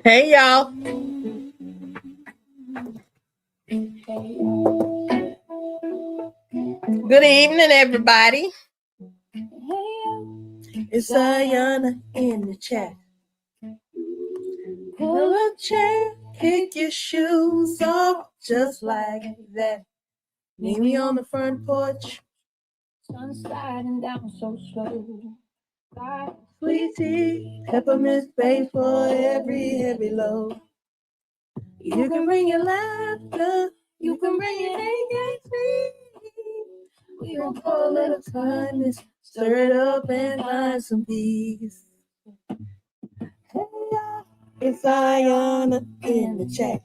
Hey, y'all. Good evening, everybody. It's Ayana in the chat. Pull a chair, kick your shoes off just like that. Meet me on the front porch. Sun sliding down so slow. Sweet tea, peppermint bay for every heavy load. You can bring your laughter, you can bring your AKC. We gon' pour a little kindness, stir it up and find some peace. Hey, y'all, it's Ayana in the chat.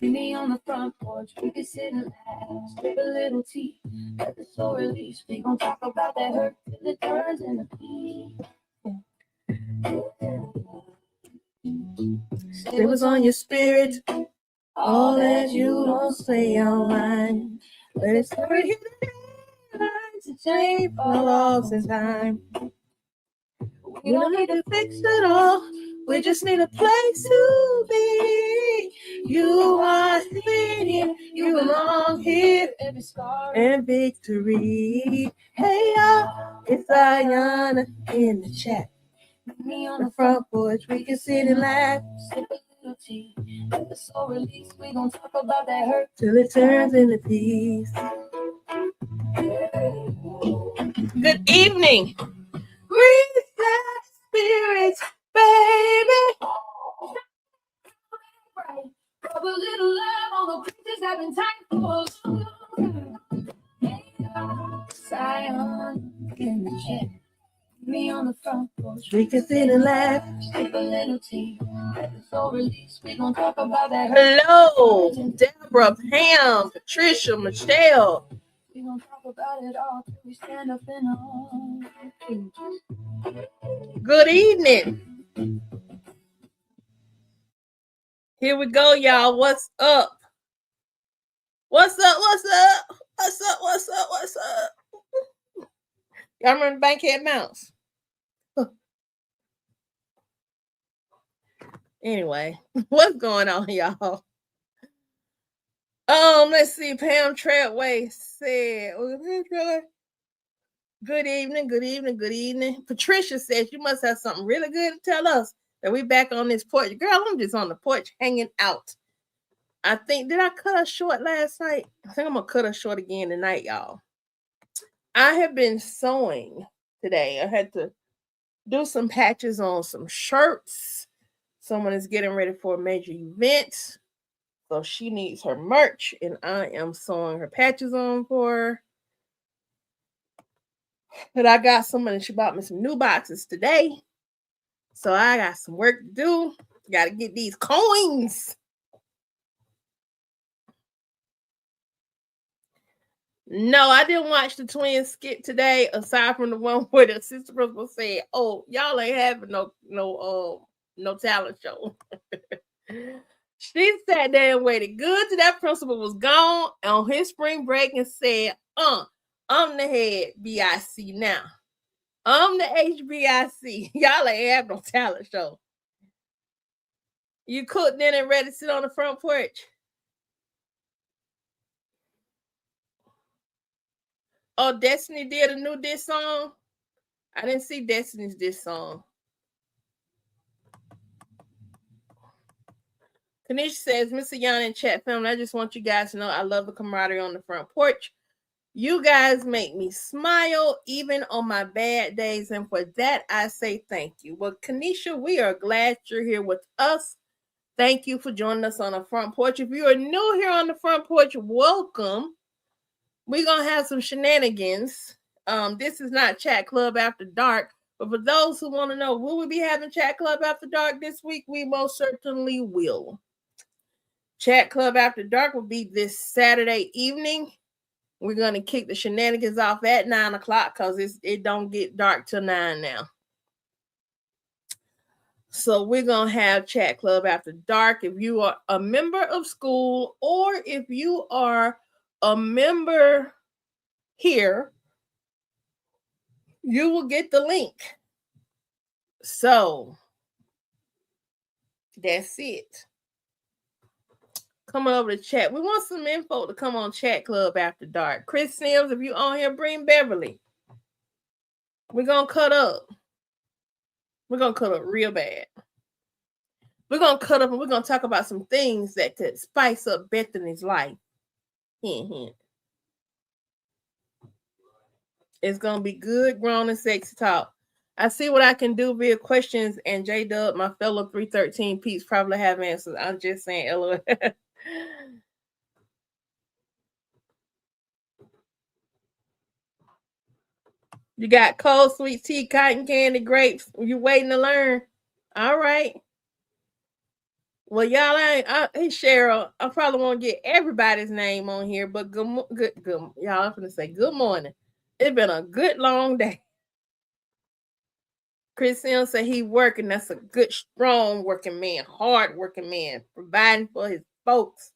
Meet me on the front porch, we can sit and laugh, sip a little tea, let the soul release. We gon' talk about that hurt till it turns into peace. Say what's on your spirit, all that you don't say online. Let it stir you to change for loss in time. We don't need to fix it all, we just need a place to be. You are here, you belong here, every scar and victory. Hey y'all, it's Ayana in the chat. Meet me on the front porch, we can sit and laugh, sip a little tea, let the soul release. We gon' talk about that hurt till it turns into peace. Good evening. Breathe that spirit, baby. Rub a little love on the bridges that been tight for a long time. Zion in the chat. Me on the front porch. We can sit and laugh. Sip a little tea. Let the soul release. We gon' talk about that. Hello, Deborah, Pam, Patricia, Michelle. We gon' talk about it all till we stand up in our own. Good evening. Here we go, y'all. What's up? What's up? What's up? What's up? What's up? What's up? Y'all remember Bankhead Mouse? Anyway, what's going on, y'all? Let's see. Pam Treadway said, good evening, good evening, good evening. Patricia says you must have something really good to tell us that we back on this porch. Girl, I'm just on the porch hanging out. I think, did I cut her short last night? I think I'm gonna cut her short again tonight, y'all. I have been sewing today. I had to do some patches on some shirts. Someone is getting ready for a major event. So she needs her merch, and I am sewing her patches on for her. But I got some, and she bought me some new boxes today. So I got some work to do. Got to get these coins. No, I didn't watch the twin skit today, aside from the one where the sister principal said, "Oh, y'all ain't having no talent show." She sat there and waited good till that principal was gone on his spring break and said, I'm the head BIC now. I'm the HBIC. Y'all ain't have no talent show. You cooked in and ready to sit on the front porch. Oh, Destiny did a new diss song? I didn't see Destiny's diss song. Kanisha says, Miss Ayana in chat family, I just want you guys to know I love the camaraderie on the front porch. You guys make me smile even on my bad days, and for that I say thank you. Well, Kanisha, we are glad you're here with us. Thank you for joining us on the front porch. If you are new here on the front porch, welcome. We're gonna have some shenanigans. This is not Chat Club After Dark, but for those who want to know, will we be having Chat Club After Dark this week? We most certainly will. Chat Club After Dark will be this Saturday evening. We're going to kick the shenanigans off at 9 o'clock because it don't get dark till 9 now. So we're going to have Chat Club After Dark. If you are a member of school or if you are a member here, you will get the link. So That's it. Come over to chat. We want some info to come on Chat Club After Dark. Chris Sims, if you on here, bring Beverly. We're going to cut up. We're going to cut up real bad. We're going to cut up and we're going to talk about some things that could spice up Bethany's life. Hint, hint. It's going to be good, grown, and sexy talk. I see what I can do via questions, and J-Dub, my fellow 313 peeps, probably have answers. I'm just saying, LOL. You got cold sweet tea, cotton candy, grapes. You waiting to learn? All right. Well, y'all, hey Cheryl, I probably won't get everybody's name on here, but good, y'all. I'm gonna say good morning. It's been a good long day. Chris Sims said he working. That's a good, strong working man, hard working man, providing for his folks.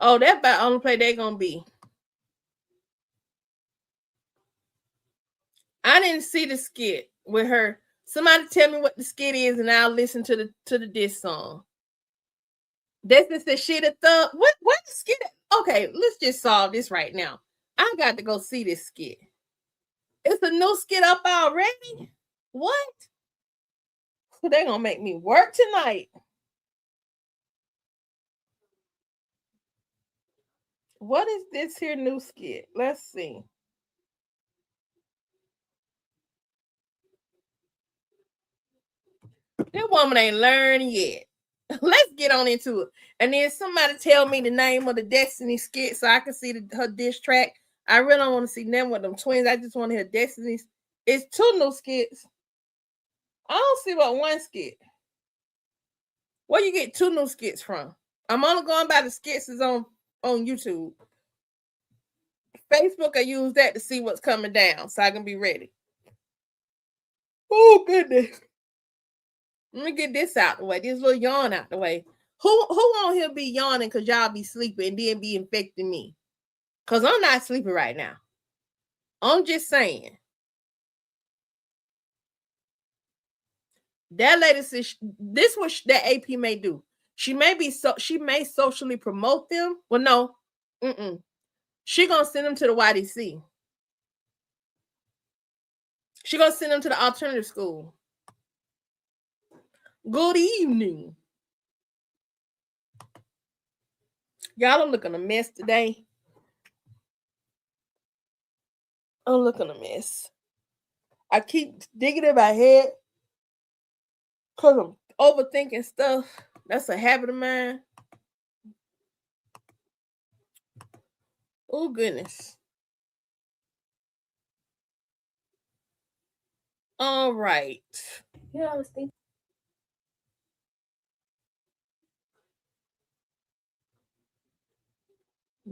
Oh, that's about the only play they're gonna be. I didn't see the skit with her. Somebody tell me what the skit is, and I'll listen to the diss song. That's the shit at the what skit? Okay, let's just solve this right now. I got to go see this skit. It's a new skit up already. What? They're gonna make me work tonight. What is this here new skit? Let's see. This woman ain't learned yet. Let's get on into it. And then somebody tell me the name of the Destiny skit so I can see her diss track. I really don't want to see them with them twins. I just want to hear Destiny's. It's 2 new skits. I don't see what one skit. Where you get 2 new skits from? I'm only going by the skits is on YouTube. Facebook, I use that to see what's coming down so I can be ready. Oh, goodness. Let me get this out the way. This little yawn out the way. Who on here be yawning because y'all be sleeping and then be infecting me? Because I'm not sleeping right now. I'm just saying. That lady says this what that AP may do. She may socially promote them. Well, no. She gonna send them to the YDC. She gonna send them to the alternative school. Good evening. Y'all are looking a mess today. I'm looking a mess. I keep digging in my head because I'm overthinking stuff. That's a habit of mine. Oh, goodness. All right. Yeah, I was thinking.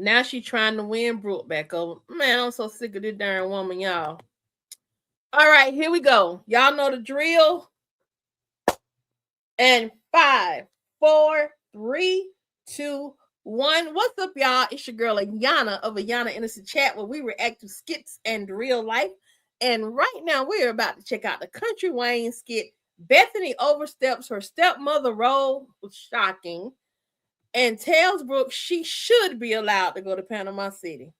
Now she trying to win Brooke back over. Man, I'm so sick of this darn woman, y'all. All right, here we go. Y'all know the drill. And 5, 4, 3, 2, 1. What's up, y'all? It's your girl Ayana of Ayana Innocent Chat, where we react to skits and real life. And right now, we're about to check out the Kountry Wayne Skit. Bethany oversteps her stepmother role, shocking, and tells Brooke she should be allowed to go to Panama City.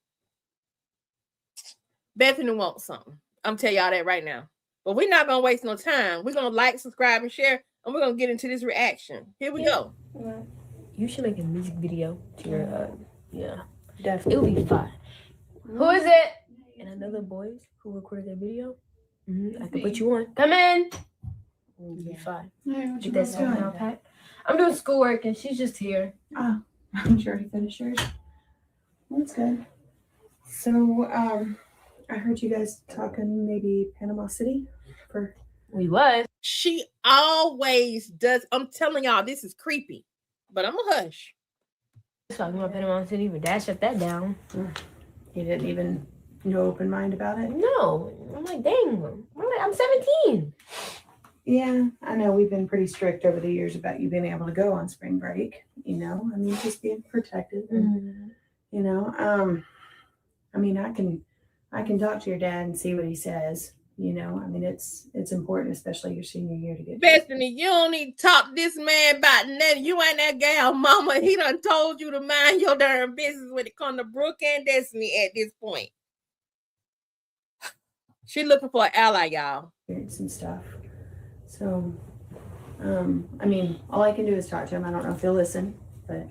Bethany wants something. I'm telling y'all that right now. But we're not going to waste no time. We're going to like, subscribe, and share, and we're going to get into this reaction. Here we go. You should make a music video to your, yeah. Definitely. It would be fun. Who is it? And another boys who recorded that video. I can put you on. Come in. It'll be fine. Get that sound out, Pat. I'm doing schoolwork, and she's just here. Oh, I'm sure you finished yours. That's good. So, I heard you guys talking maybe Panama City for. We was. She always does. I'm telling y'all, this is creepy. But I'm a hush. Talking about Panama City, but Dad shut that down. You didn't even no open mind about it? No. I'm like, dang. I'm 17. Yeah, I know we've been pretty strict over the years about you being able to go on spring break. You know, I mean, just being protected. And, I mean, I can talk to your dad and see what he says. you know, I mean, it's important, especially your senior year, to get. Bethany, you don't need to talk to this man about nothing. You ain't that gal mama. He done told you to mind your darn business when it comes to Brooke and Destiny at this point. She looking for an ally, y'all. And stuff. So, I mean, all I can do is talk to him. I don't know if he'll listen, but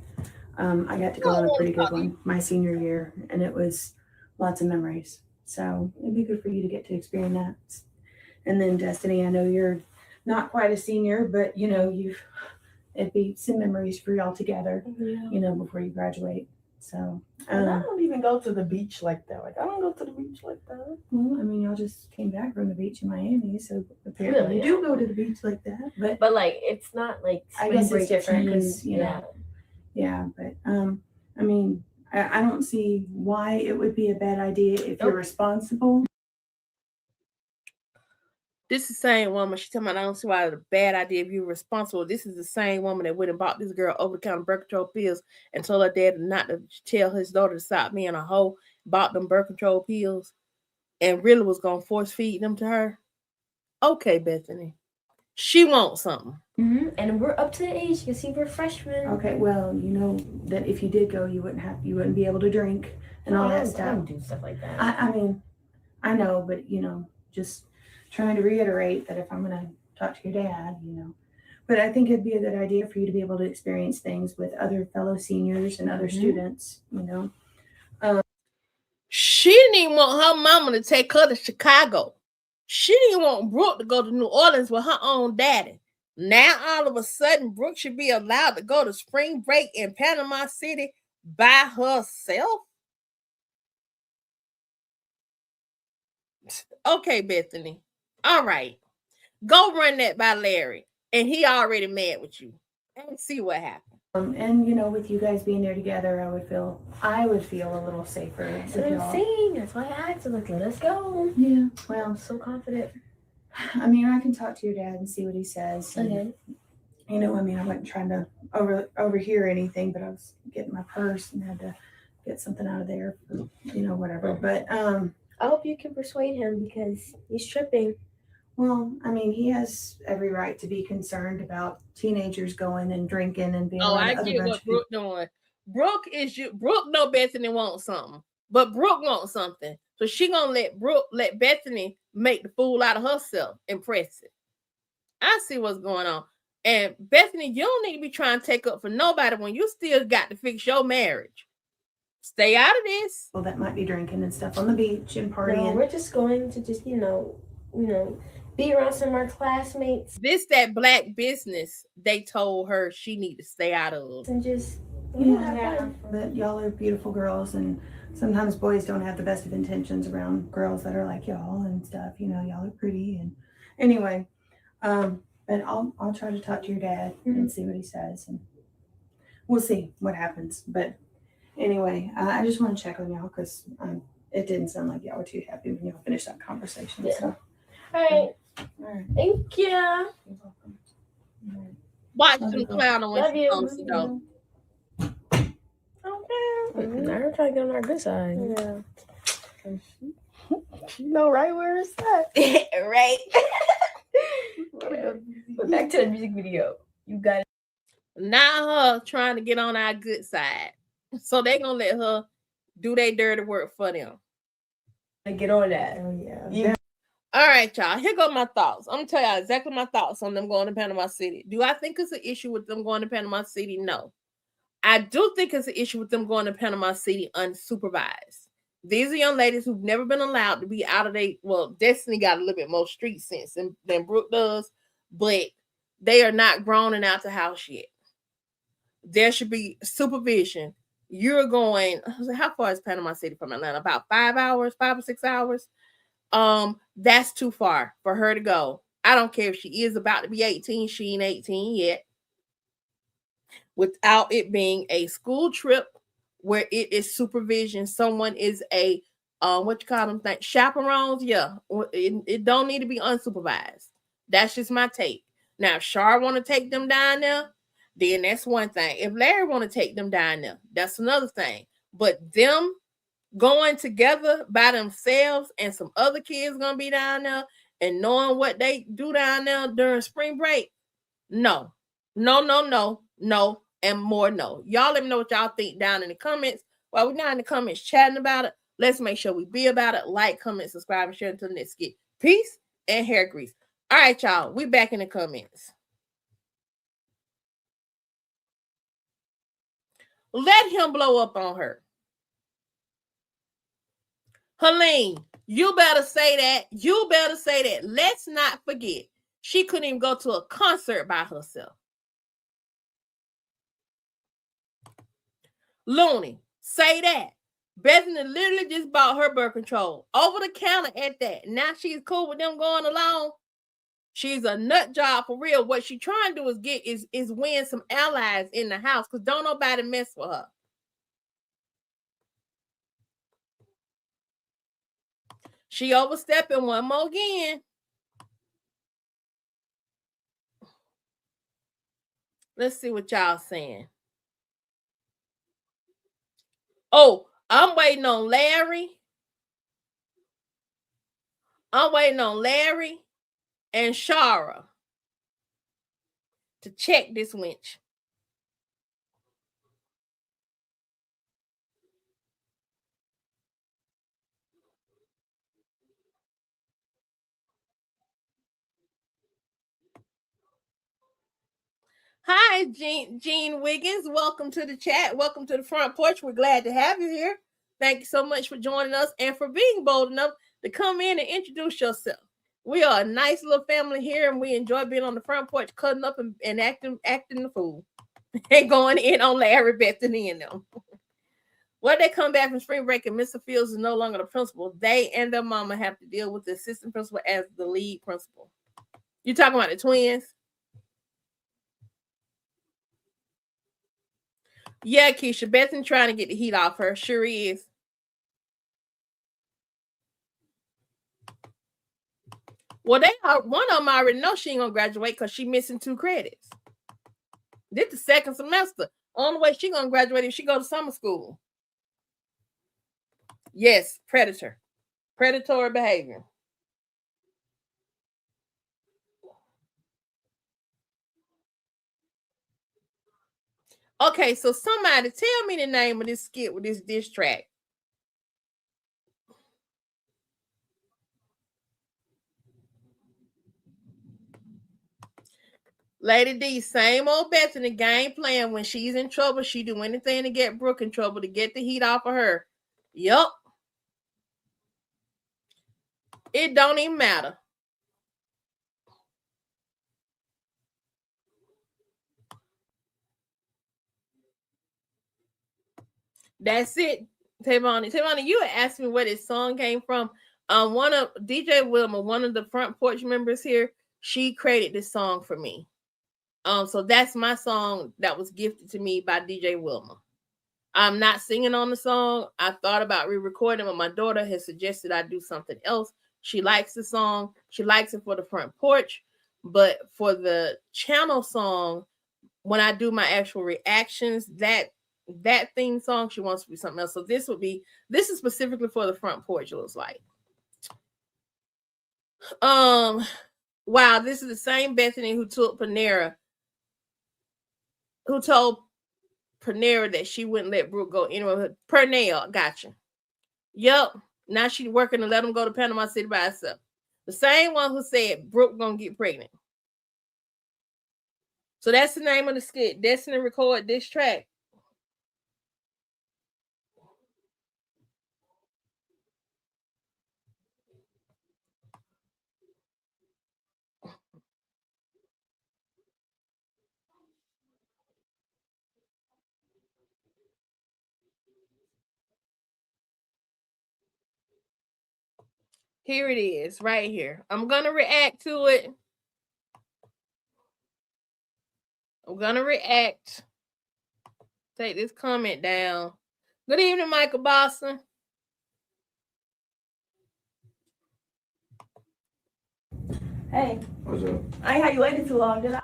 I got to go on a pretty good one my senior year, and it was lots of memories. So it'd be good for you to get to experience that. And then Destiny, I know you're not quite a senior, but you know, it'd be some memories for y'all together, you know, before you graduate. So I don't even go to the beach like that. Like I don't go to the beach like that. Well, I mean, y'all just came back from the beach in Miami, so apparently you do go to the beach like that. But like it's not like I guess it's different team, because you know, yeah. But I mean, I don't see why it would be a bad idea if you're responsible. This is the same woman. She's talking about I don't see why it's a bad idea if you're responsible. This is the same woman that went and bought this girl over-the-counter birth control pills and told her dad not to tell his daughter to stop being a hoe, bought them birth control pills, and really was going to force feed them to her. Okay, Bethany. She wants something. Mm-hmm. And we're up to the age. You see, we're freshmen. Okay, well, you know that if you did go, you wouldn't be able to drink and all that stuff. I don't do stuff like that. I mean, I know, but you know, just trying to reiterate that if I'm going to talk to your dad, you know, but I think it'd be a good idea for you to be able to experience things with other fellow seniors and other students, you know. She didn't even want her mama to take her to Chicago. She didn't want Brooke to go to New Orleans with her own daddy. Now, all of a sudden, Brooke should be allowed to go to spring break in Panama City by herself? Okay, Bethany. All right. Go run that by Larry. And he already mad with you. And see what happens. And you know, with you guys being there together, I would feel a little safer. That's what I'm saying. That's why I asked. Like, let us go. Yeah. Well, I'm so confident. I mean, I can talk to your dad and see what he says. Okay. And, you know, I mean, I wasn't trying to overhear anything, but I was getting my purse and had to get something out of there, for, you know, whatever. But I hope you can persuade him because he's tripping. Well, I mean, he has every right to be concerned about teenagers going and drinking and being. Oh, I get what Brooke doing. Brooke know Bethany wants something, but Brooke wants something, so she gonna let Bethany make the fool out of herself, impress it. I see what's going on, and Bethany, you don't need to be trying to take up for nobody when you still got to fix your marriage. Stay out of this. Well, that might be drinking and stuff on the beach and partying. No, we're just going to just you know. Be around some of our classmates. This that black business they told her she need to stay out of. And just but y'all are beautiful girls, and sometimes boys don't have the best of intentions around girls that are like y'all and stuff. You know, y'all are pretty. And anyway, but I'll try to talk to your dad and see what he says, and we'll see what happens. But anyway, I just want to check on y'all because it didn't sound like y'all were too happy when y'all finished that conversation. Yeah. So. All right. Thank you. You're welcome. Right. Watch them clown on when she comes to go. Okay. Now we're trying to get on our good side. Yeah. You know right where it's at. Right. But back to the music video. You got it. Now her trying to get on our good side. So they gonna let her do their dirty work for them. And get on that. Oh yeah. All right, y'all. Here go my thoughts. I'm gonna tell y'all exactly my thoughts on them going to Panama City. Do I think it's an issue with them going to Panama City? No. I do think it's an issue with them going to Panama City unsupervised. These are young ladies who've never been allowed to be out of Destiny got a little bit more street sense than Brooke does, but they are not grown and out the house yet. There should be supervision. You're going, how far is Panama City from Atlanta? About 5 or 6 hours. That's too far for her to go. I don't care if she is about to be 18. She ain't 18 yet. Without it being a school trip where it is supervision, someone is a what you call them things, chaperones. Yeah, it don't need to be unsupervised. That's just my take. Now, if Shar want to take them down there, then that's one thing. If Larry want to take them down there, that's another thing. But them going together by themselves and some other kids gonna be down there and knowing what they do down there during spring break. No, and more no. Y'all let me know what y'all think down in the comments. While we're down in the comments chatting about it, let's make sure we be about it. Like, comment, subscribe, and share until the next skit. Peace and hair grease. All right, y'all. We back in the comments. Let him blow up on her. Helene, you better say that. You better say that. Let's not forget, she couldn't even go to a concert by herself. Looney, say that. Bethany literally just bought her birth control over the counter at that. Now she's cool with them going along. She's a nut job for real. What she trying to do is get is win some allies in the house because don't nobody mess with her. She overstepping one more again. Let's see what y'all saying. Oh, I'm waiting on Larry. I'm waiting on Larry and Shara to check this winch. Hi, Gene Wiggins. Welcome to the chat. Welcome to the front porch. We're glad to have you here. Thank you so much for joining us and for being bold enough to come in and introduce yourself. We are a nice little family here, and we enjoy being on the front porch, cutting up and acting the fool and going in on Larry, Bethany, and them. When they come back from spring break and Mr. Fields is no longer the principal, they and their mama have to deal with the assistant principal as the lead principal. You talking about the twins? Yeah, Keisha. Bethany trying to get the heat off her. Sure is. Well, one of them already know she ain't gonna graduate because she missing 2 credits. This the second semester. Only way she gonna graduate if she go to summer school. Yes, predatory behavior. Okay, so somebody tell me the name of this skit with this diss track. Lady D, same old Bethany game plan. When she's in trouble, she do anything to get Brooke in trouble, to get the heat off of her. Yup. It don't even matter. That's it. Tavani, you asked me where this song came from. One of DJ Wilma, one of the front porch members here, she created this song for me. So that's my song that was gifted to me by DJ Wilma. I'm not singing on the song. I thought about re-recording, but my daughter has suggested I do something else. She likes the song. She likes it for the front porch, but for the channel song, when I do my actual reactions, that theme song, she wants to be something else. So this is specifically for the front porch. It looks like. Wow, this is the same Bethany who told Panera that she wouldn't let Brooke go anywhere. Pernell, gotcha. Yep. Now she's working to let him go to Panama City by herself. The same one who said Brooke gonna get pregnant. So that's the name of the skit. Destiny record this track. Here it is, right here. I'm gonna react to it. I'm gonna react. Take this comment down. Good evening, Michael Boston. Hey. What's up? I ain't had you waiting too long, did I?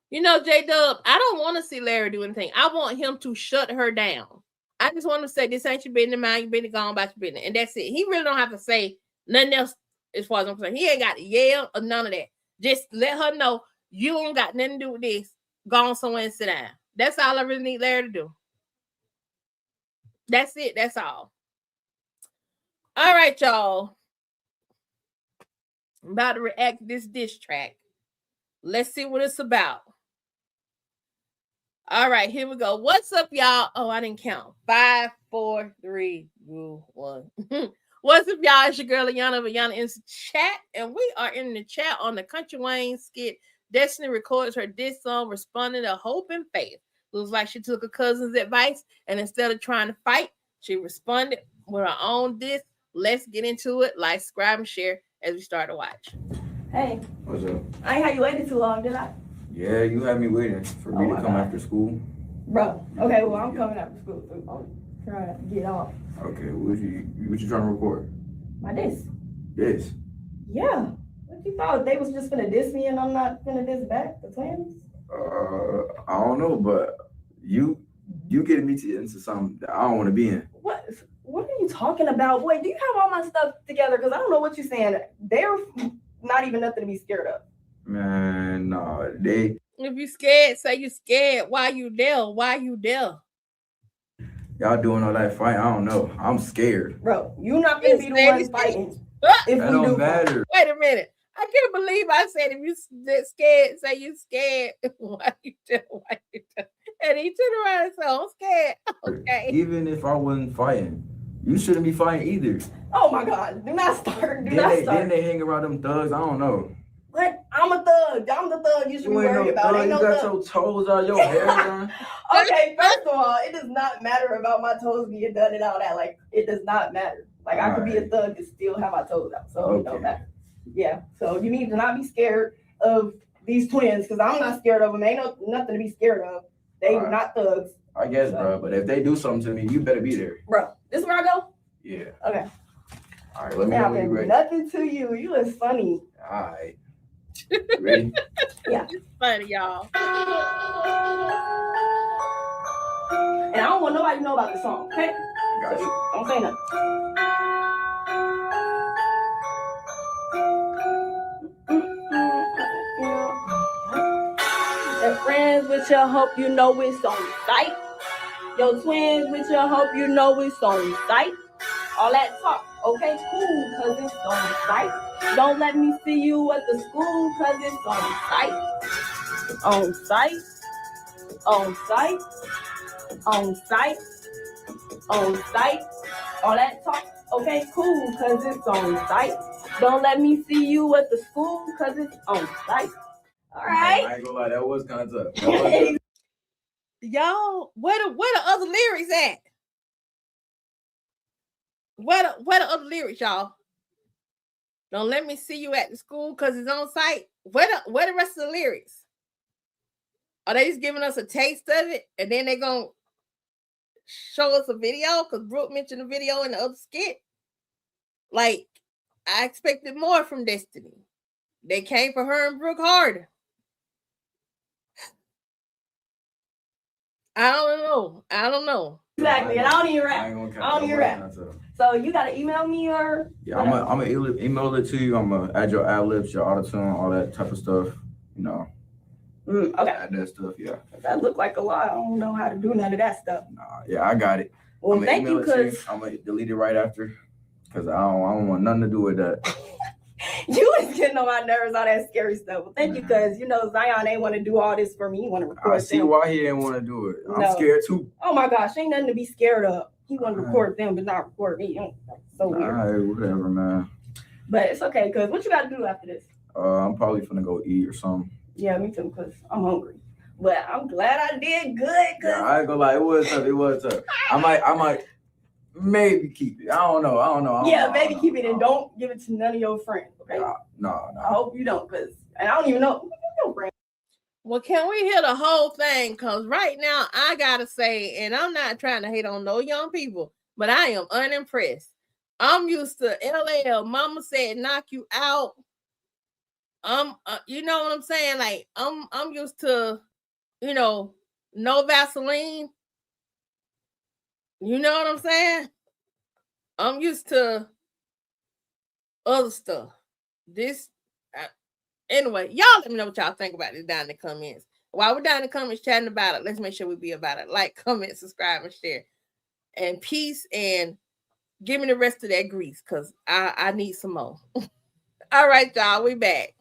You know, J-Dub, I don't want to see Larry do anything. I want him to shut her down. I just want to say this ain't your business, mind your business, gone about your business. And that's it. He really don't have to say nothing else as far as I'm concerned. He ain't got to yell or none of that. Just let her know you don't got nothing to do with this. Go on somewhere and sit down. That's all I really need Larry to do. That's it. That's all. All right, y'all. I'm about to react to this diss track. Let's see what it's about. All right, here we go. What's up, y'all? Oh, I didn't count. 5, 4, 3, 2, 1. What's up, y'all? It's your girl Ayana. Ayana in the chat, and we are in the chat on the Kountry Wayne Skit. Destiny records her diss song responding to hope and faith. Looks like she took her cousin's advice, and instead of trying to fight, she responded with her own diss. Let's get into it. Like, subscribe, and share as we start to watch. Hey, What's up? I ain't had you waiting too long, did I? Yeah, you had me waiting for me to come after school. Bro, okay, well, I'm coming after school, so I'm trying to get off. Okay, what you trying to record? My diss. This? Yeah. What you thought? They was just gonna diss me and I'm not gonna diss back? The twins? I don't know, but you getting me into something that I don't want to be in. What are you talking about? Boy, do you have all my stuff together? Because I don't know what you're saying. They're not even nothing to be scared of. Man, nah, they. If you scared, say you scared. Why you there? Why you there? Y'all doing all that fight? I don't know. I'm scared. Bro, you're not gonna be the one fighting. If That we don't do matter. Wait a minute. I can't believe I said if you scared, say you scared. Why you there? Why you there? And he turned around and said, I'm scared. Okay. Even if I wasn't fighting, you shouldn't be fighting either. Oh my God! Do not start. Then they hang around them thugs. I don't know. What? I'm a thug. I'm the thug you should be worried about. Thug. Ain't no You got thug. your toes out, your hair done. Okay, first of all, it does not matter about my toes being done and all that. Like, it does not matter. Like, I could be a thug and still have my toes out. So it don't matter. Yeah. So you need to not be scared of these twins because I'm not scared of them. Ain't nothing to be scared of. They are not thugs. I guess, bro. But if they do something to me, you better be there. Bro, this is where I go? Yeah. Okay. All right, let me know when you're ready. Nothing to you. You is funny. All right. Ready? Yeah. It's funny, y'all. And I don't want nobody to know about the song, okay? Got you. Don't say nothing. Your friends with you, hope you know it's on sight. Your twins with you, hope you know it's on sight. All that talk, okay, cool, cause it's on sight. Don't let me see you at the school, cause it's on sight. On sight. On sight. On sight. On sight. All that talk, okay, cool, cause it's on sight. Don't let me see you at the school, cause it's on sight. All right. I ain't gonna lie, that was kind of tough. Y'all, where the other lyrics at? Where the other lyrics, y'all? Don't let me see you at the school because it's on site. Where the rest of the lyrics? Are they just giving us a taste of it and then they're gonna show us a video? Because Brooke mentioned a video in the other skit. Like, I expected more from Destiny. They came for her and Brooke hard. I don't know. Exactly, and I don't even rap. So you gotta email me or? Yeah, I'm gonna email it to you. I'm gonna add your ad-libs, your auto-tune, all that type of stuff. You know. Okay. Add that stuff, yeah. That looked like a lot. I don't know how to do none of that stuff. Nah, yeah, I got it. Well, thank you, because I'm gonna delete it right after. Because I don't want nothing to do with that. you was getting on my nerves, all that scary stuff. Well, thank you, because Zion ain't want to do all this for me. He want to record. I see why he didn't want to do it. I'm scared too. Oh my gosh, ain't nothing to be scared of. He want to record them, but not record me. So weird. All right, whatever, man. But it's okay, because what you got to do after this? I'm probably finna go eat or something. Yeah, me too, because I'm hungry. But I'm glad I did good. Yeah, I ain't gonna lie, it was tough. I might maybe keep it. I don't know. Yeah, maybe keep it and don't give it to none of your friends. Okay? No. I hope you don't, and I don't even know. Well, can we hear the whole thing? Because right now, I got to say, and I'm not trying to hate on no young people, but I am unimpressed. I'm used to LL. Mama said, knock you out. You know what I'm saying? Like, I'm used to, no Vaseline. You know what I'm saying? I'm used to other stuff. This, anyway, y'all let me know what y'all think about this down in the comments. While we're down in the comments chatting about it, let's make sure we be about it. Like, comment, subscribe, and share. And peace, and give me the rest of that grease, because I need some more. All right, y'all, we back.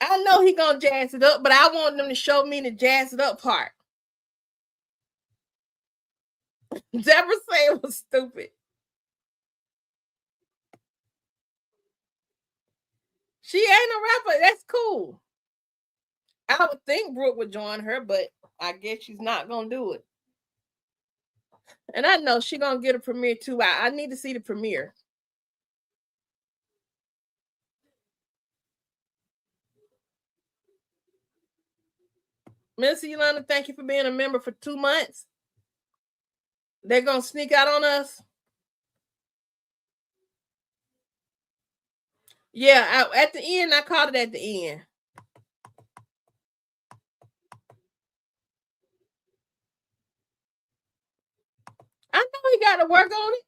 I know he gonna jazz it up, but I want them to show me the jazz it up part. Deborah said it was stupid. She ain't a rapper. That's cool. I would think Brooke would join her, but I guess she's not gonna do it. And I know she's gonna get a premiere too. I need to see the premiere. Miss Yolanda, thank you for being a member for 2 months. They're gonna sneak out on us. Yeah, at the end, I called it at the end. I know he got to work on it.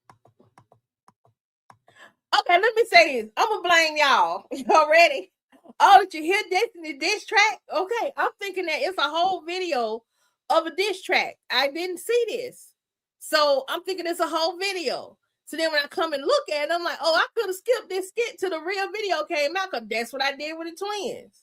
Okay, let me say this. I'm gonna blame y'all. Y'all ready? Oh, did you hear Destiny diss track? Okay, I'm thinking that it's a whole video of a diss track. I didn't see this, so I'm thinking it's a whole video. So then when I come and look at it, I'm like, oh, I could have skipped this skit to the real video came out, because that's what I did with the twins.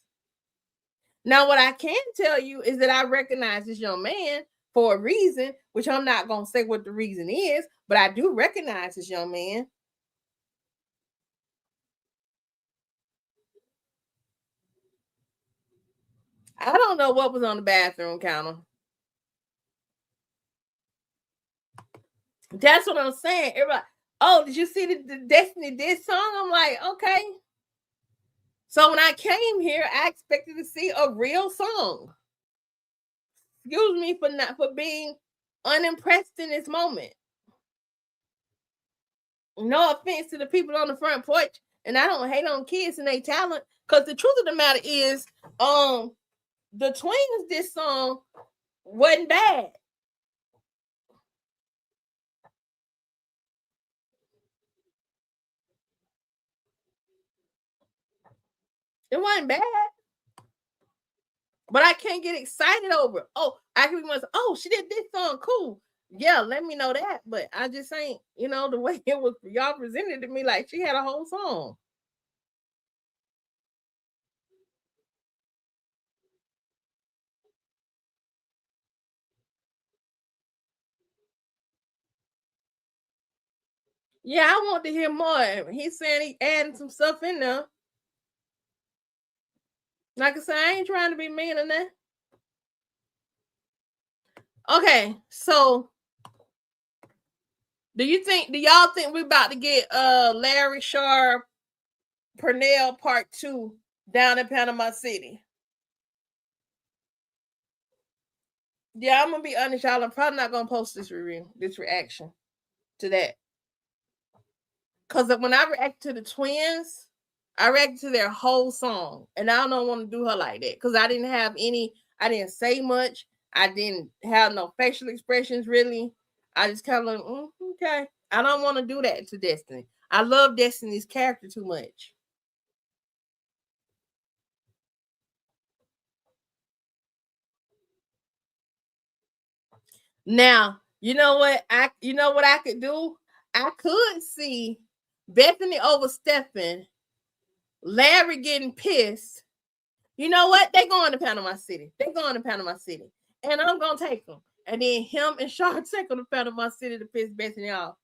Now, what I can tell you is that I recognize this young man for a reason, which I'm not gonna say what the reason is, but I do recognize this young man. I don't know what was on the bathroom counter. That's what I'm saying. Everybody, oh, did you see the Destiny diss song? I'm like, okay. So when I came here, I expected to see a real song. Excuse me for being unimpressed in this moment. No offense to the people on the front porch, and I don't hate on kids and their talent, because the truth of the matter is, the twins this song wasn't bad. It wasn't bad. But I can't get excited over it. Oh, I can be once, oh, she did this song, cool. Yeah, let me know that. But I just ain't, the way it was y'all presented to me, like she had a whole song. Yeah, I want to hear more. He's saying he adding some stuff in there. Like I said, I ain't trying to be mean or that. Okay, so do y'all think we about to get Larry Sharp Purnell Part 2 down in Panama City? Yeah, I'm gonna be honest, y'all. I'm probably not gonna post this reaction to that. Because when I react to the twins, I react to their whole song. And I don't want to do her like that. Because I didn't say much. I didn't have no facial expressions really. I just kind of like, okay. I don't want to do that to Destiny. I love Destiny's character too much. Now, you know what I could do? I could see Bethany overstepping, Larry getting pissed. You know what? They going to Panama City. They going to Panama City. And I'm going to take them. And then him and Sean take them to Panama City to piss Bethany off.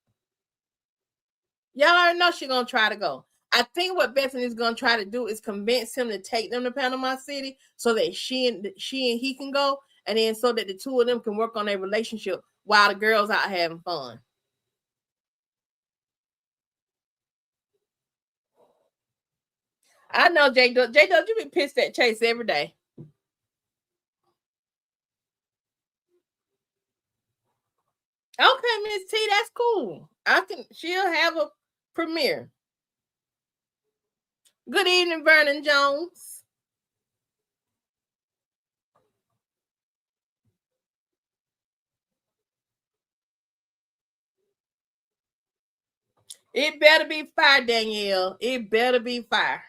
Y'all already know she's going to try to go. I think what Bethany's going to try to do is convince him to take them to Panama City so that she and he can go. And then so that the two of them can work on their relationship while the girls out having fun. I know J-Dub, you be pissed at Chase every day. Okay, Miss T, that's cool. She'll have a premiere. Good evening, Vernon Jones. It better be fire, Danielle. It better be fire.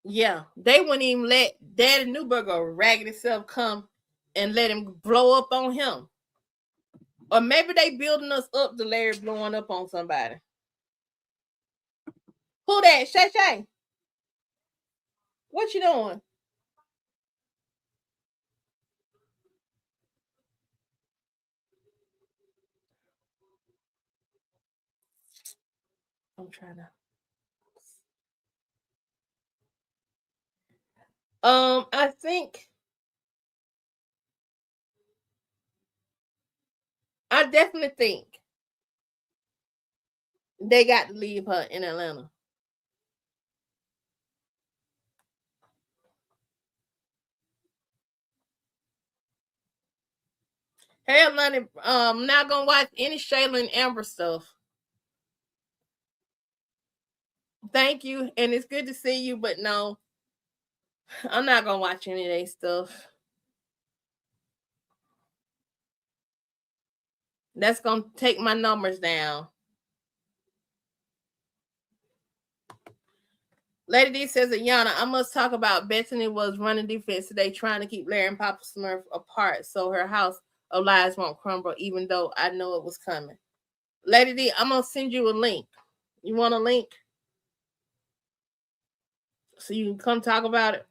Yeah, they wouldn't even let Daddy Newberg or Raggedy Self come and let him blow up on him. Or maybe they building us up to Larry blowing up on somebody. Who that? Shay Shay. What you doing? I'm trying to. I think I definitely think they got to leave her in Atlanta. Hell, Atlanta. I'm not gonna watch any Shayla and Amber stuff. Thank you, and it's good to see you, but no, I'm not gonna watch any of their stuff. That's gonna take my numbers down. Lady D says, Ayana, I must talk about Bethany was running defense today, trying to keep Larry and Papa Smurf apart so her house of lies won't crumble, even though I know it was coming. Lady D, I'm gonna send you a link. You want a link? So you can come talk about it.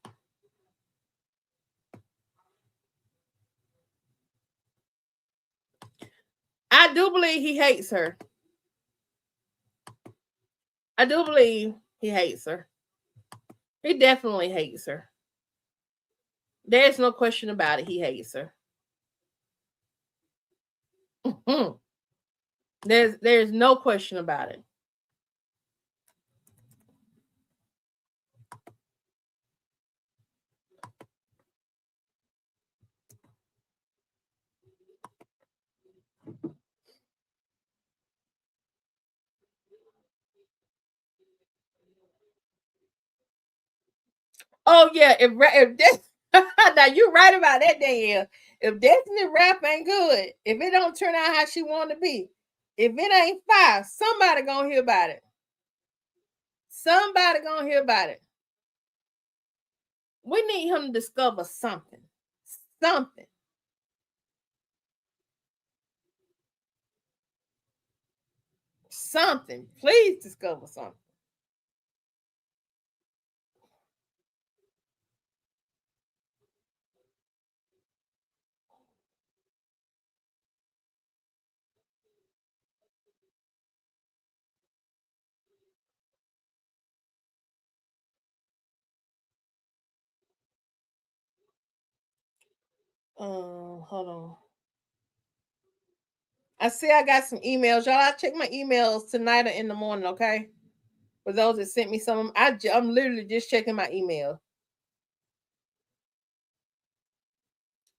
I do believe he hates her. I do believe he hates her. He definitely hates her. There's no question about it. He hates her. There's no question about it. Oh yeah, if this now you're right about that, Danielle. If Destiny rap ain't good, if it don't turn out how she want to be, if it ain't fire, somebody gonna hear about it. Somebody gonna hear about it. We need him to discover something. Something. Something. Please discover something. Hold on. I see I got some emails. Y'all, I check my emails tonight or in the morning, okay? For those that sent me some, I'm literally just checking my email.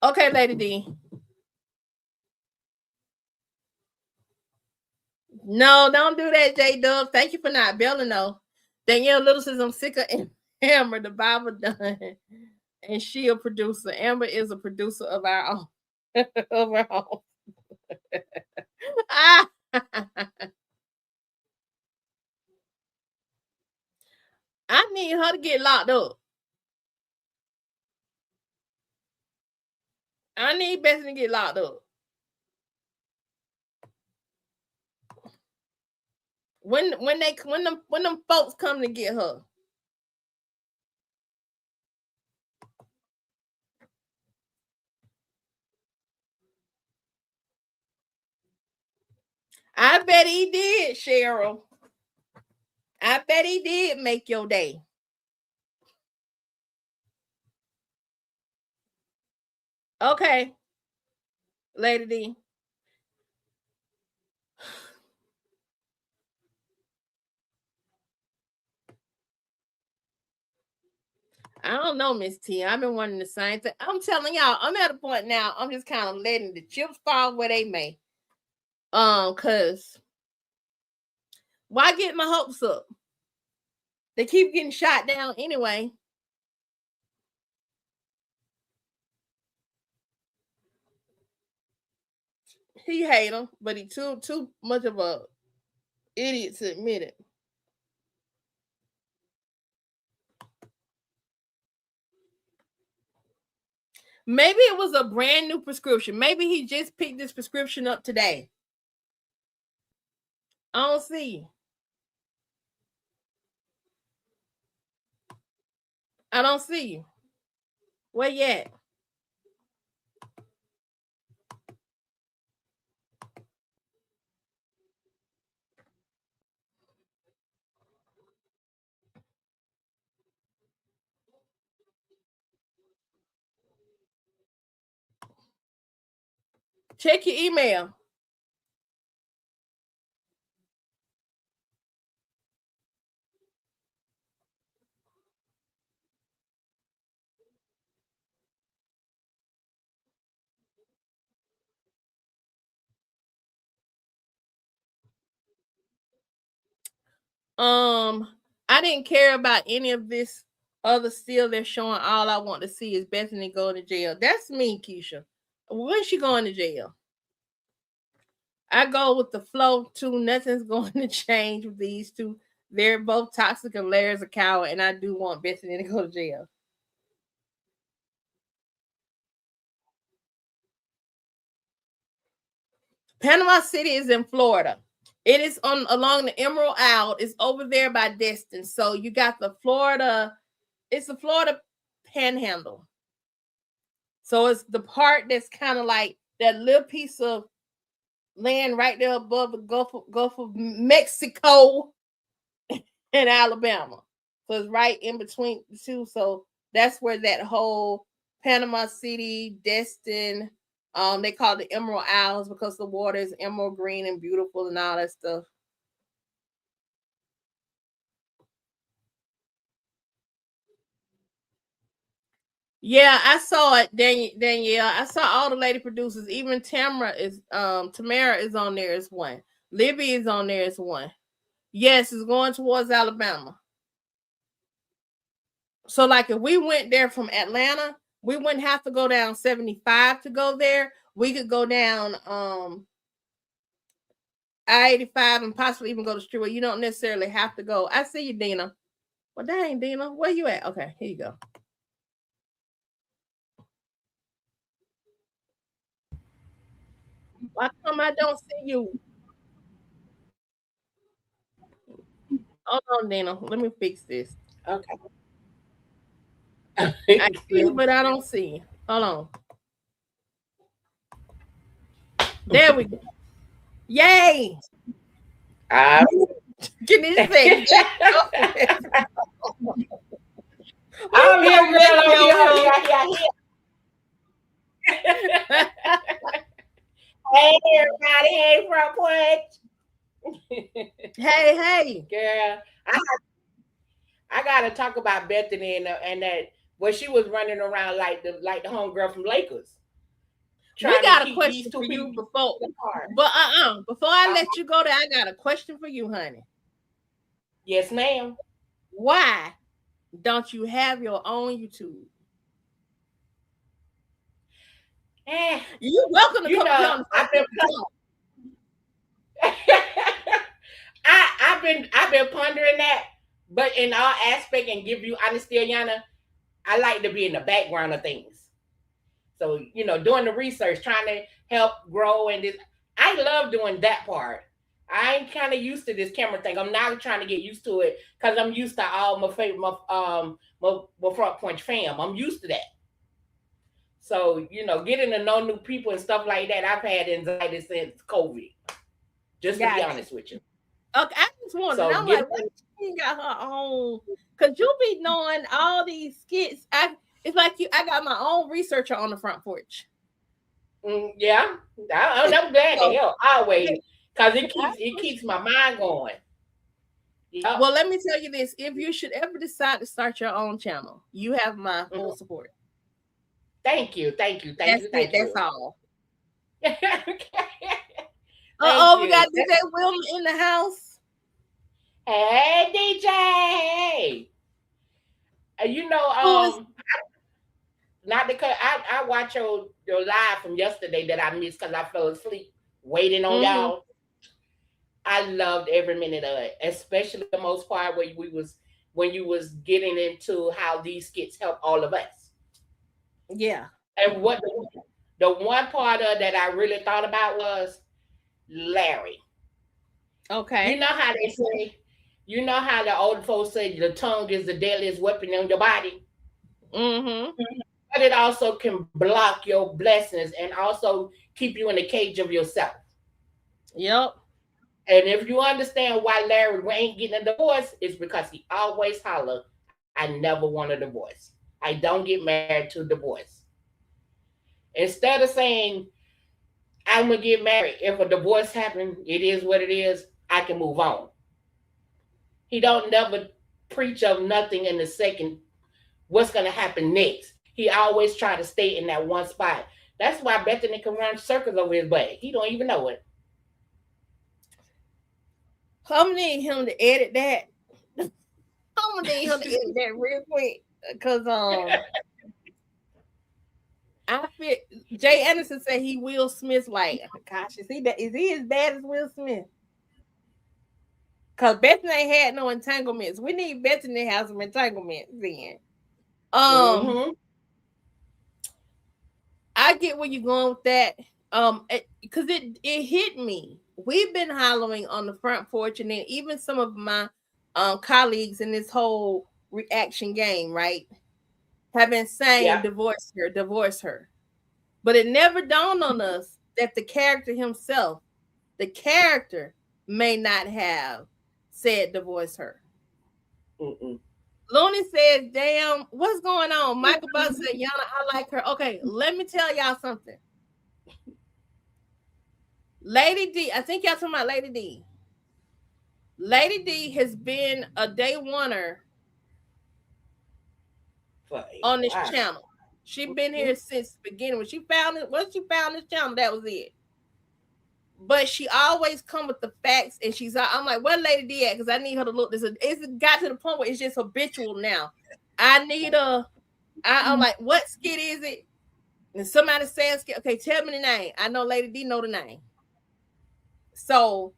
Okay, Lady D. No, don't do that, J Dub. Thank you for not belling though. Danielle Little says I'm sick of Amber, the Bible done. And she a producer. Amber is a producer of our own. Of her own. I need her to get locked up. I need Bethany to get locked up. When them folks come to get her. I bet he did, Cheryl. I bet he did make your day. Okay, Lady D. I don't know, Miss T. I've been wanting the same thing. I'm telling y'all, I'm at a point now. I'm just kind of letting the chips fall where they may. Cause why get my hopes up? They keep getting shot down anyway. He hate him, but he too much of a idiot to admit it. Maybe it was a brand new prescription. Maybe he just picked this prescription up today. I don't see. I don't see you. Where you at? Check your email. I didn't care about any of this other still they're showing. All I want to see is Bethany go to jail. That's me, Keisha. When's she going to jail? I go with the flow too. Nothing's going to change with these two. They're both toxic and Larry's a coward, and I do want Bethany to go to jail. Panama City is in Florida. It is on along the Emerald Isle. It's over there by Destin. So you got the Florida. It's the Florida Panhandle. So it's the part that's kind of like that little piece of land right there above the Gulf of Mexico and Alabama. So it's right in between the two. So that's where that whole Panama City, Destin, they call it the Emerald Isles because the water is emerald green and beautiful and all that stuff. Yeah, I saw it, Danielle. I saw all the lady producers. Even Tamara is on there as one. Libby is on there as one. Yes, it's going towards Alabama. So, like, if we went there from Atlanta, we wouldn't have to go down 75 to go there. We could go down I-85 and possibly even go to Stewart. You don't necessarily have to go. I see you, Dina. Well, dang, Dina, where you at? Okay, here you go. Why come I don't see you? Hold on, Dina. Let me fix this. Okay. I see you, but I don't see you. Hold on. There we go. Yay! Uh, Can you say? I'm here, girl. I'm here. Hey, everybody. Hey, Front Porch. Hey. Girl, I gotta talk about Bethany and that where she was running around like the homegirl from Lakers. We got a question for you before I let you go there, I got a question for you, honey. Yes, ma'am. Why don't you have your own YouTube? You're welcome to come on. I've been pondering that, but in all aspect and give you honesty, Ayana, I like to be in the background of things. So, doing the research, trying to help grow and this. I love doing that part. I ain't kind of used to this camera thing. I'm now trying to get used to it because I'm used to all my favorite, my Front Porch fam. I'm used to that. So, getting to know new people and stuff like that, I've had anxiety since COVID. Just to be honest with you. Okay, I just wanted. I'm like, what? She got her own, because you be knowing all these skits. It's like I got my own researcher on the Front Porch. Yeah, I'm glad to help always, because it keeps my mind going. Yep. Well, let me tell you this: if you should ever decide to start your own channel, you have my full support. Thank you. That's all. Okay. We got DJ Wilma in the house. Hey, DJ. Not because I watch your live from yesterday that I missed because I fell asleep. waiting on Mhm. y'all. I loved every minute of it, especially the most part where we was when you was getting into how these skits help all of us. Yeah. And what the one part of that I really thought about was Larry. You Okay. know how they say, you know how the old folks say the tongue is the deadliest weapon in your body, Mhm. but it also can block your blessings and also keep you in the cage of yourself. Yep. And if you understand why Larry ain't getting a divorce, it's because he always holler, I never want a divorce. I don't get married to divorce. Instead of saying, I'm gonna get married. If a divorce happens, it is what it is. I can move on. He don't never preach of nothing in the second what's gonna happen next. He always try to stay in that one spot. That's why Bethany can run circles over his butt. He don't even know it. I'm gonna need him to edit that. I'm gonna need him to edit that real quick. Cause I feel Jay Anderson said he Will Smith like, gosh, is he as bad as Will Smith? Cause Bethany ain't had no entanglements. We need Bethany to have some entanglements then. Um, Mm-hmm. I get where you're going with that. Because it hit me. We've been hollering on the front porch, and then even some of my colleagues in this whole reaction game, right, have been saying Yeah. divorce her, divorce her. But it never dawned on us that the character himself, the character, may not have said divorce her. Mm-mm. Looney says, damn, what's going on? Michael Buzz said, Yana, I like her. Okay, let me tell y'all something. Lady D, I think y'all talking about Lady D. Lady D has been a day oneer For on this wow. channel. She's been here since the beginning. When she found it, once she found this channel, that was it. But she always come with the facts, and I'm like, what Lady D at? Because I need her to look this. It's got to the point where it's just habitual now. I'm like, what skit is it? And somebody says, okay, tell me the name. I know Lady D know the name. So,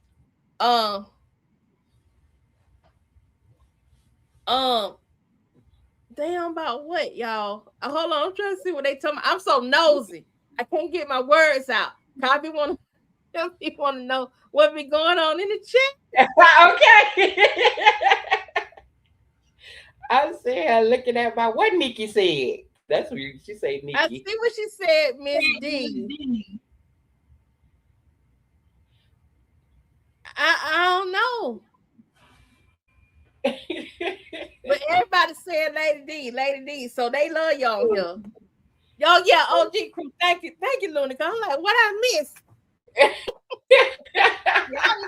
um, um, damn about what, y'all? Hold on, I'm trying to see what they tell me. I'm so nosy. I can't get my words out. Copy want to know what be going on in the chat. Okay. I see her looking at my what Nikki said. That's what she said, I Nikki. see what she said, Miss D. I don't know. But everybody said Lady D, Lady D. So they love y'all here. Y'all, yeah, OG crew. Thank you, Lunica. I'm like, what I missed? Y'all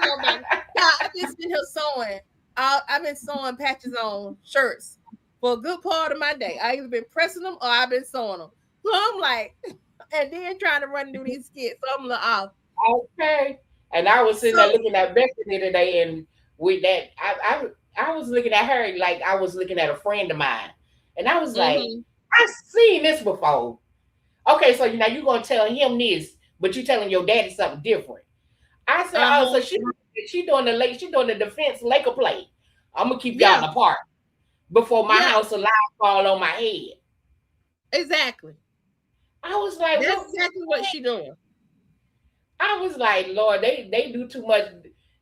know about it. Yeah, I've been sitting here sewing. I've been sewing patches on shirts for a good part of my day. I either been pressing them or I've been sewing them. So I'm like, and then trying to run through these skits. So I'm like, oh. Okay. And I was sitting there So, looking at Bethany today, and with that, I was looking at her like I was looking at a friend of mine, and I was like, mm-hmm. I've seen this before. Okay, so now you're gonna tell him this, but you telling your daddy something different. I said, oh, Uh-huh. so she doing the defense Laker play. I'm gonna keep y'all Yeah, apart before my yeah, house of lies fall on my head. exactly. I was like, That's what? exactly what she doing. I was like, Lord, they do too much.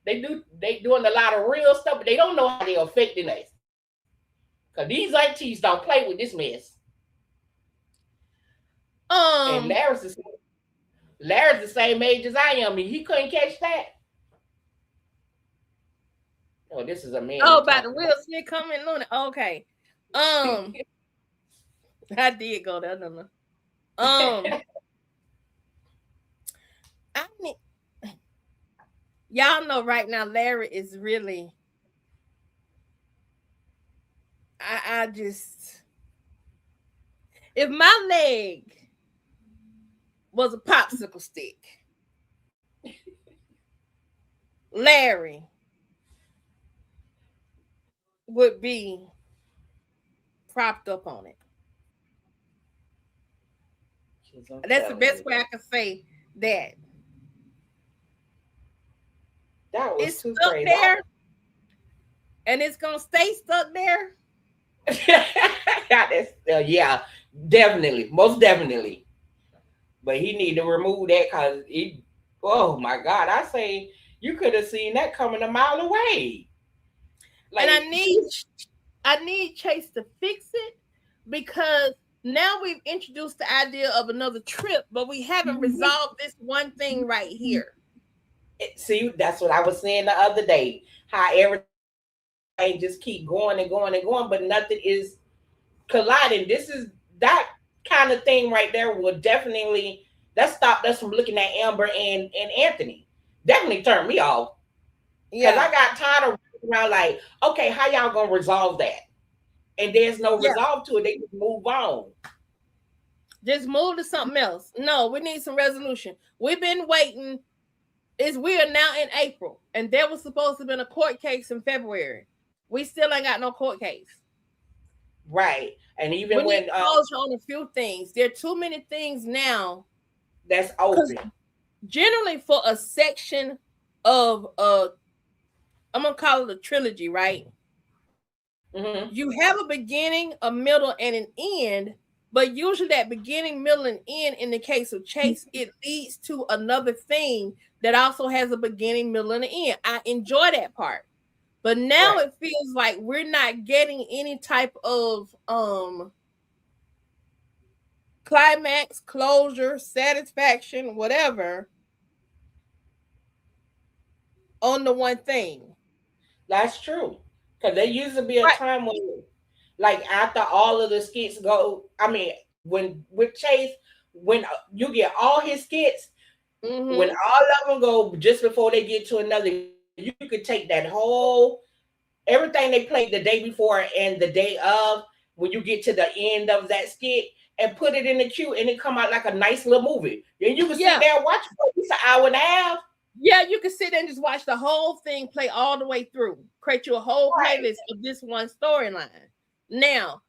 They doing a lot of real stuff, but they don't know how they're affecting us. Cause these aunties don't play with this mess. And Um, Larry's the same age as I am, and he couldn't catch that. Oh, this is a man we about the talking Will Smith coming on it. Okay. Um, I did go there, no. Um, about. I mean, y'all know right now Larry is really I just if my leg was a popsicle stick, Larry would be propped up on it. I'm That's the telling best you. way I can say that. That was It's too stuck crazy. there, and it's gonna stay stuck there. Yeah, definitely, most definitely. But he need to remove that because he. Oh my God! I say you could have seen that coming a mile away. And Like I need Chase to fix it because now we've introduced the idea of another trip, but we haven't resolved this one thing right here. see, that's what I was saying the other day. How everything just keep going and going and going, but nothing is colliding. This is that kind of thing right there will definitely that stopped us from looking at Amber and Anthony. Definitely turned me off because Yeah, I got tired of running around like, okay, how y'all gonna resolve that? And there's no yeah. resolve to it. They just move on. Just move to something else. No, we need some resolution. We've been waiting. We are now in April, and there was supposed to have been a court case in February. We still ain't got no court case. Right. And We even need when closure on a few things. There are too many things now that's because open. generally for a section of I'm gonna call it a trilogy, right? Mm-hmm. You have a beginning, a middle, and an end, but usually that beginning, middle, and end in the case of Chase, it leads to another thing that also has a beginning, middle, and an end. I enjoy that part. But now Right. it feels like we're not getting any type of climax, closure, satisfaction, whatever on the one thing. That's true. Because there used to be a Right. time when, like, after all of the skits go, I mean, when with Chase, when you get all his skits, when Mm-hmm. all of them go just before they get to another, you could take that whole everything they played the day before and the day of when you get to the end of that skit and put it in the queue and it come out like a nice little movie. Then you can sit Yeah. there and watch it for at least an hour and a half. Yeah, you can sit there and just watch the whole thing play all the way through. Create you a whole Right. playlist of this one storyline. Now,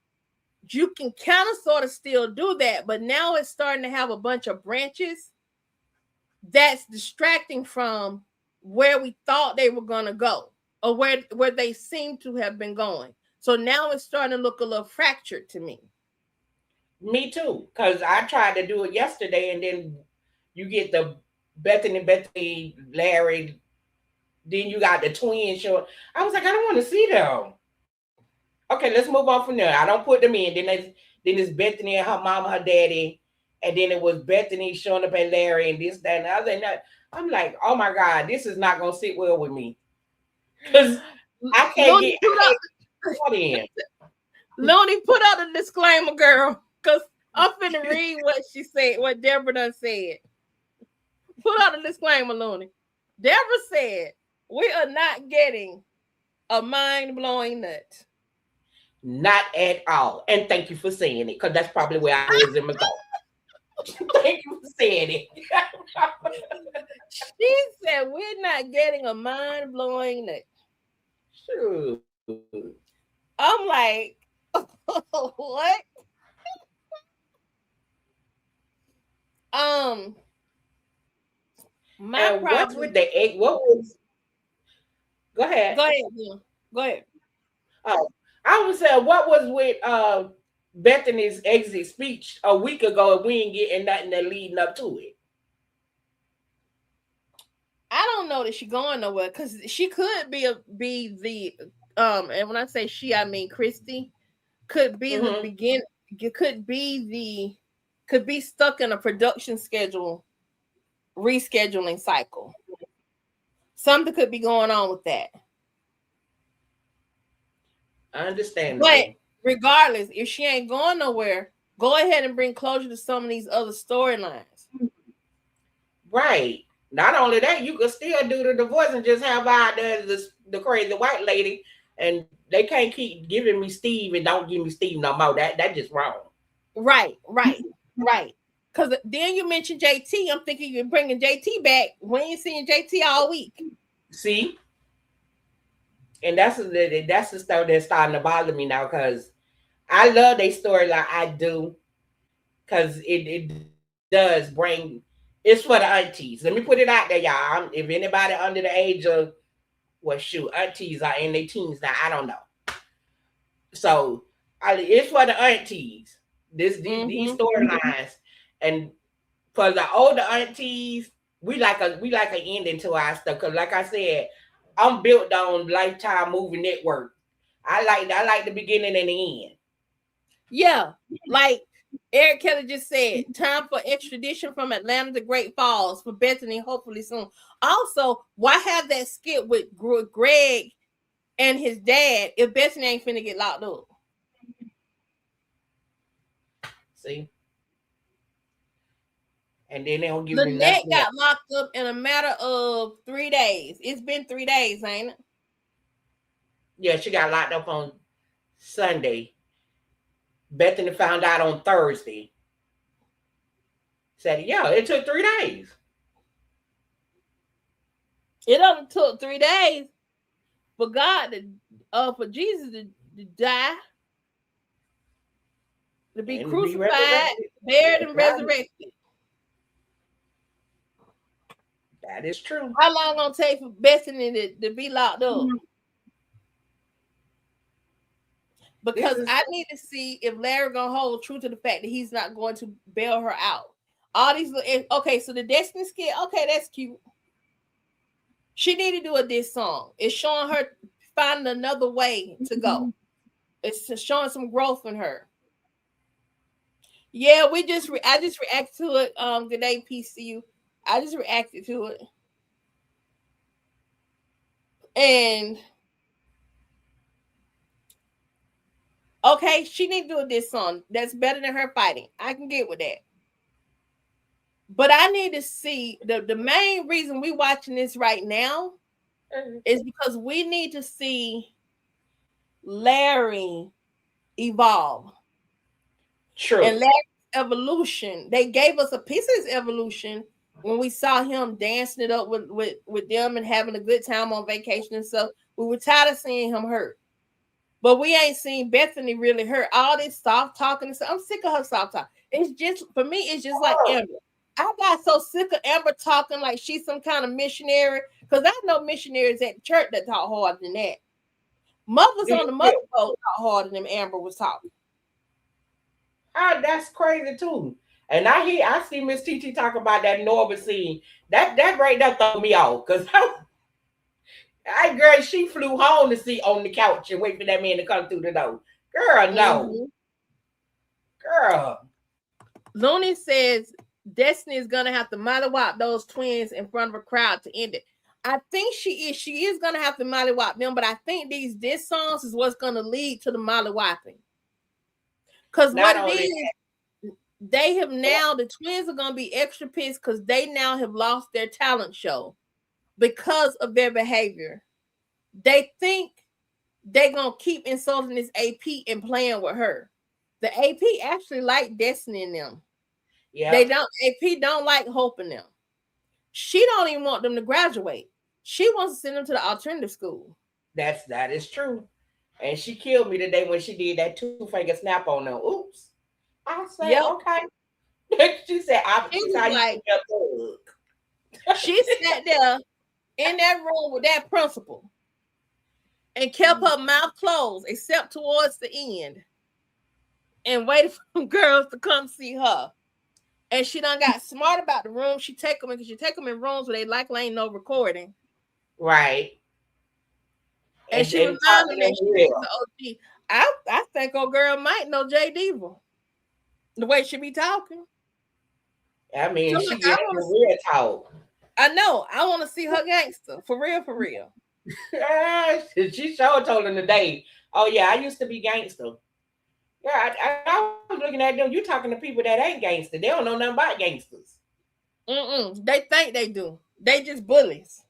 you can kind of sort of still do that, but now it's starting to have a bunch of branches that's distracting from where we thought they were going to go or where they seem to have been going. So now it's starting to look a little fractured to me. Me too, because I tried to do it yesterday, and then you get the Bethany, Larry, then you got the twin show. I was like, I don't want to see them. Okay, let's move on from there. I don't put them in. Then it's Bethany and her mama, her daddy, and then it was Bethany showing up at Larry and this, that, and the other. And that. I'm like, oh my God, this is not gonna sit well with me because Looney I put can't up, get caught in. Looney put out a disclaimer, girl, because I'm finna read what she said, what Deborah done said. Put out a disclaimer, Looney. Deborah said, we are not getting a mind-blowing nut. Not at all. And thank you for saying it, because that's probably where I was in my thought. Thank you for saying it. She said, we're not getting a mind-blowing nut. Sure. I'm like, what? Um, my And what's problem. with the egg? What was? Go ahead. Go ahead, yeah. Go ahead. Oh, I was saying, what was with Bethany's exit speech a week ago, and we ain't getting nothing that leading up to it. I don't know that she going nowhere because she could be the and when I say she, I mean Christy could be the Mm-hmm. begin could be stuck in a production schedule rescheduling cycle. Something could be going on with that. But Understandable. regardless, if she ain't going nowhere, go ahead and bring closure to some of these other storylines. Right. Not only that, you could still do the divorce and just have out there the crazy white lady, and they can't keep giving me Steve and don't give me Steve no more. That just wrong. Right. Because then you mentioned JT. I'm thinking you're bringing JT back. We ain't seeing JT all week. See, and that's the stuff that's starting to bother me now because I love their story like I do because it does bring It's for the aunties. Let me put it out there, y'all. If anybody under the age of, well, shoot, aunties are in their teens now. I don't know. So it's for the aunties. These storylines, and for the older aunties, we like a ending to our stuff. Cause like I said, I'm built on Lifetime Movie Network. I like the beginning and the end. Yeah, like Eric Kelly just said, time for extradition from Atlanta to Great Falls for Bethany, hopefully soon. Also, why have that skit with Greg and his dad if Bethany ain't finna get locked up? See? And then they don't give me Lynette nothing. got locked up in a matter of 3 days. It's been 3 days, ain't it? Yeah, she got locked up on Sunday. Bethany found out on Thursday. Said, yeah, it took 3 days. It only took 3 days for God for Jesus to die, to be crucified, buried, and resurrected. That is true. How long gonna take for Bethany to be locked up? Because I need to see if Larry gonna hold true to the fact that he's not going to bail her out. All these okay, so the Destiny skit, okay, that's cute. She need to do a diss song. It's showing her finding another way to go. It's showing some growth in her. Yeah, I just reacted to it. Good day, PCU. I just reacted to it. And okay, she need to do this song. That's better than her fighting. I can get with that. But I need to see the main reason we watching this right now is because we need to see Larry evolve. True. And Larry's evolution. They gave us a piece of his evolution when we saw him dancing it up with them and having a good time on vacation and stuff. We were tired of seeing him hurt. But we ain't seen Bethany really hurt. All this soft talking and stuff. I'm sick of her soft talk. It's just, for me, it's just like Amber. I got so sick of Amber talking like she's some kind of missionary. Because I know missionaries at the church that talk harder than that. Mothers on the mother boat talk harder than Amber was talking. Oh, that's crazy too. And I see Miss TT talk about that Norbert scene. That right there threw me off. Because girl, she flew home to sit on the couch and wait for that man to come through the door. Girl, no. Girl. Looney says Destiny is gonna have to mollywop those twins in front of a crowd to end it. I think she is gonna have to mollywop them, but I think these diss songs is what's gonna lead to the mollywopping. Because what it is, they have now, the twins are gonna be extra pissed because they now have lost their talent show because of their behavior. They think they're gonna keep insulting this AP and playing with her. The AP actually like Destiny in them. Yeah, AP don't like Hope in them. She don't even want them to graduate. She wants to send them to the alternative school. That is true. And she killed me today when she did that 2-finger snap on them. Oops. I said, okay. She said, she sat there in that room with that principal and kept her mouth closed except towards the end and waited for girls to come see her. And she done got smart about the room she take them in, because she take them in rooms where they likely ain't no recording. Right. And she reminded me that she's the OG. I think old girl might know J Diva. The way she be talking. I mean, she get real talk. I know. I want to see her gangster. For real, for real. She sure told him today, oh yeah, I used to be gangster. Yeah, I was looking at them. You talking to people that ain't gangster. They don't know nothing about gangsters. They think they do. They just bullies.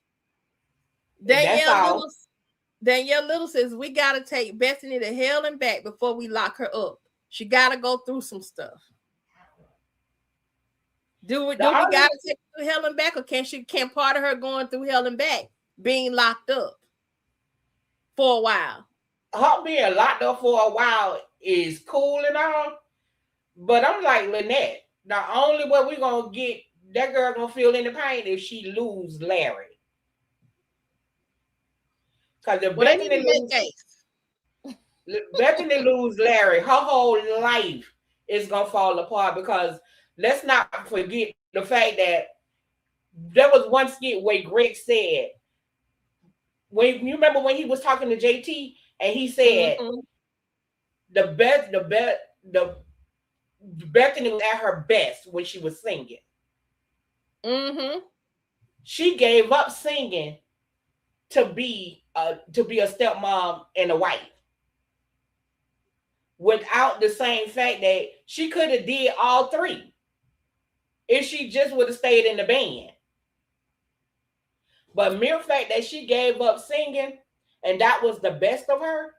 Danielle Little says, we got to take Bethany to hell and back before we lock her up. She got to go through some stuff. Do we got to take her to hell and back, or can part of her going through hell and back being locked up for a while? Her being locked up for a while is cool and all, but I'm like, Lynette, the only way we're going to get that girl gonna feel any pain if she lose Larry. Because if Well, they need Bethany to make lose, case. Bethany lose Larry, her whole life is gonna fall apart. Because let's not forget the fact that there was one skit where Greg said, when you remember when he was talking to JT and he said the Bethany was at her best when she was singing. She gave up singing to be a stepmom and a wife, without the same fact that she could have did all three if she just would have stayed in the band. But mere fact that she gave up singing and that was the best of her,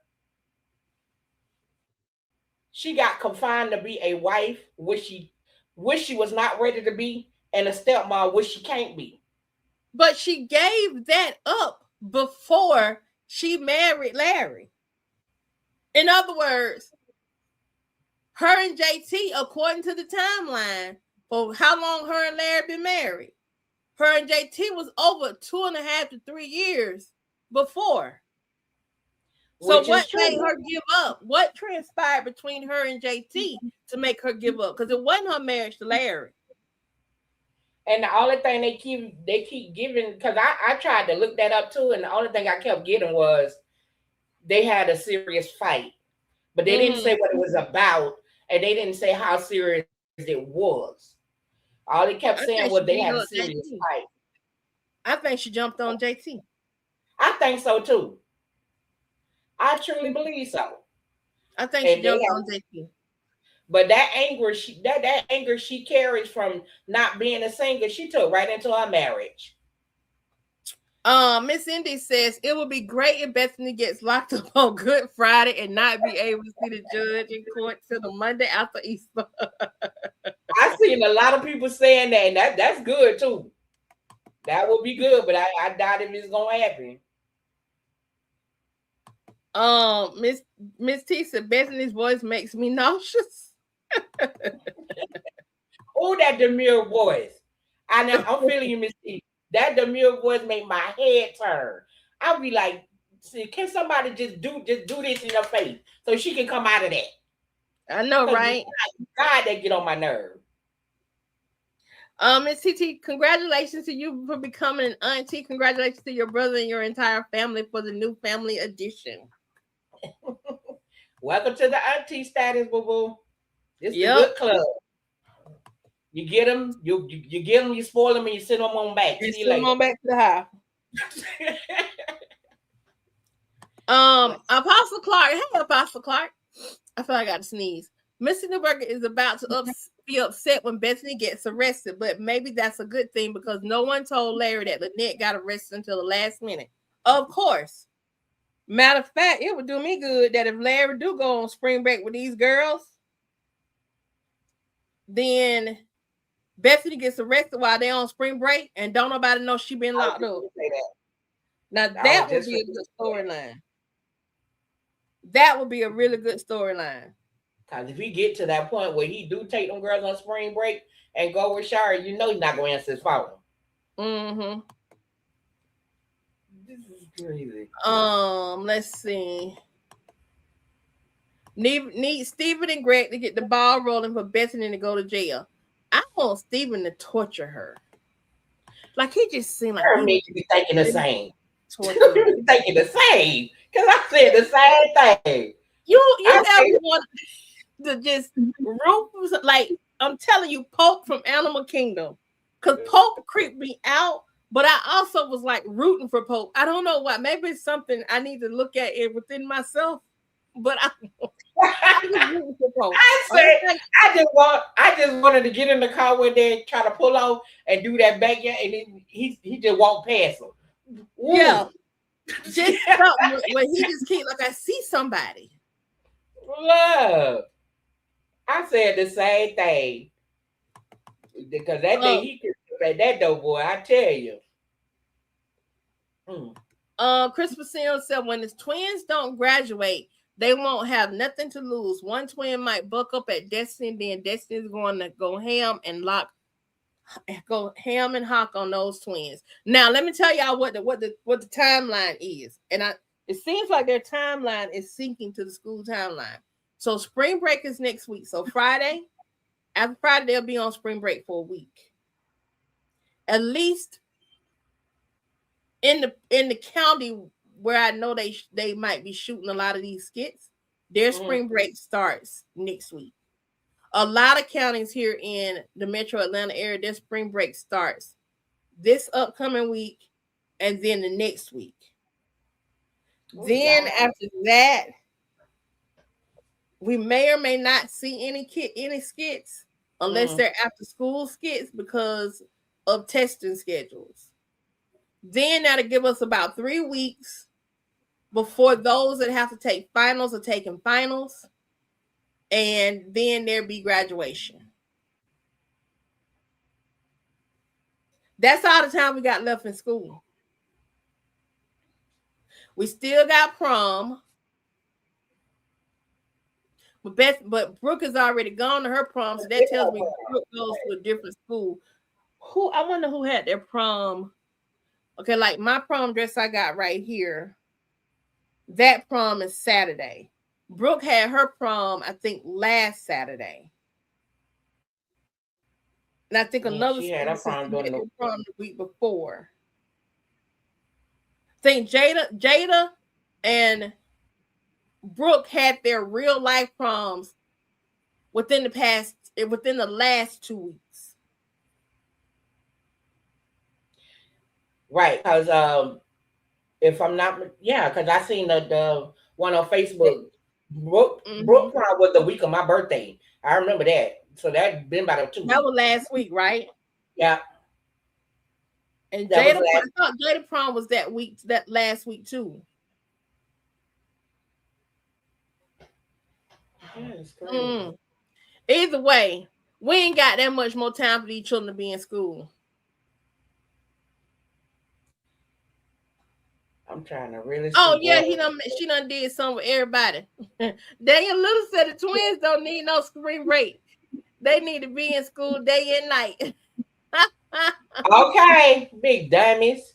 she got confined to be a wife, which she was not ready to be, and a stepmom, which she can't be. But she gave that up before she married Larry. In other words, her and JT, according to the timeline, for how long her and Larry been married, her and JT was over 2.5 to 3 years before. So what made her give up? What transpired between her and JT to make her give up? Because it wasn't her marriage to Larry. And the only thing they keep giving, because I tried to look that up too, and the only thing I kept getting was they had a serious fight, but they didn't say what it was about, and they didn't say how serious it was. All they kept saying was they had a serious fight. I think she jumped on JT. I think so too. I truly believe so. I think she jumped on JT. But that anger she carries from not being a singer, she took right into her marriage. Miss Indy says it would be great if Bethany gets locked up on Good Friday and not be able to see the judge in court till the Monday after Easter. I've seen a lot of people saying that, and that's good too. That would be good, but I doubt if it's gonna happen. Miss T said Bethany's voice makes me nauseous. Oh, that demure voice. I'm feeling you, Miss T. That demure voice make my head turn. I'll be like, see, can somebody just do this in her face so she can come out of that? I know, right? God, that get on my nerve. Miss TT, congratulations to you for becoming an auntie. Congratulations to your brother and your entire family for the new family edition. Welcome to the auntie status, boo boo. It's the good club. You get them, you get them, you spoil them, and you send them on back. You send them on back to the house. Apostle Clark. Hey, Apostle Clark. I feel like I got to sneeze. Mr. Newberger is about to be upset when Bethany gets arrested, but maybe that's a good thing because no one told Larry that Lynette got arrested until the last minute. Of course. Matter of fact, it would do me good that if Larry do go on spring break with these girls, then Bethany gets arrested while they're on spring break and don't nobody know she been locked up. Now that would be a good storyline. That would be a really good storyline. Because if he get to that point where he do take them girls on spring break and go with Shari, you know he's not going to answer his phone. Mm-hmm. This is crazy. Let's see. Need Stephen and Greg to get the ball rolling for Bethany to go to jail. I want Stephen to torture her. Like he just seemed like he needs to be thinking the same. Thinking the same. Because I said the same thing. You ever want to just root, like I'm telling you, Pope from Animal Kingdom. Because Pope creeped me out, but I also was like rooting for Pope. I don't know why. Maybe it's something I need to look at it within myself. But I rooting for Pope. I just wanted to get in the car with them, try to pull off and do that back, and then he just walked past them. Ooh. Yeah. Just something where he just keep like I see somebody. Love. I said the same thing. Because that day he could at that dope boy, I tell you. Christopher Sims said when his twins don't graduate, they won't have nothing to lose. One twin might buck up at Destiny, then Destiny's going to go ham and lock go ham and hock on those twins. Now, let me tell y'all what the timeline is. And it seems like their timeline is syncing to the school timeline. So spring break is next week. So after Friday, they'll be on spring break for a week. At least in the county where I know they might be shooting a lot of these skits, their spring break starts next week. A lot of counties here in the metro Atlanta area, their spring break starts this upcoming week and then the next week. Then after that, we may or may not see any skits unless they're after school skits because of testing schedules. Then that'll give us about 3 weeks before those that have to take finals are taking finals. And then there'll be graduation. That's all the time we got left in school. We still got prom. But Brooke has already gone to her prom, so that tells me Brooke goes to a different school. I wonder who had their prom. Okay, like my prom dress I got right here. That prom is Saturday. Brooke had her prom, I think, last Saturday. And I think another she had her prom the week before. I think Jada and Brooke had their real life proms within the last 2 weeks. Right, because if I'm not, because I seen the one on Facebook. Brooke prom was the week of my birthday. I remember that. So that's been about 2 weeks. That was last week, right? Yeah. And I thought Jada prom was that last week too. Either way, we ain't got that much more time for these children to be in school. I'm trying to really see. Oh yeah, she done did something with everybody. Daniel Little said the twins don't need no spring break. They need to be in school day and night. Okay, big dummies.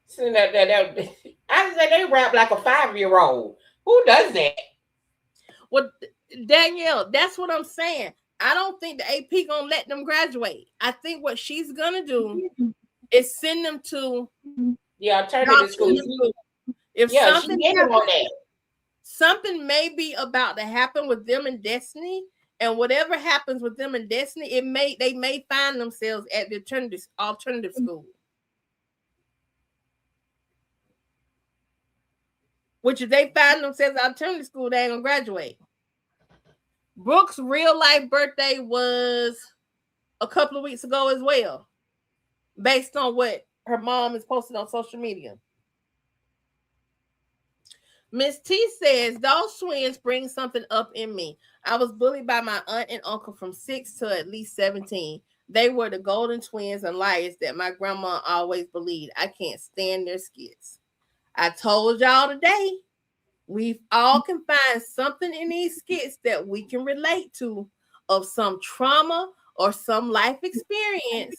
I said they rap like a 5-year-old. Who does that? Well, Danielle, that's what I'm saying. I don't think the AP gonna let them graduate. I think what she's gonna do is send them to alternative school. If something may be about to happen with them and Destiny, and whatever happens with them and Destiny, they may find themselves at the alternative school. Which if they find themselves at alternative school, they ain't gonna graduate. Brooke's real life birthday was a couple of weeks ago as well, based on what her mom is posted on social media. Miss T says, those twins bring something up in me. I was bullied by my aunt and uncle from 6 to at least 17. They were the golden twins and liars that my grandma always believed. I can't stand their skits. I told y'all today, we all can find something in these skits that we can relate to of some trauma or some life experience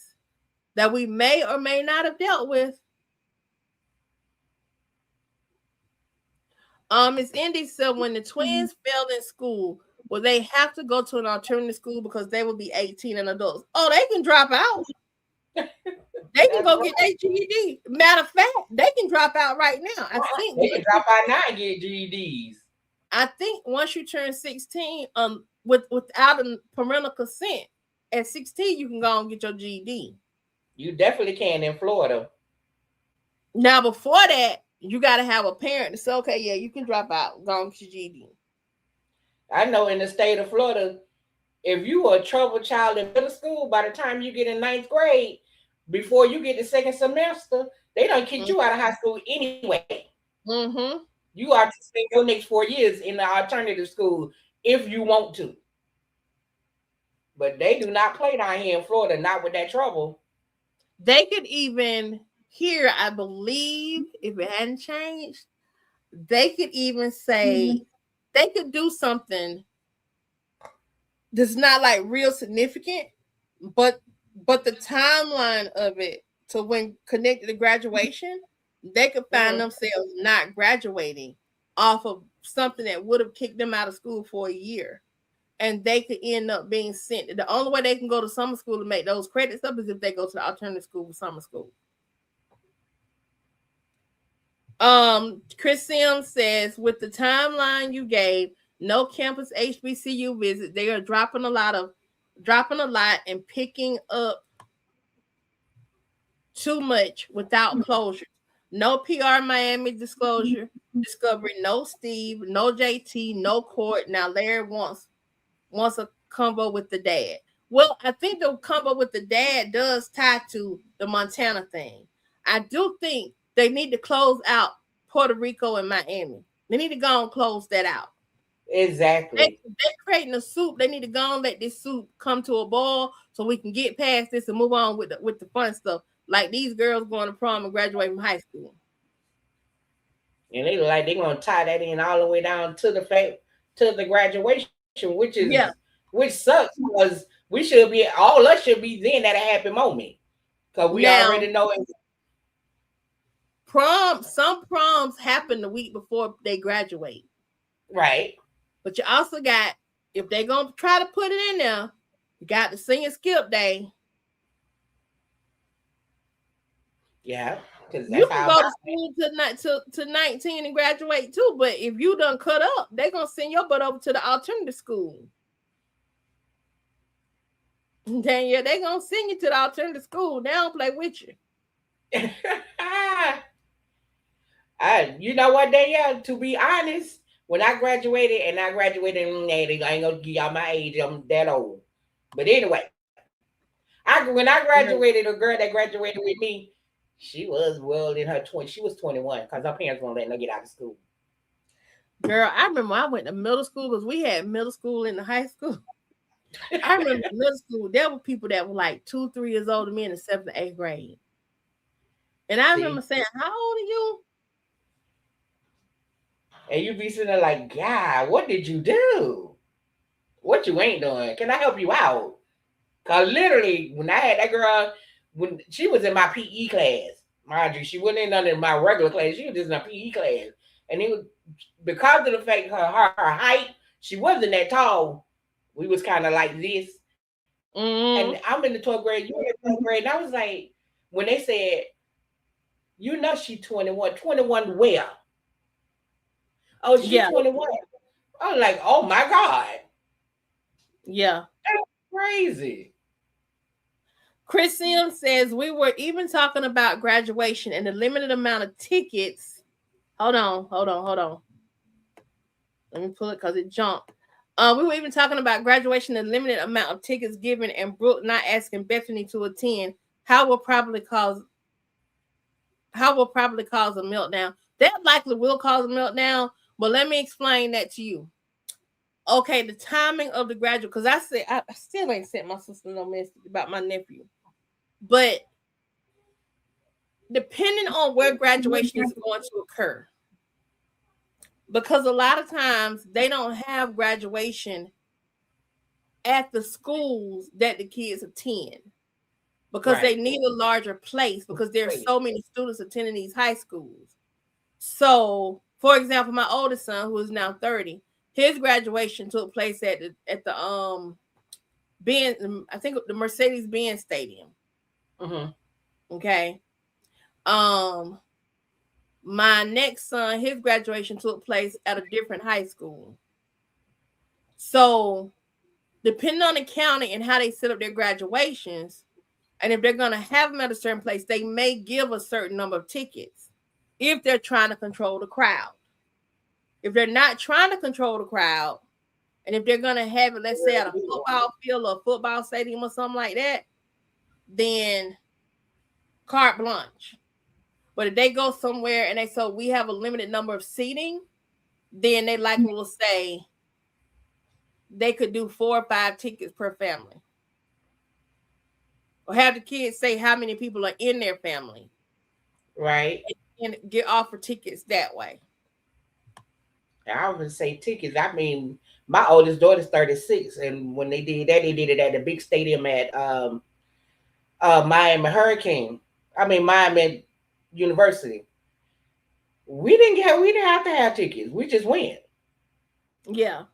that we may or may not have dealt with. Miss Indy said when the twins failed in school, will they have to go to an alternative school because they will be 18 and adults? Oh, they can drop out. They can go get their GED. Matter of fact, they can drop out right now. I think they can drop out now and get GEDs. I think once you turn 16, without a parental consent, at 16 you can go and get your GED. You definitely can in Florida. Now, before that, you got to have a parent to say, okay, yeah, you can drop out, go and get your GED. I know in the state of Florida, if you are a troubled child in middle school, by the time you get in 9th grade, before you get the second semester, they don't kick you out of high school anyway. Mm-hmm. You are to spend your next 4 years in the alternative school if you want to. But they do not play down here in Florida, not with that trouble. They could even, here, I believe, if it hadn't changed, they could even say, they could do something that's not like real significant, but But the timeline of it to when connected to graduation, they could find themselves not graduating off of something that would have kicked them out of school for a year. And they could end up being sent. The only way they can go to summer school to make those credits up is if they go to the alternative school for summer school. Chris Sims says, with the timeline you gave, no campus HBCU visit, they are dropping a lot and picking up too much without closure. No PR Miami discovery, no Steve, no JT, no Court. Now Larry wants a combo with the dad. Well, I think the combo with the dad does tie to the Montana thing. I do think they need to close out Puerto Rico and Miami. They need to go and close that out. Exactly. They're creating a soup. They need to go and let this soup come to a boil so we can get past this and move on with the fun stuff. Like these girls going to prom and graduating from high school. And they look like they're gonna tie that in all the way down to the graduation, which sucks because all us should be then at a happy moment. Because we already know it. Some proms happen the week before they graduate. Right. But you also got, if they're going to try to put it in there, you got the senior skip day. Yeah. You can go to school to 19 and graduate too. But if you done cut up, they're going to send your butt over to the alternative school. Then yeah, they're going to send you to the alternative school. They don't play with you. You know what, Danielle? To be honest, when I graduated, they ain't gonna give y'all my age. I'm that old. But anyway, when I graduated, a girl that graduated with me, she was well in her 20s. She was 21 because her parents won't let her get out of school. Girl, I remember I went to middle school because we had middle school in the high school. I remember middle school, there were people that were like 2, 3 years older than me in the 7th, 8th grade. And I remember saying, how old are you? And you be sitting there like, God, what did you do? What you ain't doing? Can I help you out? Because literally, when I had that girl, when she was in my PE class, mind you, she wasn't in none of my regular class. She was just in a PE class. And it was because of the fact her height, she wasn't that tall. We was kind of like this. And I'm in the 12th grade, you in the 12th grade. And I was like, when they said, you know she 21. 21 where? Oh, she's 21. I was like, oh my God. Yeah. That's crazy. Chris Sims says, we were even talking about graduation and the limited amount of tickets. Hold on. Let me pull it because it jumped. We were even talking about graduation and limited amount of tickets given and Brooke not asking Bethany to attend. How will probably cause a meltdown. That likely will cause a meltdown, but let me explain that to you. Okay, the timing of the graduate, because I still ain't sent my sister no message about my nephew. But depending on where graduation is going to occur, because a lot of times they don't have graduation at the schools that the kids attend because they need a larger place because there are so many students attending these high schools. So, for example, my oldest son, who is now 30, his graduation took place at the I think the Mercedes-Benz Stadium. Mm-hmm. Okay. My next son, his graduation took place at a different high school. So, depending on the county and how they set up their graduations, and if they're going to have them at a certain place, they may give a certain number of tickets if they're trying to control the crowd. If they're not trying to control the crowd, and if they're going to have it, let's say at a football field or a football stadium or something like that, then carte blanche. But if they go somewhere and we have a limited number of seating, then they likely will say they could do 4 or 5 tickets per family. Or have the kids say how many people are in their family. Right. And get offered tickets that way. I would say tickets. I mean, my oldest daughter's 36, and when they did that, they did it at the big stadium at Miami Hurricane. I mean Miami University. We didn't have to have tickets. We just went. Yeah.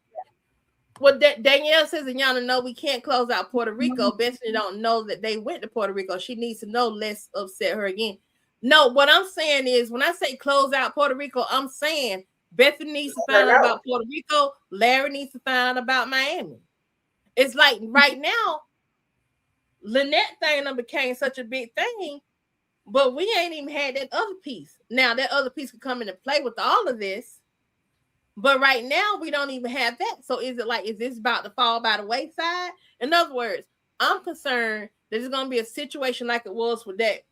Well, Danielle says, and y'all know we can't close out Puerto Rico. Bethany don't know that they went to Puerto Rico. She needs to know, let's upset her again. No, what I'm saying is when I say close out Puerto Rico, I'm saying Bethany needs to find out about Puerto Rico. Larry needs to find out about Miami. It's like right now, Lynette thing became such a big thing, but we ain't even had that other piece. Now that other piece could come into play with all of this. But right now we don't even have that. So is it like, is this about to fall by the wayside? In other words, I'm concerned that it's gonna be a situation like it was with that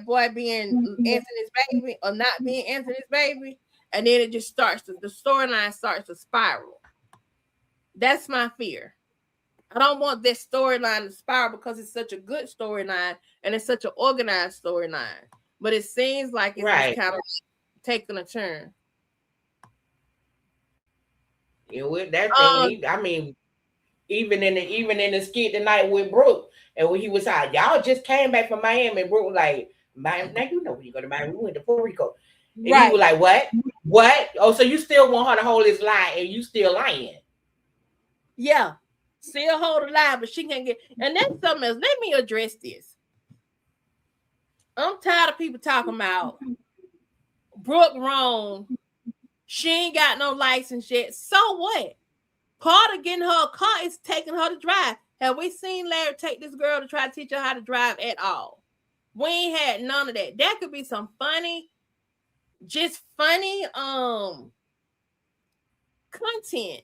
boy being Anthony's baby or not being Anthony's baby, and then it just the storyline starts to spiral. That's my fear. I don't want this storyline to spiral because it's such a good storyline and it's such an organized storyline. But it seems like it's just kind of taking a turn. That thing. I mean, even in the skit tonight with Brooke, and when he was out, y'all just came back from Miami. And Brooke was like, "Miami, now you know when you go to Miami, we went to Puerto Rico." And he was like, "What? What? Oh, so you still want her to hold his lie, and you still lying?" Yeah, still hold a lie, but she can't get. And that's something else. Let me address this. I'm tired of people talking about Brooke wrong. She ain't got no license yet. So what? Part of getting her a car is taking her to drive. Have we seen Larry take this girl to try to teach her how to drive at all? We ain't had none of that. That could be some funny content.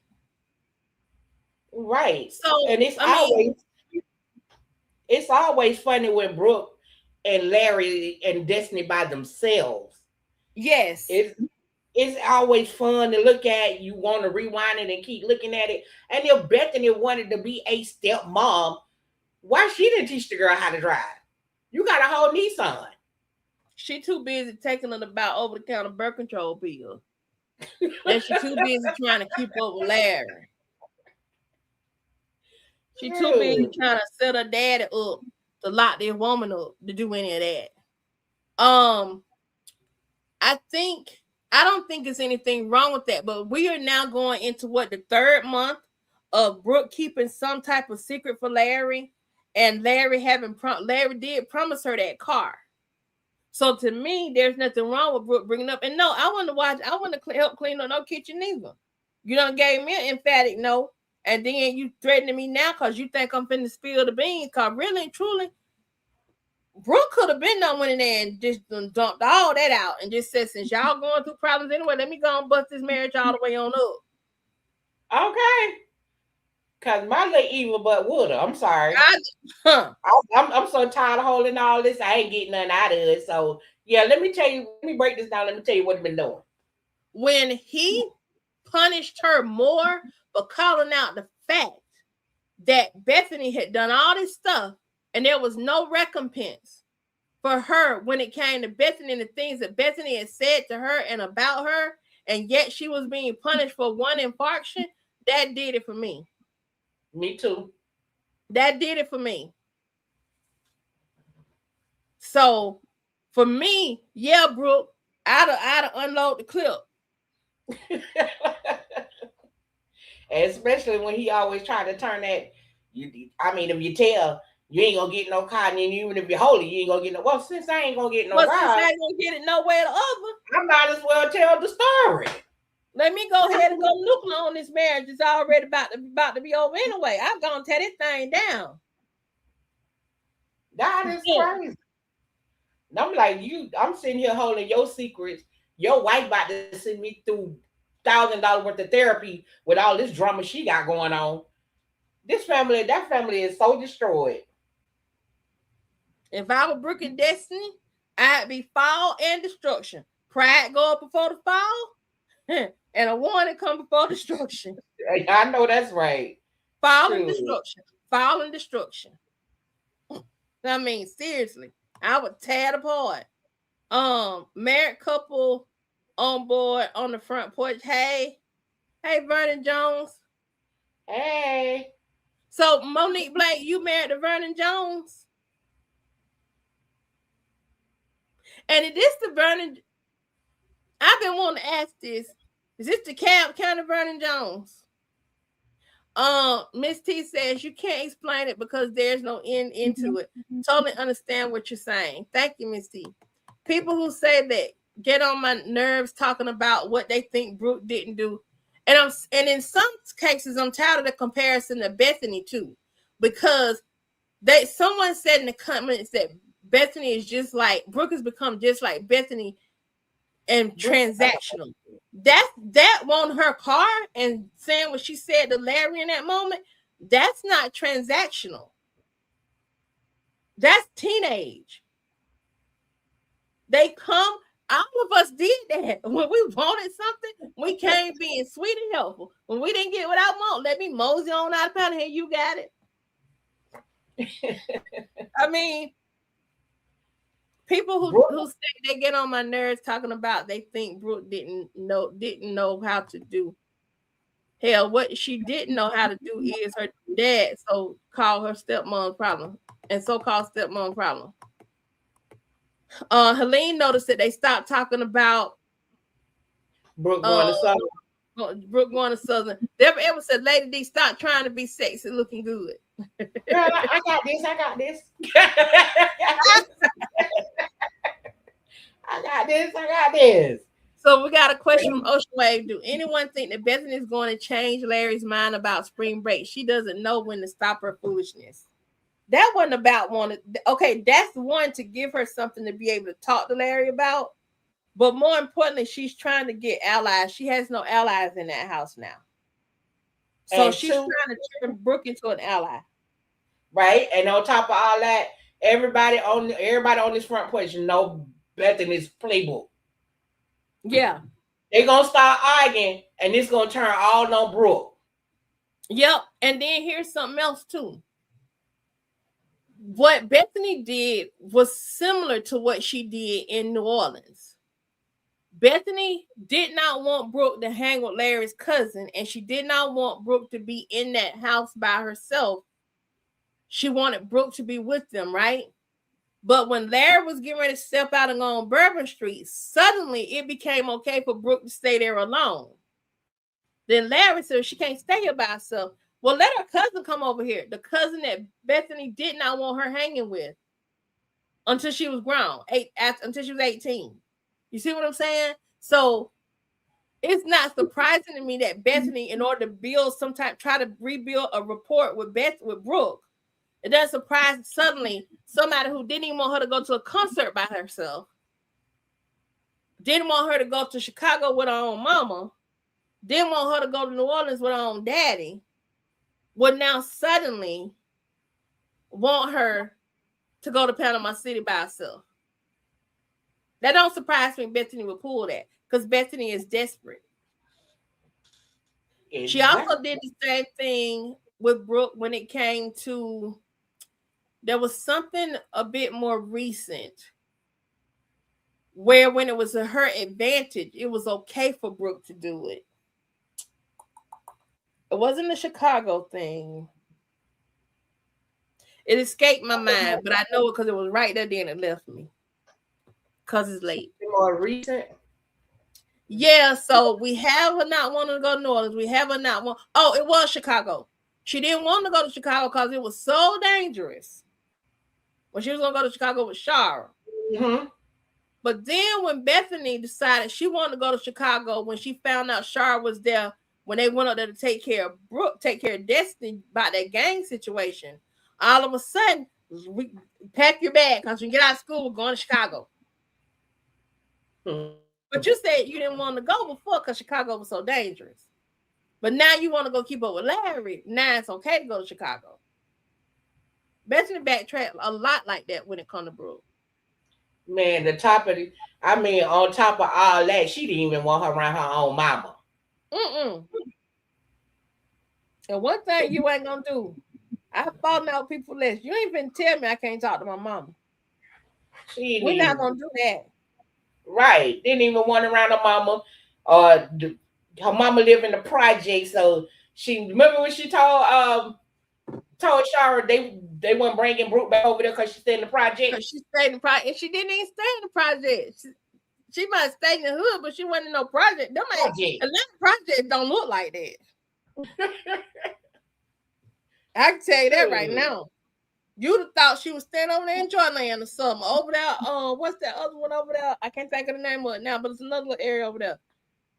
Right. So And it's always funny when Brooke and Larry and Destiny by themselves. Yes. It's always fun to look at. You want to rewind it and keep looking at it. And if Bethany wanted to be a stepmom, why she didn't teach the girl how to drive? You got a whole Nissan. She too busy taking an about over-the-counter birth control pill. And she too busy trying to keep up with Larry. She too busy trying to set her daddy up to lock their woman up to do any of that. I don't think there's anything wrong with that, but we are now going into the third month of Brooke keeping some type of secret for Larry, and Larry did promise her that car. So to me, there's nothing wrong with Brooke bringing up. And no, I want to help clean up no kitchen either. You done gave me an emphatic no, and then you threatening me now because you think I'm finna spill the beans. Because really and truly, Brooke could have been done went in there and just dumped all that out and just said, since y'all going through problems anyway, let me go and bust this marriage all the way on up. Okay. Cause my little evil butt woulda. I'm sorry. I'm so tired of holding all this. I ain't getting nothing out of it. So yeah, let me break this down. Let me tell you what he's been doing. When he punished her more for calling out the fact that Bethany had done all this stuff and there was no recompense for her when it came to Bethany and the things that Bethany had said to her and about her, and yet she was being punished for one infarction, that did it for me. Me too. That did it for me. So for me, yeah, Brooke, I'd unload the clip. Especially when he always tried to turn that. If you tell you ain't gonna get no car, and even if you're holy, you ain't gonna get no. Well, since I ain't gonna get no ride, since I ain't gonna get it nowhere the other, I might as well tell the story. Let me go ahead and go nuclear on this marriage. It's already about to be over anyway. I'm gonna tear this thing down. That is crazy. And I'm like, I'm sitting here holding your secrets. Your wife about to send me through $1,000 worth of therapy with all this drama she got going on. That family is so destroyed. If I were Brooke and Destiny, I'd be fall and destruction. Pride go up before the fall, and a warning come before destruction. I know that's right. Fall and destruction. Fall and destruction. I mean, seriously, I would tear it apart. Married couple on board on the front porch. Hey, Vernon Jones. Hey. So Monique Blake, you married to Vernon Jones? And it is the Vernon. I've been wanting to ask this. Is this the County Vernon Jones? Miss T says you can't explain it because there's no end into it. Totally understand what you're saying. Thank you, Miss T. People who say that get on my nerves talking about what they think Brooke didn't do. And in some cases I'm tired of the comparison to Bethany too. Because someone said in the comments that Bethany is just like Brooke has become just like Bethany and transactional. That won her car and saying what she said to Larry in that moment, that's not transactional. That's teenage. They come, all of us did that. When we wanted something, we came being sweet and helpful. When we didn't get what I want, let me mosey on out of pound here. You got it. I mean, people who say they get on my nerves talking about they think Brooke didn't know how to do. Hell, what she didn't know how to do is her dad so-called her stepmom problem and so-called stepmom problem. Helene noticed that they stopped talking about Brooke going to Southern. Brooke going to Southern. They ever said, Lady D, stop trying to be sexy looking good. Girl, I got this. I got this. I got this. So we got a question from Ocean Wave. Do anyone think that Bethany is going to change Larry's mind about spring break? She doesn't know when to stop her foolishness. That wasn't about wanting. Okay, that's one to give her something to be able to talk to Larry about. But more importantly, she's trying to get allies. She has no allies in that house now. So she's trying to turn Brooke into an ally. Right? And on top of all that, everybody on this front porch know Bethany's playbook. Yeah. They're going to start arguing, and it's going to turn all on Brooke. Yep. And then here's something else, too. What Bethany did was similar to what she did in New Orleans. Bethany did not want Brooke to hang with Larry's cousin, and she did not want Brooke to be in that house by herself. She wanted Brooke to be with them, right? But when Larry was getting ready to step out and go on Bourbon Street, suddenly it became okay for Brooke to stay there alone. Then Larry said she can't stay here by herself. Well, let her cousin come over here. The cousin that Bethany did not want her hanging with until she was grown, until she was 18. You see what I'm saying? So it's not surprising to me that Bethany, in order to try to rebuild a rapport with Brooke, it doesn't surprise suddenly somebody who didn't even want her to go to a concert by herself, didn't want her to go to Chicago with her own mama, didn't want her to go to New Orleans with her own daddy, would now suddenly want her to go to Panama City by herself. That don't surprise me. Bethany would pull that because Bethany is desperate. Exactly. She also did the same thing with Brooke when it came to, there was something a bit more recent where when it was her advantage, it was okay for Brooke to do it. It wasn't a Chicago thing. It escaped my mind, but I know it because it was right there, then it left me. Because it's late. More recent? Yeah, so we have her not wanting to go to New Orleans. We have her not want. Oh, it was Chicago. She didn't want to go to Chicago because it was so dangerous. When she was going to go to Chicago with Shara. Mm-hmm. But then when Bethany decided she wanted to go to Chicago, when she found out Shara was there, when they went up there to take care of Brooke, take care of Destiny about that gang situation, all of a sudden, we pack your bag because when you get out of school, we're going to Chicago. But you said you didn't want to go before because Chicago was so dangerous. But now you want to go keep up with Larry. Now it's okay to go to Chicago. Bethany backtracked a lot like that when it comes to Brooke. Man, on top of all that, she didn't even want her around her own mama. And one thing you ain't gonna do, I fallen out with people less. You ain't been tell me I can't talk to my mama. We're not gonna do that. Right. Didn't even want around her mama. Her mama lived in the project, so she remember when she told told Shara they weren't bringing Brooke back over there because she stayed in the project. Because she stayed in the project, and she didn't even stay in the project. She might stay in the hood, but she wasn't in no project. Them Atlanta projects don't look like that. I can tell you that right now. You'd have thought she was staying over there in Joyland or something. Over there, what's that other one over there? I can't think of the name of it now, but it's another little area over there.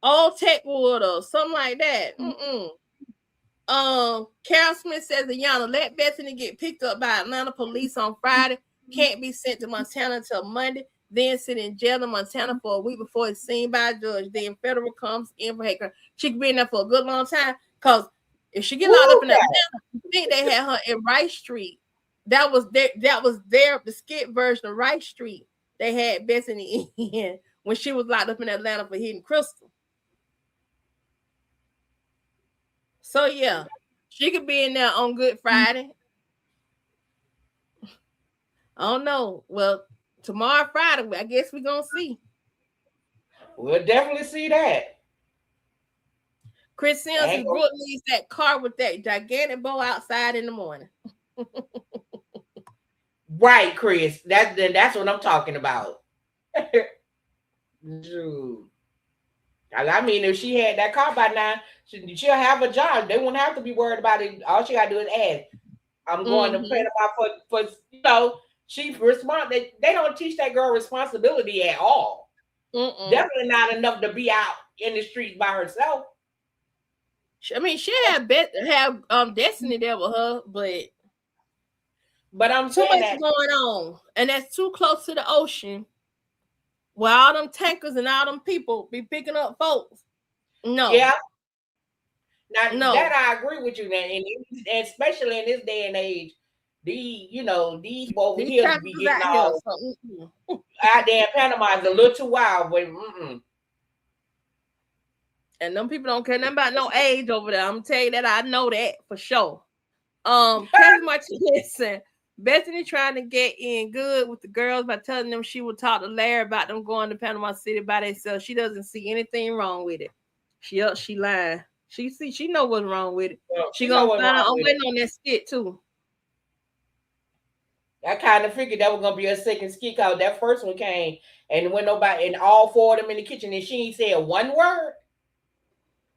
Old Techwood or something like that. Carol Smith says, Ayana, let Bethany get picked up by Atlanta police on Friday. Can't be sent to Montana until Monday. Then sit in jail in Montana for a week before it's seen by a judge. Then federal comes in for hate crime. She could be in there for a good long time. Because if she get locked up in Atlanta, I think they had her in Rice Street. That was the skit version of Rice Street. They had Bethany in when she was locked up in Atlanta for hitting Crystal. So yeah, she could be in there on Good Friday. I don't know. Well, tomorrow Friday, I guess we're gonna see. We'll definitely see that. Chris Sims and Brooke leaves that car with that gigantic bow outside in the morning. Right, Chris. That's what I'm talking about. Dude. I mean, if she had that car by now, she'll have a job. They won't have to be worried about it. All she gotta do is ask. I'm going to Panama for she respond. They don't teach that girl responsibility at all. Definitely not enough to be out in the streets by herself. I mean, she have Destiny there with her, but I'm too much going on, and that's too close to the ocean, where all them tankers and all them people be picking up folks. No, yeah. Now that I agree with you, man, and especially in this day and age, these over here be getting all out there in Panama is a little too wild, but and them people don't care nothing about no age over there. I'm gonna tell you that. I know that for sure. Listen, Bethany trying to get in good with the girls by telling them she would talk to Larry about them going to Panama City by themselves. She doesn't see anything wrong with it. She lying. She know what's wrong with it. Well, she gonna find out. I'm waiting on that skit too. I kind of figured that was gonna be a second skit because that first one came and when nobody and all four of them in the kitchen and she ain't said one word.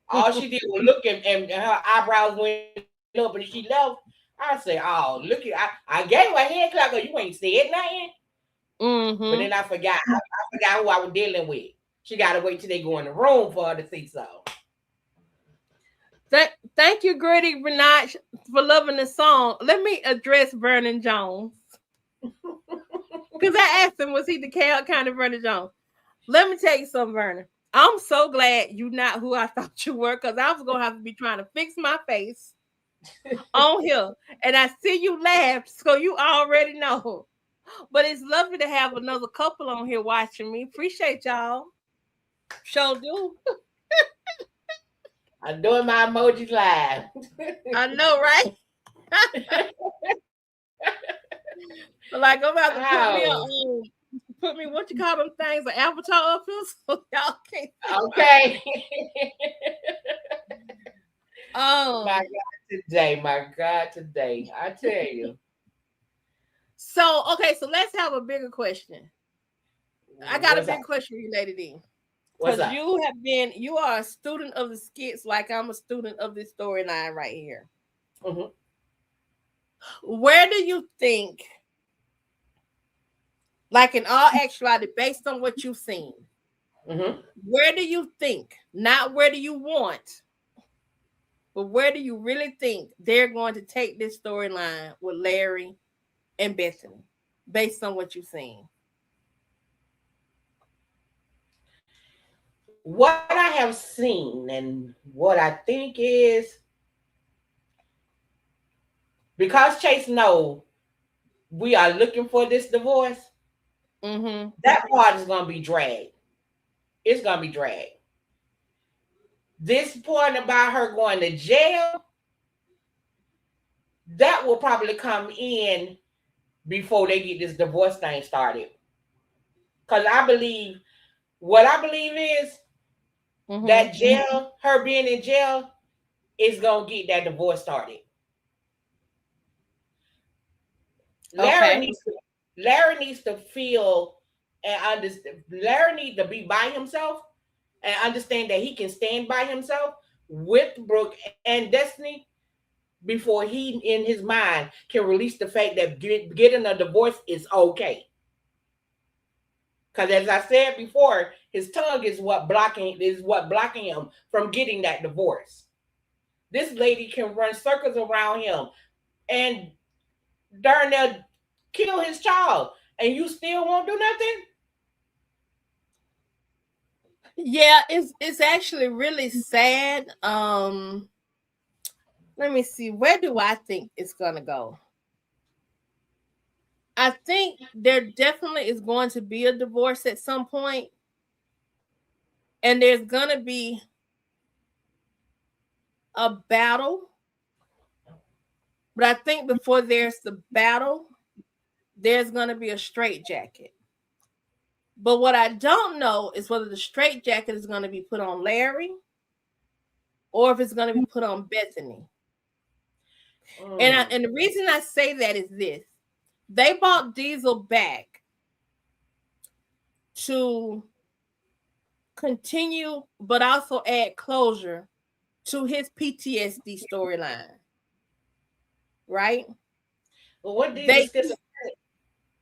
All she did was look and her eyebrows went up and she left. I said, "Oh, look at I gave her a head clap because you ain't said nothing." But then I forgot. I forgot who I was dealing with. She got to wait till they go in the room for her to see so. Thank you, Gritty Renach, for loving the song. Let me address Vernon Jones. Because I asked him, was he the kind of Vernon Jones? Let me tell you something, Vernon. I'm so glad you're not who I thought you were, because I was going to have to be trying to fix my face on here. And I see you laugh, so you already know. But it's lovely to have another couple on here watching me. Appreciate y'all. Sure do. I'm doing my emojis live. I know, right? Like, I'm about to put me what you call them things, an avatar up here, so y'all can't. Okay. My God, today. I tell you. So, okay, so let's have a bigger question. I got a big question for you, Lady D. Because you are a student of the skits like I'm a student of this storyline right here. Mm-hmm. Where do you think, like in all actuality, based on what you've seen, where do you think, not where do you want, but where do you really think they're going to take this storyline with Larry and Bethany, based on what you've seen? What I have seen and what I think is, because Chase knows we are looking for this divorce, that part is going to be dragged. It's going to be dragged. This point about her going to jail, that will probably come in before they get this divorce thing started. Because what I believe is that jail, her being in jail, is going to get that divorce started. Larry Okay. needs to Larry needs to feel and understand. Larry needs to be by himself and understand that he can stand by himself with Brooke and Destiny before he in his mind can release the fact that getting a divorce is okay. Because as I said before, his tongue is what blocking him from getting that divorce. This lady can run circles around him and darn near kill his child, and you still won't do nothing. Yeah, it's actually really sad. Let me see. Where do I think it's gonna go? I think there definitely is going to be a divorce at some point, and there's gonna be a battle. But I think before there's the battle, there's gonna be a straitjacket. But what I don't know is whether the straitjacket is gonna be put on Larry or if it's gonna be put on Bethany. Mm. And the reason I say that is this: they bought Diesel back to continue, but also add closure to his PTSD storyline. Right? Well, what Diesel They schizophrenic?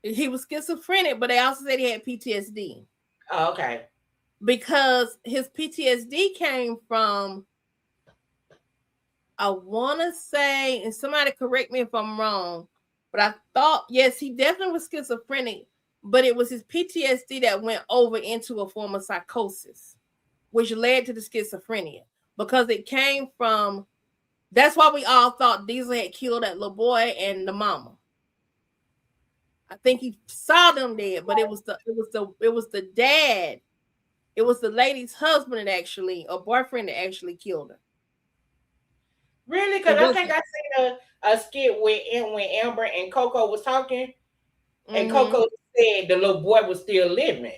He was schizophrenic, but they also said he had PTSD Oh, okay. because his PTSD came from, I want to say, and somebody correct me if I'm wrong, but I thought, yes, he definitely was schizophrenic, but it was his PTSD that went over into a form of psychosis, which led to the schizophrenia because it came from, that's why we all thought Diesel had killed that little boy and the mama. I think he saw them dead, but it was the dad. It was the lady's husband that actually, or boyfriend that actually killed her. Really? It Because I think wasn't. I seen a skit when Amber and Coco was talking, and Mm-hmm. Coco said the little boy was still living.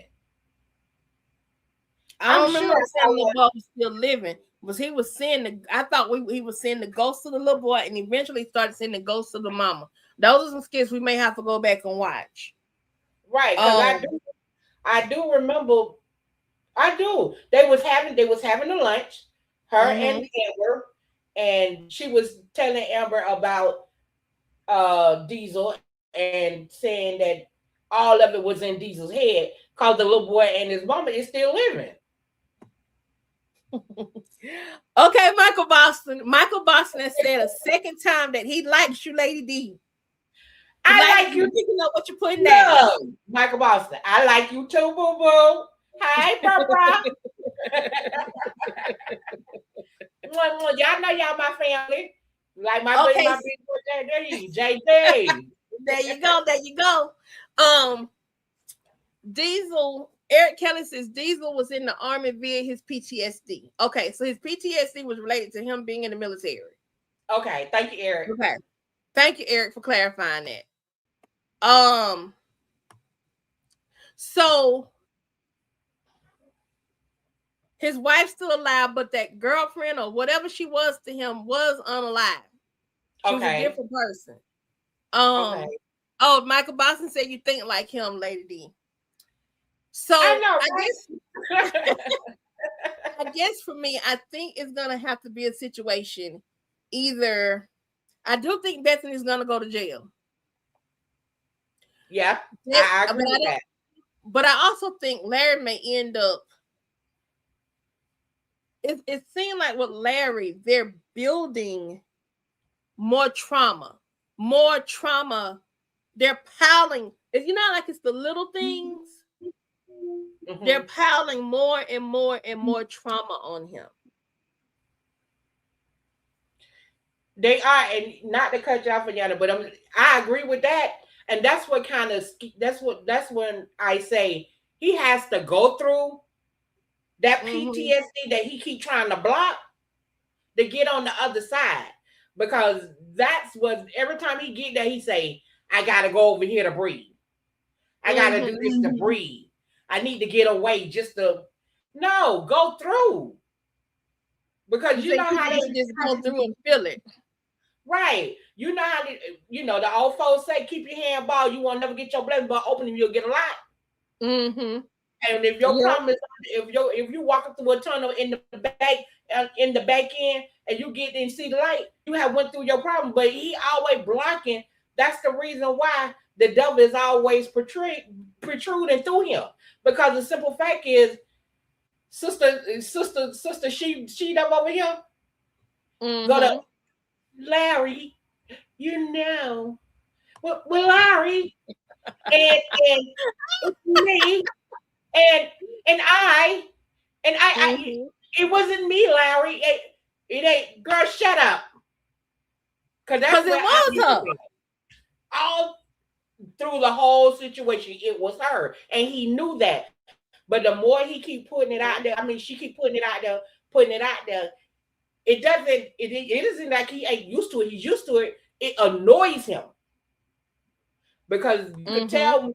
I I'm don't sure remember him I saying the little was boy was still living. Was he was seeing the? I thought he was seeing the ghost of the little boy, and eventually started seeing the ghost of the mama. Those are some skits we may have to go back and watch. right because I Um. do I do remember. I do. They was having a lunch, her Mm-hmm. and Amber, and she was telling Amber about Diesel and saying that all of it was in Diesel's head because the little boy and his mama is still living. Okay, Michael Boston. Michael Boston has said a second time that he likes you, Lady D. He I likes like you you. picking up what you're putting down. Look, Michael Boston. I like you too, boo boo. Hi, Papa. Y'all know y'all my family. Like Okay, my big boy, there you, JJ. there you go. There you go. Um, Diesel. Eric Kelly says Diesel was in the army via his PTSD. Okay, so his PTSD was related to him being in the military. Okay, thank you, Eric. Okay, thank you, Eric, for clarifying that. Um, so his wife's still alive, but that girlfriend or whatever she was to him was unalive. She was a Okay, different person. okay. Oh, Michael Boston said you think like him, Lady D. So I know, I right? guess I guess for me, I think it's gonna have to be a situation. Either I do think Bethany's gonna go to jail. Yeah, But I I agree with don't. that. But I also think Larry may end up. It seemed like with Larry, they're building more trauma, more trauma. They're piling. It's not like it's the little things. They're Mhm. piling more and more and more trauma on him. They are, and not to cut you off, Ayana, but I agree with that, and that's what kind of that's when I say he has to go through that Mm-hmm. PTSD that he keep trying to block to get on the other side, because that's what every time he get there, he say, "I gotta go over here to breathe. I gotta do this to Mm-hmm. breathe. I need to get away just to no go through." You Because you think know he how needs to just go through and feel it. Right. You know how the old folks say, keep your hand ball. You won't never get your blessing, but open them, you'll get a lot. Mm-hmm. And if your problem is if you walk up through a tunnel in the back end and you get and see the light, you have went through your problem. But he always blocking. That's the reason why the devil is always protruding through him. Because the simple fact is, sister, she up over here. Go to Larry, well, Larry, and it's me, and I, it wasn't me, Larry. It ain't. Girl, shut up. Because it was her. All through the whole situation, it was her, and he knew that. But the more he keep putting it out there, I mean, she keep putting it out there. It doesn't. It isn't like he ain't used to it. He's used to it. It annoys him because you can tell,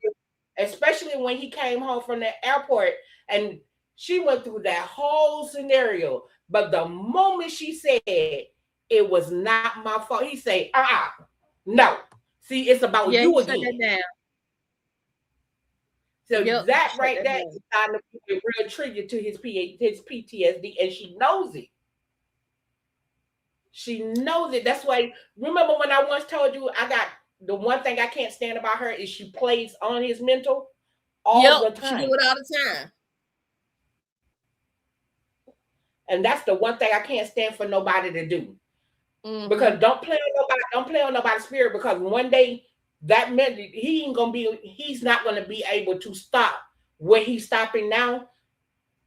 especially when he came home from the airport and she went through that whole scenario. But the moment she said it was not my fault, he said, no. See, it's about you again. So that right there is starting to be a real trigger to his PTSD, and she knows it. She knows it. That's why, remember when I once told you, the one thing I can't stand about her is she plays on his mental all the time. She do it all the time. And that's the one thing I can't stand for nobody to do. Because don't play on nobody's spirit, because one day that meant he's not gonna be able to stop where he's stopping now,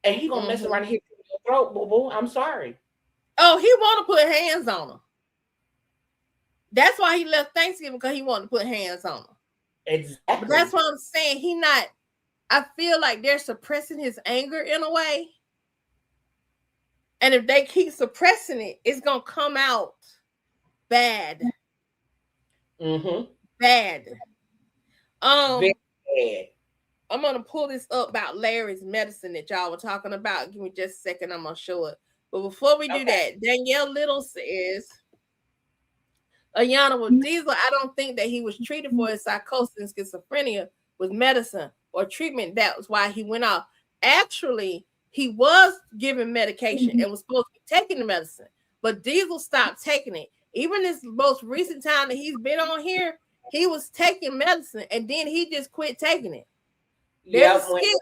and he's gonna mess around and hit your throat, boo-boo. I'm sorry. Oh, he want to put hands on her. That's why he left Thanksgiving, because he wanted to put hands on her. Exactly. But that's what I'm saying. I feel like they're suppressing his anger in a way. And if they keep suppressing it, it's going to come out bad. Bad. Very bad. I'm going to pull this up about Larry's medicine that y'all were talking about. Give me just a second. I'm going to show it. But before we do that, Danielle Little says, Ayana, with Diesel, I don't think that he was treated for his psychosis and schizophrenia with medicine or treatment. That was why he went off. Actually, he was given medication and was supposed to be taking the medicine, but Diesel stopped taking it. Even this most recent time that he's been on here, he was taking medicine and then he just quit taking it. There's a skit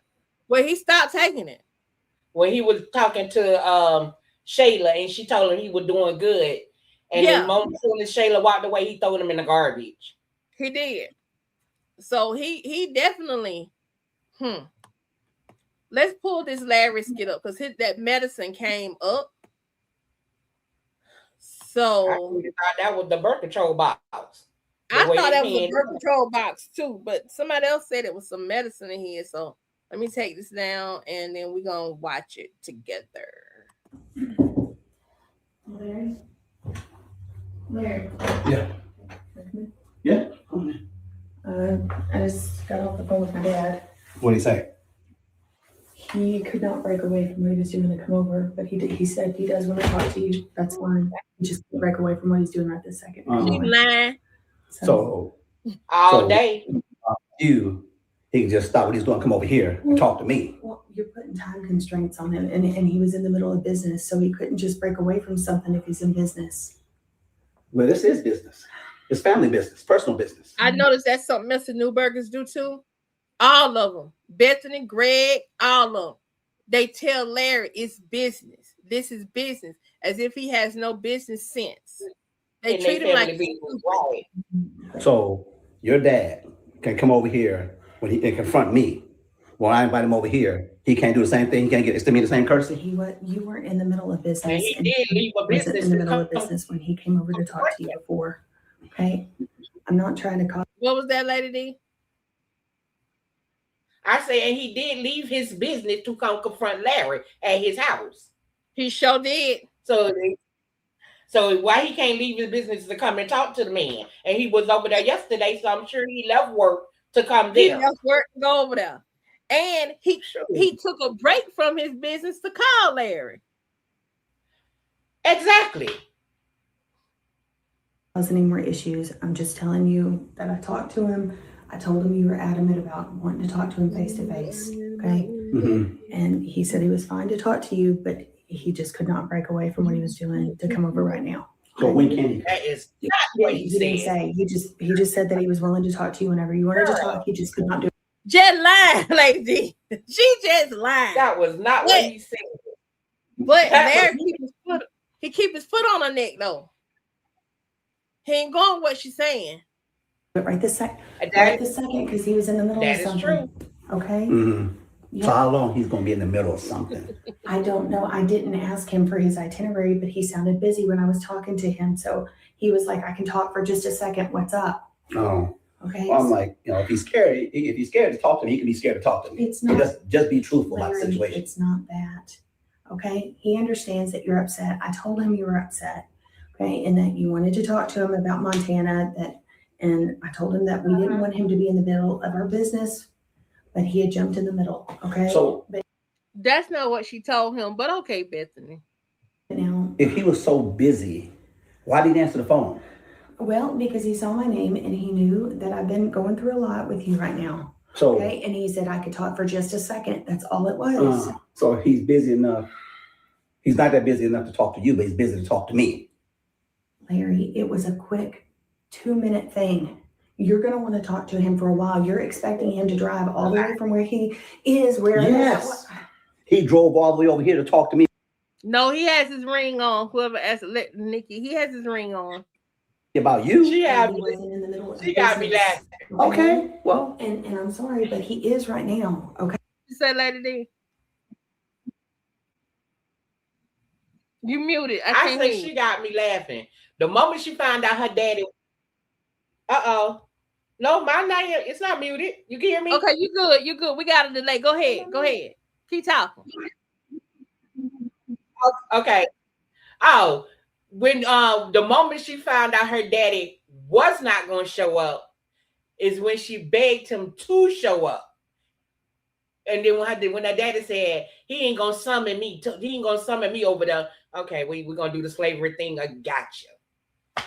where he stopped taking it. When he was talking to Shayla and she told him he was doing good. And the moment Shayla walked away, he threw him in the garbage. He did. So he definitely, Let's pull this Larry skit up because that medicine came up. So I thought that was the birth control box. I thought that was a birth control box too, but somebody else said it was some medicine in here. So let me take this down and then we're gonna watch it together. Larry? Larry? Yeah. I just got off the phone with my dad. What did he say? He could not break away from what he was doing to come over, but he said he does want to talk to you. That's fine. He just can't break away from what he's doing right this second. He's lying. So all day. He can just stop what he's doing, come over here and talk to me. Well, you're putting time constraints on him, and he was in the middle of business, so he couldn't just break away from something if he's in business. Well, this is business. It's family business, personal business. I noticed that's something Mr. Newbergers do too. All of them. Bethany, Greg, all of them. They tell Larry it's business. This is business. As if he has no business sense. They treat him like right. So your dad can come over here and confront me. When I invite him over here, he can't do the same thing. He can't extend me the same courtesy. You weren't in the middle of business. And he did leave a business in the middle of business when he came over to talk to you before. Okay? I'm not trying to call. What was that, Lady D? I say, and he did leave his business to come confront Larry at his house. He sure did. So why he can't leave his business to come and talk to the man? And he was over there yesterday, so I'm sure he left work to come there. He left work to go over there. And he took a break from his business to call Larry. Exactly. any more issues. I'm just telling you that I talked to him. I told him you were adamant about wanting to talk to him face to face. Okay. Mhm. And he said he was fine to talk to you, but he just could not break away from what he was doing to come over right now. So when can he? That is He, not what he didn't said. say. He just said that he was willing to talk to you whenever you wanted to talk. He just could not do it. Just lying, lady. She just lying. That was not what he said. But That Larry was- keep his foot on her neck though. He ain't going with what she's saying. But right this second, because he was in the middle of That is something. true. Okay. Mhm. Yeah. So how long he's gonna be in the middle of something? I don't know. I didn't ask him for his itinerary, but he sounded busy when I was talking to him. So he was like, I can talk for just a second. What's up? Oh, Okay. well, I'm like, if he's scared, to talk to me, he can be scared to talk to me. It's not. Just be truthful about the Larry, situation. it's not that. Okay. He understands that you're upset. I told him you were upset. Okay. And that you wanted to talk to him about Montana. And I told him that we didn't want him to be in the middle of our business, but he had jumped in the middle. Okay. So That's not what she told him, but okay, Bethany. Now, if he was so busy, why didn't he answer the phone? well, because he saw my name and he knew that I've been going through a lot with you right now. So Okay. And he said I could talk for just a second. That's all it was. so he's busy enough. He's not that busy enough to talk to you, but he's busy to talk to me. Larry, it was a quick 2-minute thing. You're going to want to talk to him for a while. You're expecting him to drive all the way from where he is, Yes. He drove all the way over here to talk to me. No, he has his ring on. Whoever asked Nikki, he has his ring on. About you? She got He me. wasn't in the middle of She got me business. laughing. Okay. Well, And I'm sorry, but he is right now. Okay. You said, Lady D. You muted. I I can't say hear she you. got me laughing. The moment she found out her daddy. No, mine not here. It's not muted. You can hear me? Okay, you good. You good. We got a delay. Go ahead. Go ahead. Keep talking. Okay. Oh, when the moment she found out her daddy was not going to show up is when she begged him to show up. And then when her daddy said he ain't gonna summon me, he ain't gonna summon me over there. Okay, we're gonna do the slavery thing. I got you.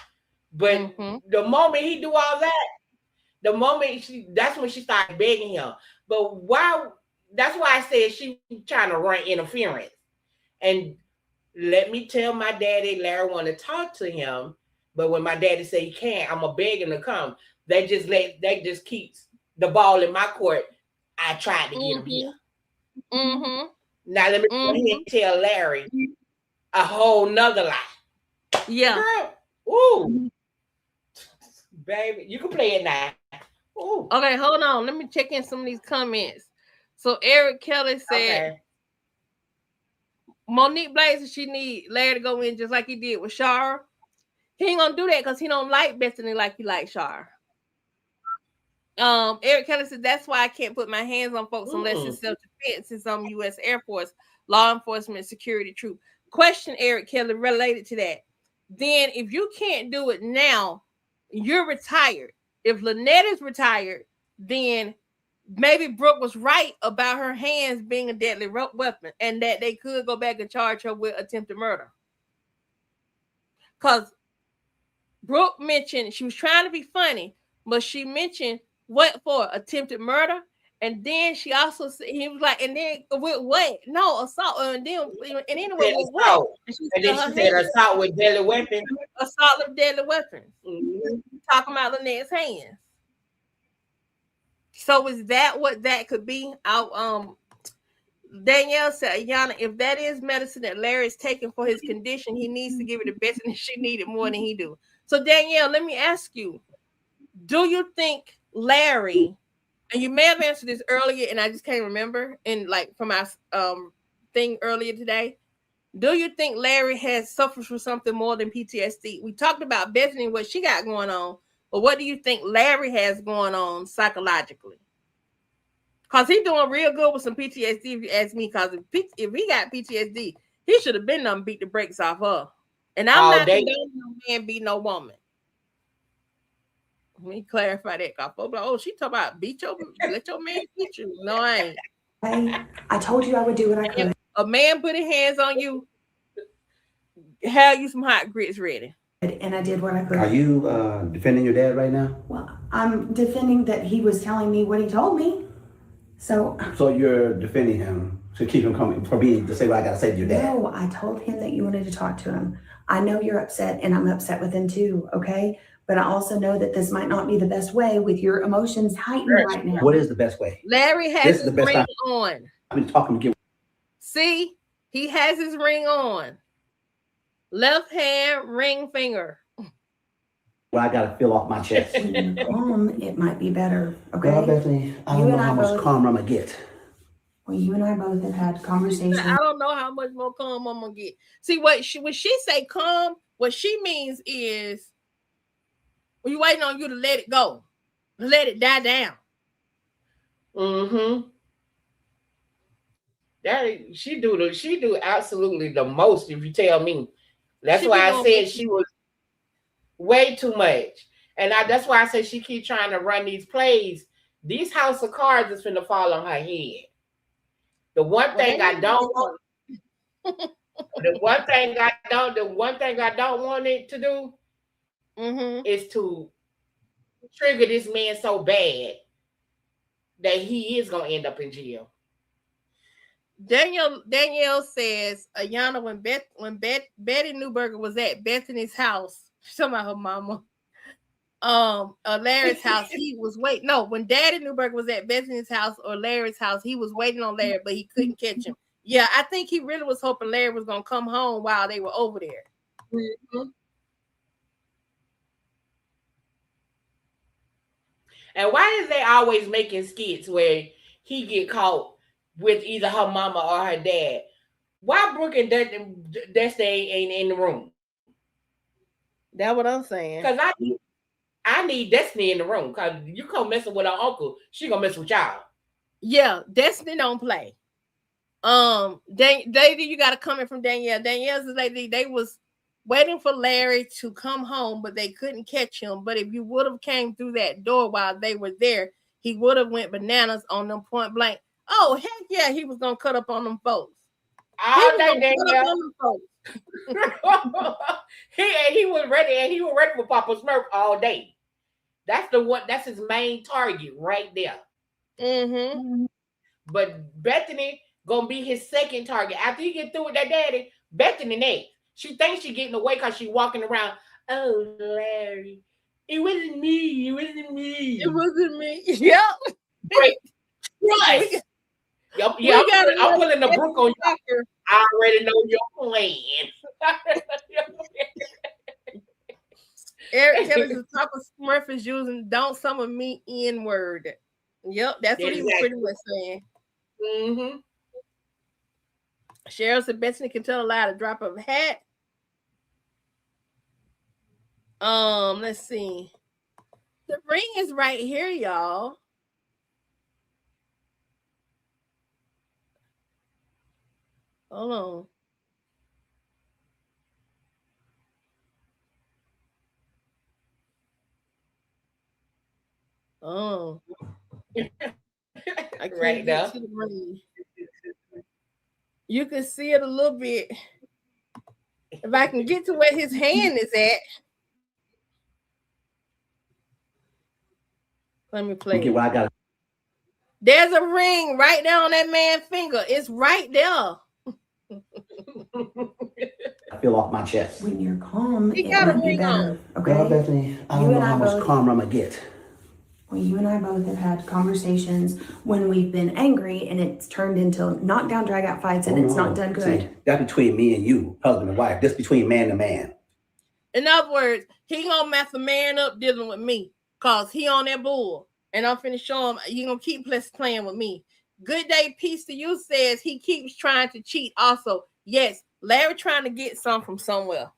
But the moment he do all that, that's when she started begging him. But why? That's why I said she trying to run interference. And let me tell my daddy, Larry want to talk to him. But when my daddy say he can't, I'm gonna beg him to come. They just keeps the ball in my court. I tried to get him here. Now let me go ahead and tell Larry a whole nother lie. Yeah. Girl, ooh. Baby, you can play it now. Ooh. Okay, hold on. Let me check in some of these comments. So Eric Kelly said, Monique Blaze, she need Larry to go in just like he did with Shara. He ain't gonna do that because he don't like Bethany like he like Shara. Eric Kelly said that's why I can't put my hands on folks unless it's self-defense. It's U.S. Air Force, law enforcement, security troop. Question, Eric Kelly, related to that. Then if you can't do it now, you're retired. If Lynette is retired, then maybe Brooke was right about her hands being a deadly weapon and that they could go back and charge her with attempted murder. Because Brooke mentioned she was trying to be funny, but she mentioned what for attempted murder. And then she also said, he was like, and then with what? No, assault. And then anyway, with what? And then she said assault with deadly weapons. Assault with deadly weapons. Talking about Lynette's hands. So is that what that could be? Danielle said, Ayana, if that is medicine that Larry is taking for his condition, he needs to give it to Bethany. She needed more than he do. So Danielle, let me ask you, do you think Larry, and you may have answered this earlier and I just can't remember, and like from our thing earlier today, do you think Larry has suffered from something more than PTSD? We talked about Bethany and what she got going on, but what do you think Larry has going on psychologically? Because he's doing real good with some PTSD, if you ask me. Because if he got PTSD, he should have been done beat the brakes off her. And I'm not condoning no man beat no woman. Let me clarify that. Oh, she talking about let your man beat you. No, I ain't. I told you I would do what I could. If a man put his hands on you, have you some hot grits ready. and I did what I could. Are you defending your dad right now? Well, I'm defending that he was telling me what he told me. So you're defending him to keep him coming for me to say what I gotta say to your dad? No, I told him that you wanted to talk to him. I know you're upset, and I'm upset with him too, okay? But I also know that this might not be the best way with your emotions heightened right now. What is the best way? Larry This has is the his best ring time. on. I've been talking to you. See, he has his ring on. Left hand, ring finger. Well, I gotta feel off my chest. When you're calm, it might be better, okay? Girl, Bethany, I don't know how much calmer I'm gonna get. Well, you and I both have had conversations. I don't know how much more calm I'm gonna get. See, when she say calm, what she means is we waiting on you to let it go, let it die down. Mm-hmm. That she do absolutely the most, if you tell me. That's why I said she was way too much. And that's why I said she keep trying to run these plays. These house of cards is finna fall on her head. The one thing I don't want, the one thing I don't want it to do is to trigger this man so bad that he is gonna end up in jail. Danielle says, Ayana, when Betty Newberger was at Bethany's house, she's talking about her mama. Larry's house, he was waiting. No, when Daddy Newberger was at Bethany's house or Larry's house, he was waiting on Larry, but he couldn't catch him. Yeah, I think he really was hoping Larry was gonna come home while they were over there. Mm-hmm. And why is they always making skits where he get caught with either her mama or her dad? Why Brooke and Destiny ain't in the room? That's what I'm saying. Because I need Destiny in the room. Because you come messing with her uncle, she gonna mess with y'all. Yeah, Destiny don't play. Lady, you got to come in from Danielle. Danielle's lady, they was waiting for Larry to come home, but they couldn't catch him. But if you would have came through that door while they were there, he would have went bananas on them point blank. Oh, heck yeah, he was gonna cut up on them folks. All day, Danielle. he was ready, and he was ready for Papa Smurf all day. That's his main target right there. Mm-hmm. But Bethany gonna be his second target. After he get through with that daddy, Bethany next. She thinks she getting away because she walking around. Oh, Larry, it wasn't me. It wasn't me. It wasn't me. Yep. Right. Right. Yeah, I'm pulling the Brooke on you. I already know your plan. Eric Kelly says Papa Smurf is using "Don't summon me" N-word. Yep, that's what he was pretty much saying. Mm-hmm. Cheryl said Bethany can tell a lie at a drop of a hat. Let's see. The ring is right here, y'all. Hold on. Oh. I can't right get to the ring. You can see it a little bit. If I can get to where his hand is at. Let me play. Okay, well, I got. There's a ring right there on that man's finger. It's right there. I feel off my chest. When you're calm, he got a ring on. Okay. Girl, Bethany, I don't know how much calmer I'm gonna get. Well, you and I both have had conversations when we've been angry, and it's turned into knockdown, drag out fights, and it's not done good. See, that's between me and you, husband and wife. This between man to man. In other words, he gonna mess a man up dealing with me, cause he on that bull, and I'm finna show him he gonna keep playing with me. Good day, peace to you says he keeps trying to cheat. Also, yes, Larry trying to get some from somewhere.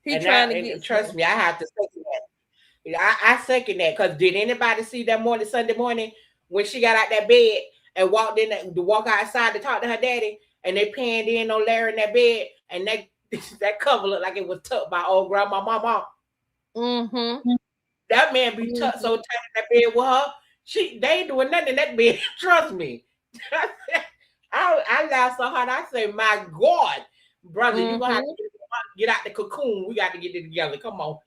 He trying to get. Trust me, I have to second that. I second that, because did anybody see that morning, Sunday morning, when she got out that bed and walked in to walk outside to talk to her daddy, and they panned in on Larry in that bed, and that cover looked like it was tucked by old grandma mama. Mm-hmm. That man be tucked so tight in that bed with her. They ain't doing nothing in that bed. Trust me. I laughed so hard. I say, my God, brother, you gonna have to get out the cocoon. We got to get it together. Come on.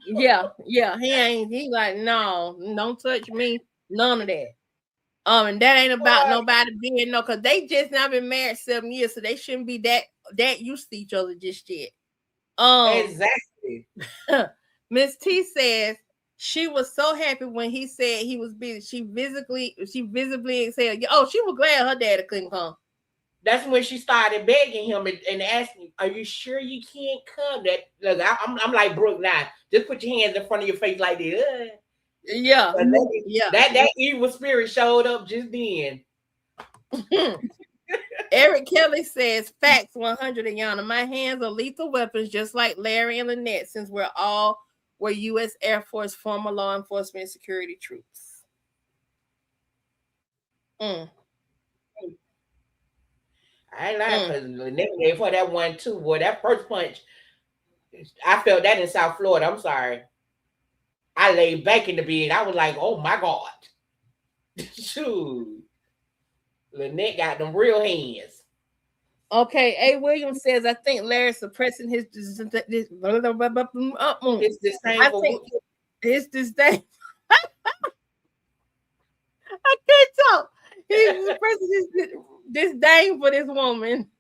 Yeah. He like, no, don't touch me. None of that. And that ain't about nobody being because they just now been married 7 years, so they shouldn't be that used to each other just yet. Exactly. Miss T says she was so happy when he said he was busy. She visibly said, "Oh, she was glad her daddy couldn't come." That's when she started begging him and asking, "Are you sure you can't come?" That look, I'm like Brooke now. Just put your hands in front of your face like this. Yeah. That evil spirit showed up just then. Eric Kelly says, "Facts 100, Ayana. My hands are lethal weapons, just like Larry and Lynette, since we're U.S. Air Force former law enforcement and security troops." I ain't lying because Lynette gave her that one too. Boy, that first punch, I felt that in South Florida. I'm sorry. I laid back in the bed. I was like, "Oh my God." Shoot. Lynette got them real hands. Okay, A. Williams says, "I think Larry's suppressing his disdain. His disdain. I can't talk. He's suppressing his disdain for this woman."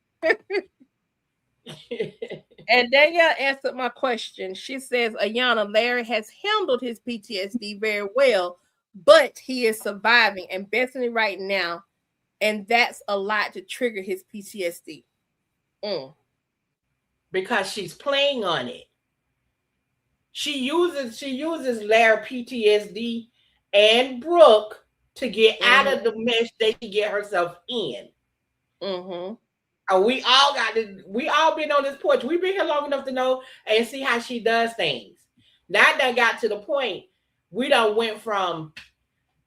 And Danielle answered my question. She says, "Ayana, Larry has handled his PTSD very well, but he is surviving, and Bethany right now, and that's a lot to trigger his PTSD." Because she's playing on it. She uses Larry PTSD and Brooke to get out of the mess that she get herself in. We all been on this porch. We've been here long enough to know and see how she does things. Now that got to the point, we done went from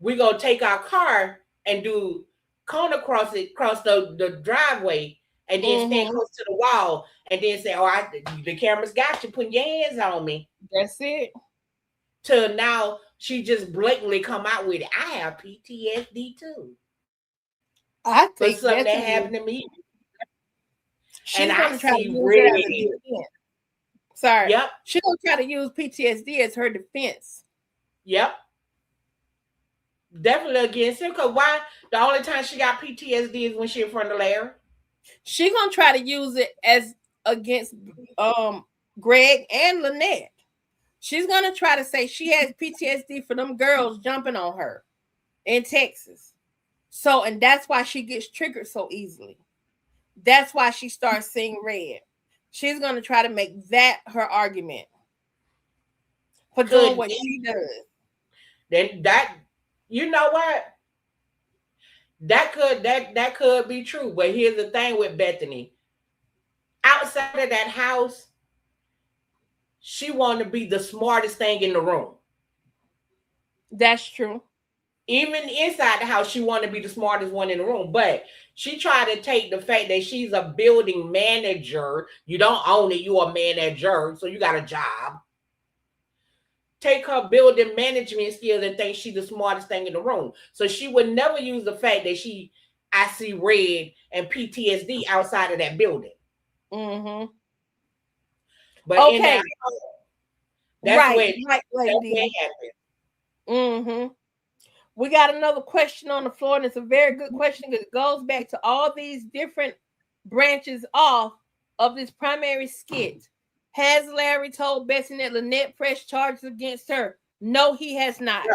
we gonna take our car and do corner cross the driveway and then stand close to the wall and then say, "Oh, the camera's got you putting your hands on me." That's it. Till now, she just blatantly come out with it. I have PTSD too. I think something that happened to me. She's gonna try to use it as a defense. Sorry. Yep. She's gonna try to use PTSD as her defense. Yep. Definitely against him. Because why? The only time she got PTSD is when she in front of Larry. She's gonna try to use it as against Greg and Lynette. She's gonna try to say she has PTSD for them girls jumping on her in Texas. So, and that's why she gets triggered so easily. That's why she starts seeing red. She's gonna try to make that her argument for doing what she does. Then that, you know what? That could be true. But here's the thing with Bethany. Outside of that house, she wanted to be the smartest thing in the room. That's true. Even inside the house, she wanted to be the smartest one in the room. But she tried to take the fact that she's a building manager. You don't own it. You're a manager. So you got a job. Take her building management skills and think she's the smartest thing in the room. So she would never use the fact that I see red and PTSD outside of that building. But okay. In that house, that's where it happened. We got another question on the floor, and it's a very good question because it goes back to all these different branches off of this primary skit. Has Larry told Bethany that Lynette pressed charges against her? No, he has not. No,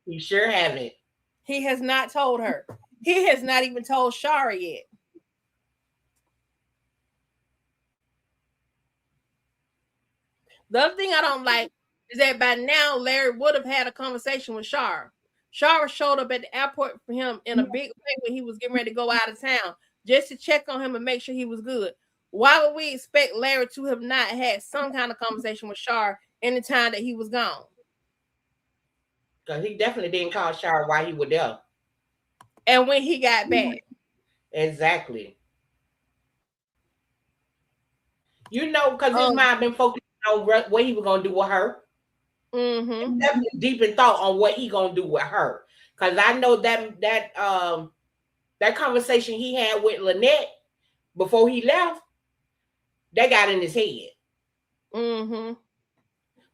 he sure haven't. He has not told her. He has not even told Shara yet. The other thing I don't like is that by now Larry would have had a conversation with Shara. Shara showed up at the airport for him in a big way when he was getting ready to go out of town just to check on him and make sure he was good. Why would we expect Larry to have not had some kind of conversation with Shara in the time that he was gone? Because he definitely didn't call Shara while he was there. And when he got back. Exactly. You know, because his mind been focused on what he was going to do with her. Definitely deep in thought on what he going to do with her. Because I know that that conversation he had with Lynette before he left, that got in his head. Mm-hmm.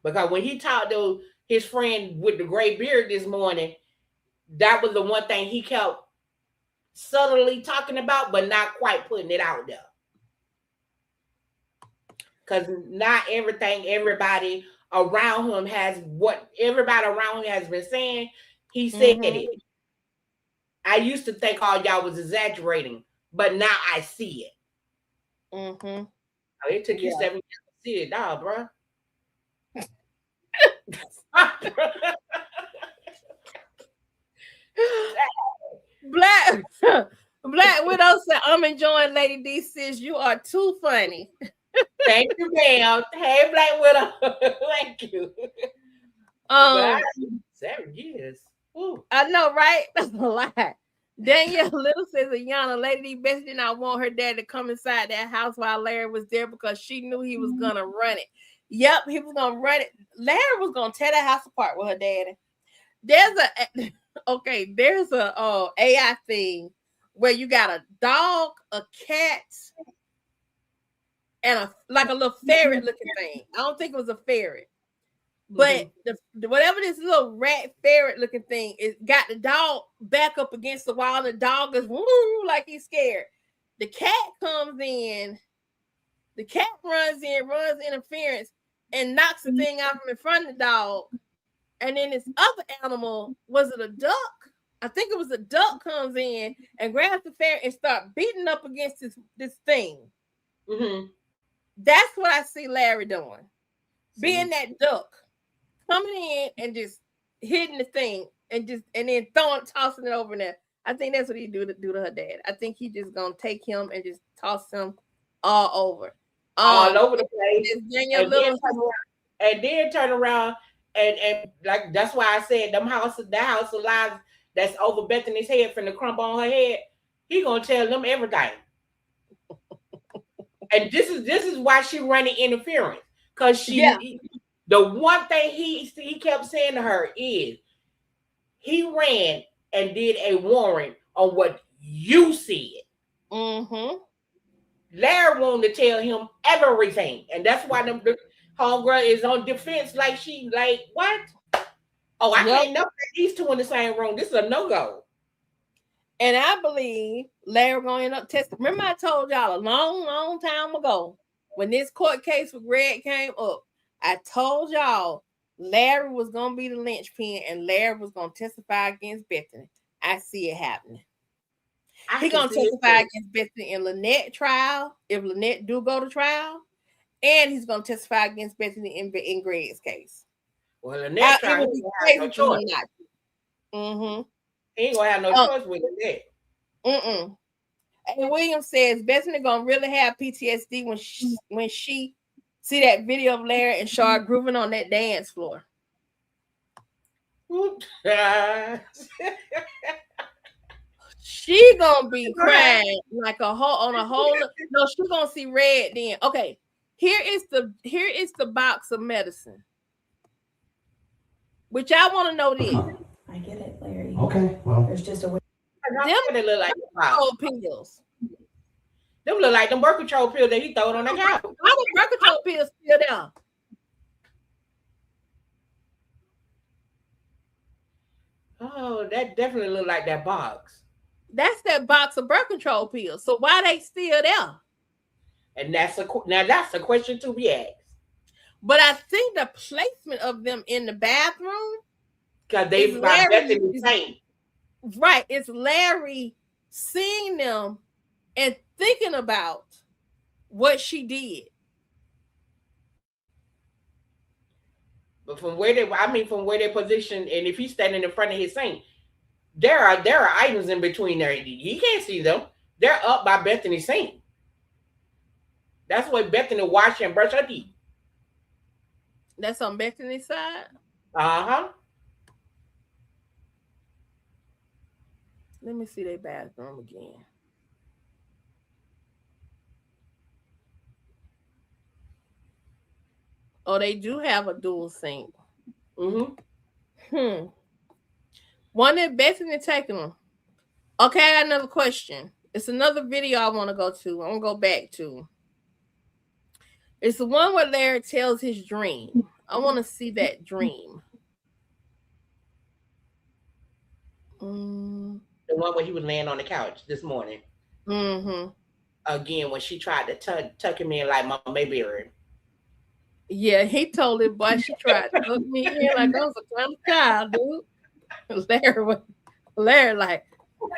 Because when he talked to his friend with the gray beard this morning, that was the one thing he kept subtly talking about, but not quite putting it out there. Because not everything everybody around him has, what everybody around him has been saying, he said it. I used to think all y'all was exaggerating, but now I see it. Mm-hmm. It took you 7 years to see it, dog, bro. Black Widow said, I'm enjoying Lady D, sis. You are too funny. Thank you, ma'am. Hey, Black Widow. Thank you. 7 years. Ooh. I know, right? That's a lot. Danielle Little says, Ayana, Lady D Betsy did not want her dad to come inside that house while Larry was there because she knew he was gonna run it. Yep, he was gonna run it. Larry was gonna tear that house apart with her daddy. There's a AI thing where you got a dog, a cat, and a little ferret looking thing. I don't think it was a ferret. But whatever this little rat ferret looking thing is, got the dog back up against the wall. And the dog is woo like he's scared. The cat comes in. The cat runs interference and knocks the thing out from in front of the dog. And then this other animal, was it a duck? I think it was a duck, comes in and grabs the ferret and start beating up against this thing. Mm-hmm. That's what I see Larry doing. Being that duck. Coming in and just hitting the thing and then tossing it over there. I think that's what he do to her dad. I think he just gonna take him and just toss him all over. All over the place. And then turn around and like that's why I said that house of lies that's over Bethany's head from the crumble on her head, he gonna tell them everything. And this is why she running interference. Because the one thing he kept saying to her is he ran and did a warrant on what you said. Mm-hmm. Larry wanted to tell him everything. And that's why the homegirl is on defense like what? Oh, I can't know that these two in the same room. This is a no-go. And I believe Larry going to end up testing. Remember I told y'all a long, long time ago when this court case with Greg came up, I told y'all Larry was going to be the linchpin and Larry was going to testify against Bethany. I see it happening. He's going to testify against Bethany in Lynette trial, if Lynette do go to trial, and he's going to testify against Bethany in Greg's case. Well, Lynette trial, he ain't no choice. Mm-hmm. He ain't going to have no choice with Lynette. Mm-mm. And Williams says Bethany going to really have PTSD when she see that video of Larry and Shar grooving on that dance floor. She gonna be crying like no, she gonna see red then. Okay, here is the box of medicine. Which I want to know this. I get it, Larry. Okay, well. There's just a way. They look like pills. Them look like them birth control pills that he throwed on the couch. How the birth control pills still there? Oh, that definitely look like that box. That's that box of birth control pills. So why they still there? And that's a question to be asked. But I think the placement of them in the bathroom, because they Bethany saying. Right, it's Larry seeing them and thinking about what she did. But from where they positioned, and if he's standing in front of his sink, there are items in between there. He can't see them. They're up by Bethany's sink. That's where Bethany wash and brush her teeth. That's on Bethany's side? Uh-huh. Let me see their bathroom again. Oh, they do have a dual sink. Mm-hmm. One that Bethany taking them. Okay, I got another question. It's another video I want to go to. I'm gonna go back to. It's the one where Larry tells his dream. I want to see that dream. The one where he was laying on the couch this morning. Mm-hmm. Again, when she tried to tuck him in like Mama Mayberry. Yeah, he told it, boy, she tried to hook me in like I was a clown child, dude. Larry, like,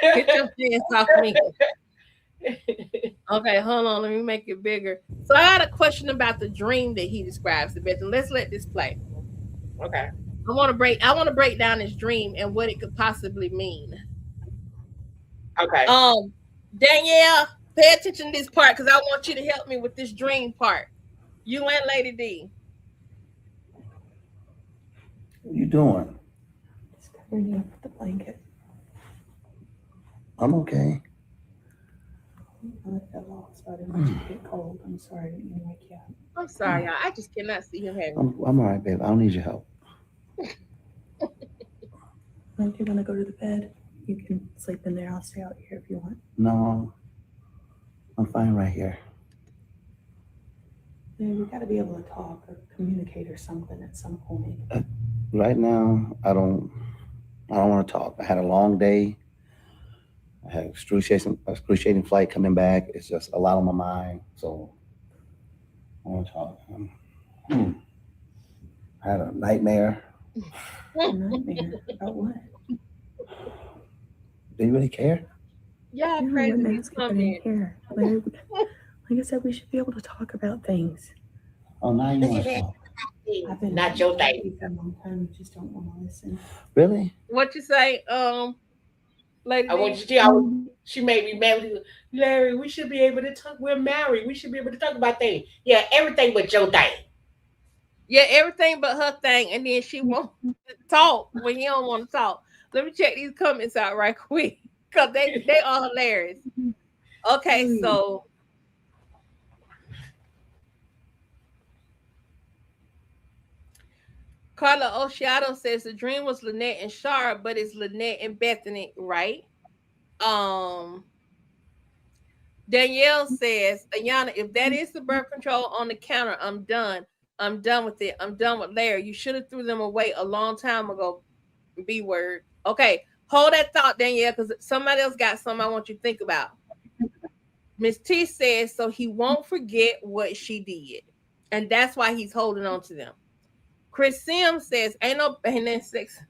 get your hands off me. Okay, hold on. Let me make it bigger. So I got a question about the dream that he describes to Beth, and let's let this play. Okay. I want to break down his dream and what it could possibly mean. Okay. Danielle, pay attention to this part because I want you to help me with this dream part. You and Lady D. What are you doing? Just covering you up with the blanket. I'm okay. I fell off, so I didn't want you to get cold. I'm sorry, I didn't mean to wake you up. I'm sorry, y'all. I just cannot see him having. I'm all right, babe. I don't need your help. If you want to go to the bed, you can sleep in there. I'll stay out here if you want. No, I'm fine right here. Yeah, we got to be able to talk or communicate or something at some point. Right now, I don't want to talk. I had a long day. I had excruciating flight coming back. It's just a lot on my mind, so I want to talk. I had a nightmare. A nightmare about what? Do you really care? Y'all Yeah, crazy. what These mask you put in here? Like I said, we should be able to talk about things. Oh, now you want to talk. I've been Not your thing. for a long time. You just don't want to listen. Really? What you say, Lady? I want you to tell. She made me mad. Larry, we should be able to talk. We're married. We should be able to talk about things. Yeah, everything but your thing. Yeah, everything but her thing, and then she won't talk when you don't want to talk. Let me check these comments out right quick because they are hilarious. Okay, so Carla Oshiato says the dream was Lynette and Shara, but it's Lynette and Bethany, right? Danielle says, Ayana, if that is the birth control on the counter, I'm done. I'm done with it. I'm done with Larry. You should have threw them away a long time ago. B word. Okay, hold that thought, Danielle, because somebody else got something I want you to think about. Miss T says, so he won't forget what she did. And that's why he's holding on to them. Chris Sims says, ain't no and sex.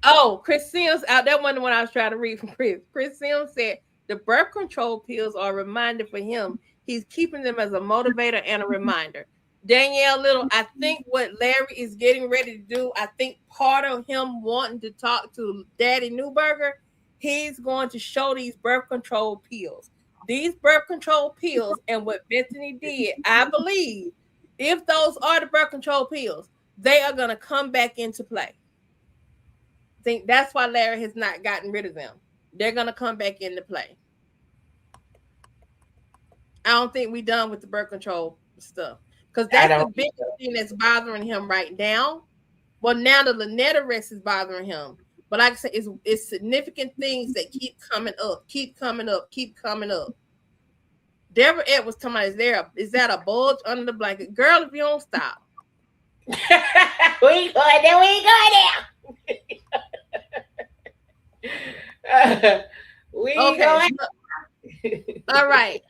Oh, Chris Sims out. That wasn't the one I was trying to read from Chris. Chris Sims said the birth control pills are a reminder for him. He's keeping them as a motivator and a reminder. Danielle Little, I think what Larry is getting ready to do, I think part of him wanting to talk to Daddy Newberger, he's going to show these birth control pills. These birth control pills and what Bethany did, I believe, if those are the birth control pills, they are going to come back into play. I think that's why Larry has not gotten rid of them. They're going to come back into play. I don't think we're done with the birth control stuff. Because that's the biggest thing that's bothering him right now. Well, now the Lynette arrest is bothering him. But like I said, it's significant things that keep coming up. Deborah Ed was talking about, is that a bulge under the blanket? Girl, if you don't stop. We ain't going there. We ain't going. All right.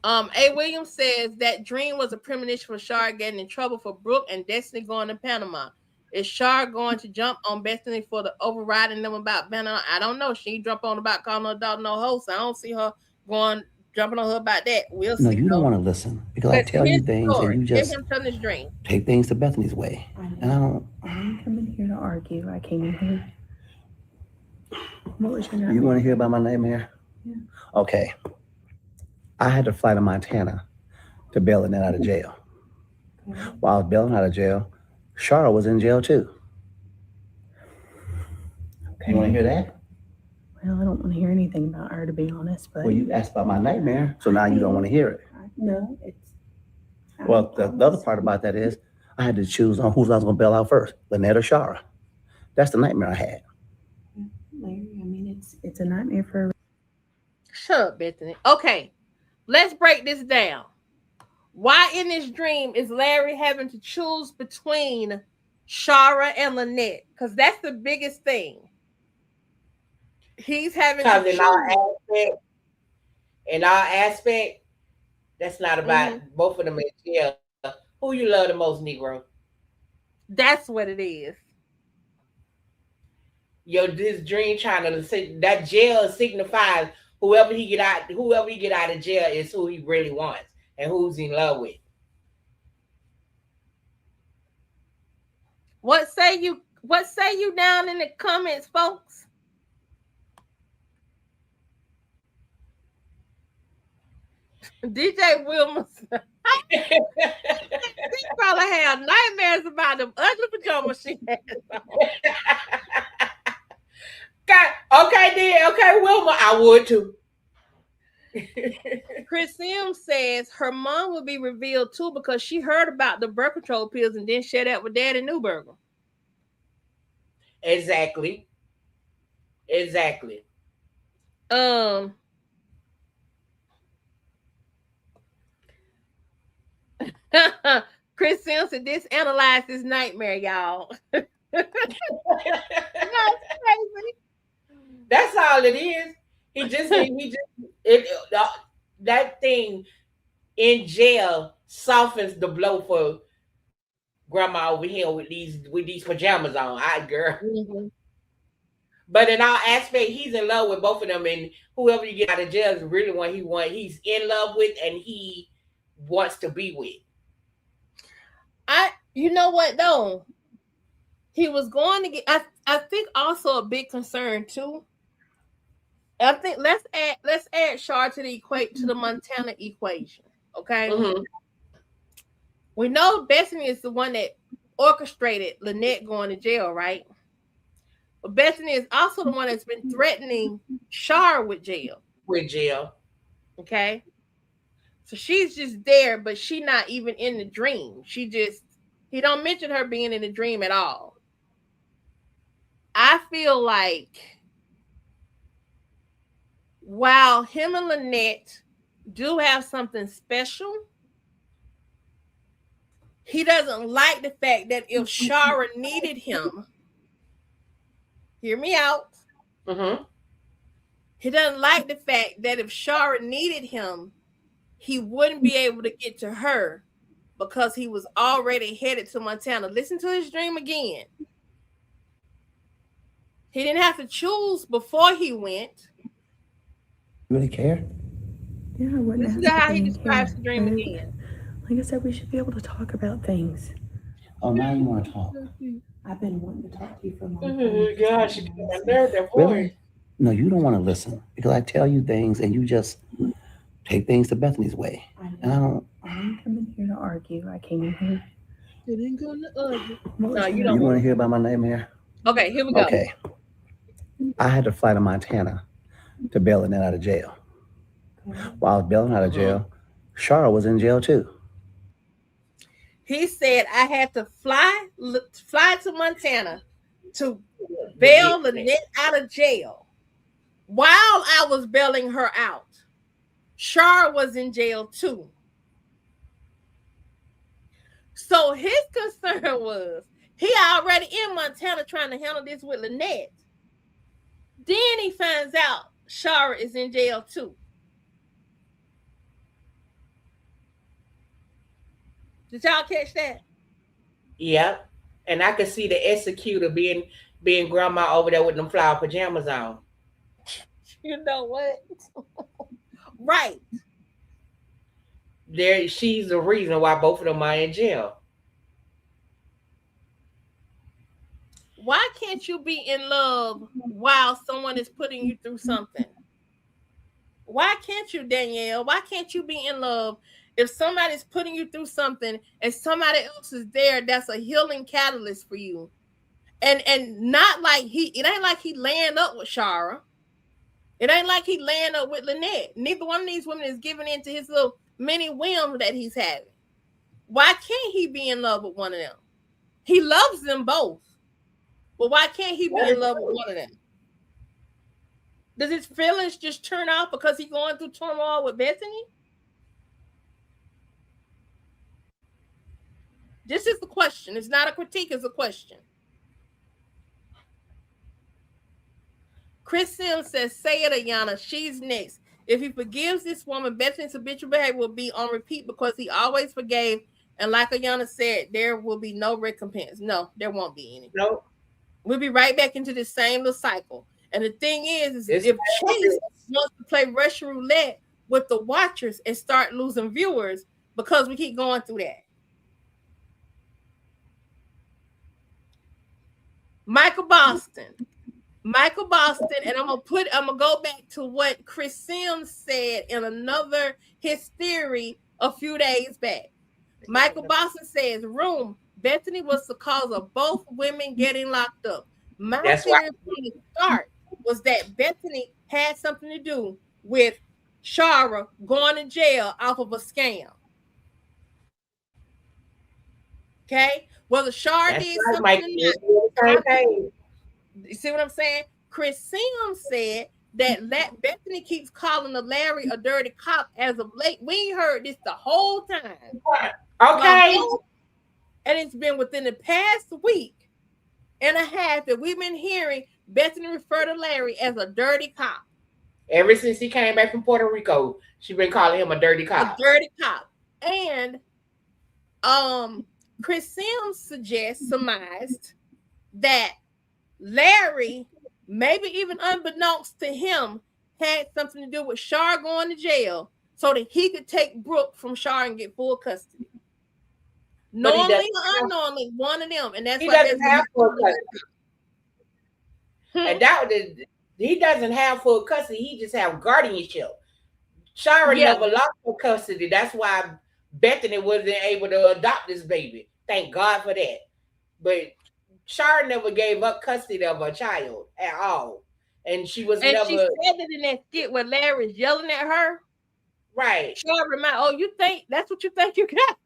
A. Williams says that dream was a premonition for Shar getting in trouble for Brooke and Destiny going to Panama. Is Shar going to jump on Bethany for the overriding them about Panama? I don't know. She jump on about calling her daughter no host. I don't see her jumping on her about that. We'll see. No, you don't want to listen because I tell you things and you just take things to Bethany's way. And I don't. I didn't come in here to argue. I came in here. What was your name? You want to hear about my nightmare? Yeah. Okay. I had to fly to Montana to bail Lynette out of jail. Okay. While I was bailing out of jail, Shara was in jail too. Okay. You want to hear that? Well, I don't want to hear anything about her, to be honest. But well, you asked about my nightmare, so now you don't want to hear it. No, it's. Well, the other part about that is I had to choose on who I was going to bail out first, Lynette or Shara. That's the nightmare I had. Larry, I mean, it's a nightmare for. Shut up, Bethany. Okay, let's break this down. Why in this dream is Larry having to choose between Shara and Lynette? Because that's the biggest thing. He's having to Because choose. in our aspect, that's not about both of them in jail. Who you love the most, Negro? That's what it is. This dream trying to that jail signifies whoever he get out of jail is who he really wants and who's in love with. What say you down in the comments, folks? DJ Wilmer. She probably have nightmares about them ugly pajamas she has on. Okay, then. Okay, Wilma, I would too. Chris Sims says her mom will be revealed too because she heard about the birth control pills and then shared that with Daddy Newberger. Exactly. Chris Sims said this analyzed this nightmare, y'all. That's crazy. That's all it is. That thing in jail softens the blow for grandma over here with these pajamas on. Girl. Mm-hmm. But in our aspect, he's in love with both of them, and whoever you get out of jail is really what he's in love with and he wants to be with. You know what though? He was going to get. I think also a big concern too. I think let's add Char to the Montana equation. Okay. Mm-hmm. We know Bethany is the one that orchestrated Lynette going to jail, right? But Bethany is also the one that's been threatening Char with jail. Okay. So she's just there, but she's not even in the dream. He don't mention her being in the dream at all. I feel like while him and Lynette do have something special, he doesn't like the fact that if Shara needed him, hear me out. Mm-hmm. He doesn't like the fact that if Shara needed him, he wouldn't be able to get to her because he was already headed to Montana. Listen to his dream again. He didn't have to choose before he went. You really care? Yeah, I wouldn't. This is how he describes the dream again. Like I said, we should be able to talk about things. Oh, now you want to talk? I've been wanting to talk to you for a long time. Oh gosh, really? No, you don't want to listen because I tell you things and you just take things to Bethany's way. And I didn't come in here to argue. I came in here. You didn't come to argue. No, you don't. You want to hear about my nightmare? Okay, here we go. Okay. I had to fly to Montana to bail Lynette out of jail. While I was bailing out of jail, Shara was in jail too. He said I had to fly to Montana to bail Lynette out of jail. While I was bailing her out, Shara was in jail too. So his concern was he already in Montana trying to handle this with Lynette. Then he finds out Shara is in jail too. Did y'all catch that? Yeah. And I could see the executor being grandma over there with them flower pajamas on. You know what? Right. She's the reason why both of them are in jail. Why can't you be in love while someone is putting you through something? Why can't you, Danielle? Why can't you be in love if somebody's putting you through something and somebody else is there that's a healing catalyst for you? And not like it ain't like he laying up with Shara. It ain't like he laying up with Lynette. Neither one of these women is giving in to his little mini whim that he's having. Why can't he be in love with one of them? He loves them both. But why can't he be in love with one of them? Does his feelings just turn off because he's going through turmoil with Bethany? This is the question. It's not a critique, it's a question. Chris Sims says, say it, Ayana. She's next. If he forgives this woman, Bethany's habitual behavior will be on repeat because he always forgave. And like Ayana said, there will be no recompense. No, there won't be any. No. We'll be right back into this same little cycle. And the thing is if Chase wants to play Russian roulette with the watchers and start losing viewers because we keep going through that. Michael Boston, and I'm gonna go back to what Chris Sims said in his theory a few days back. Michael Boston says, room, Bethany was the cause of both women getting locked up. My theory from the start was that Bethany had something to do with Shara going to jail off of a scam. Okay? Whether Shara did something you see what I'm saying? Chris Sims said that Bethany keeps calling the Larry a dirty cop as of late. We heard this the whole time. Okay. And it's been within the past week and a half that we've been hearing Bethany refer to Larry as a dirty cop. Ever since he came back from Puerto Rico, she's been calling him a dirty cop. A dirty cop. And Chris Sims surmised that Larry, maybe even unbeknownst to him, had something to do with Shar going to jail so that he could take Brooke from Shar and get full custody. Normally or unknowingly, one of them. And that's he why doesn't have full custody. And he doesn't have full custody. He just have guardianship. Shara never lost her custody. That's why Bethany wasn't able to adopt this baby. Thank God for that. But Shara never gave up custody of her child at all. And she was never. She said it in that skit where Larry's yelling at her. Right. Shara you think that's what you think you got?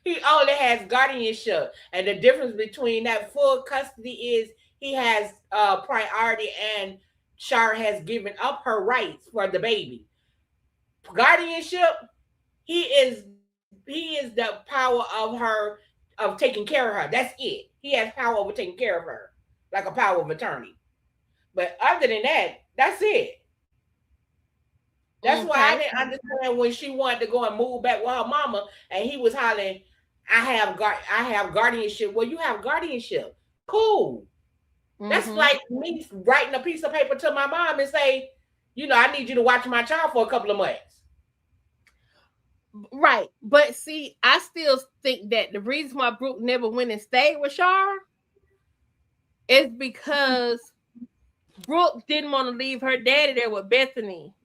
He only has guardianship. And the difference between that full custody is he has priority and Shara has given up her rights for the baby. Guardianship, he is the power of taking care of her. That's it. He has power over taking care of her, like a power of attorney. But other than that, that's it. That's why I didn't understand when she wanted to go and move back with her mama, and he was hollering, I have guardianship. Well, you have guardianship. Cool. That's like me writing a piece of paper to my mom and say, I need you to watch my child for a couple of months. Right. But see, I still think that the reason why Brooke never went and stayed with Shara is because Brooke didn't want to leave her daddy there with Bethany.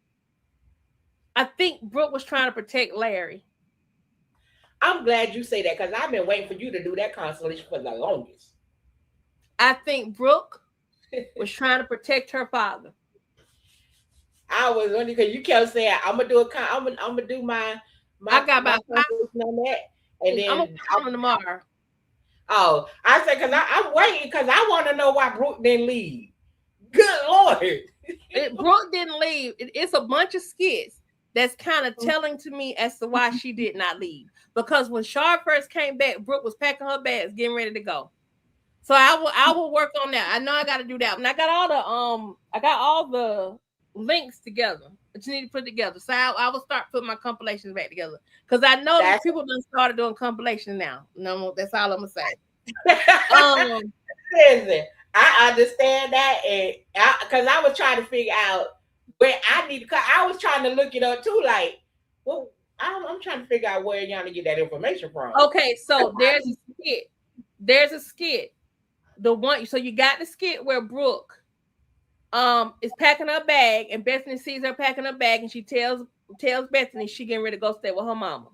I think Brooke was trying to protect Larry. I'm glad you say that because I've been waiting for you to do that constellation for the longest. I think Brooke was trying to protect her father. I was wondering because you kept saying I'm gonna do my I got my on that, and then I'm gonna call him tomorrow. Oh, I said because I'm waiting because I want to know why Brooke didn't leave. Good Lord, Brooke didn't leave. It's a bunch of skits that's kind of telling to me as to why she did not leave. Because when Shar first came back, Brooke was packing her bags, getting ready to go. So I will work on that. I know I got to do that. And I got all the links together that you need to put together. So I will start putting my compilations back together because I know that people done started doing compilations now. No, that's all I'm gonna say. Listen, I understand that, and because I was trying to figure out where I need to. Cause I was trying to look it up too. Like, well, I'm trying to figure out where y'all to get that information from. Okay, so there's a skit. There's a skit. The one, so you got the skit where Brooke is packing her bag, and Bethany sees her packing her bag, and she tells Bethany she getting ready to go stay with her mama.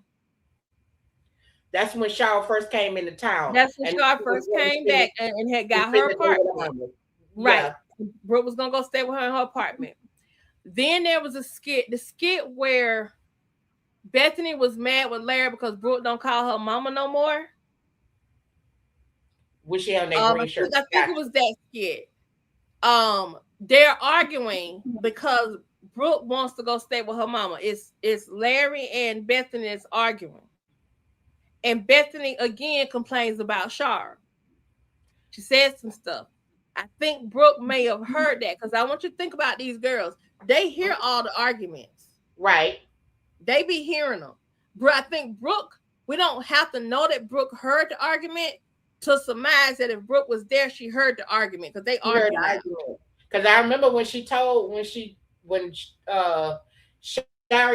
That's when Shara first came into town. That's when Shara first came back and had got her apartment. Right. Yeah. Brooke was gonna go stay with her in her apartment. Then there was a skit, the skit where Bethany was mad with Larry because Brooke don't call her mama no more. Was she on that green shirt? I think it was that skit. They're arguing because Brooke wants to go stay with her mama. It's Larry and Bethany that's arguing. And Bethany again complains about Shar. She says some stuff. I think Brooke may have heard that because I want you to think about these girls. They hear all the arguments. Right. They be hearing them. I think Brooke, we don't have to know that Brooke heard the argument to surmise that if Brooke was there, she heard the argument because they argued. Because I remember when Shara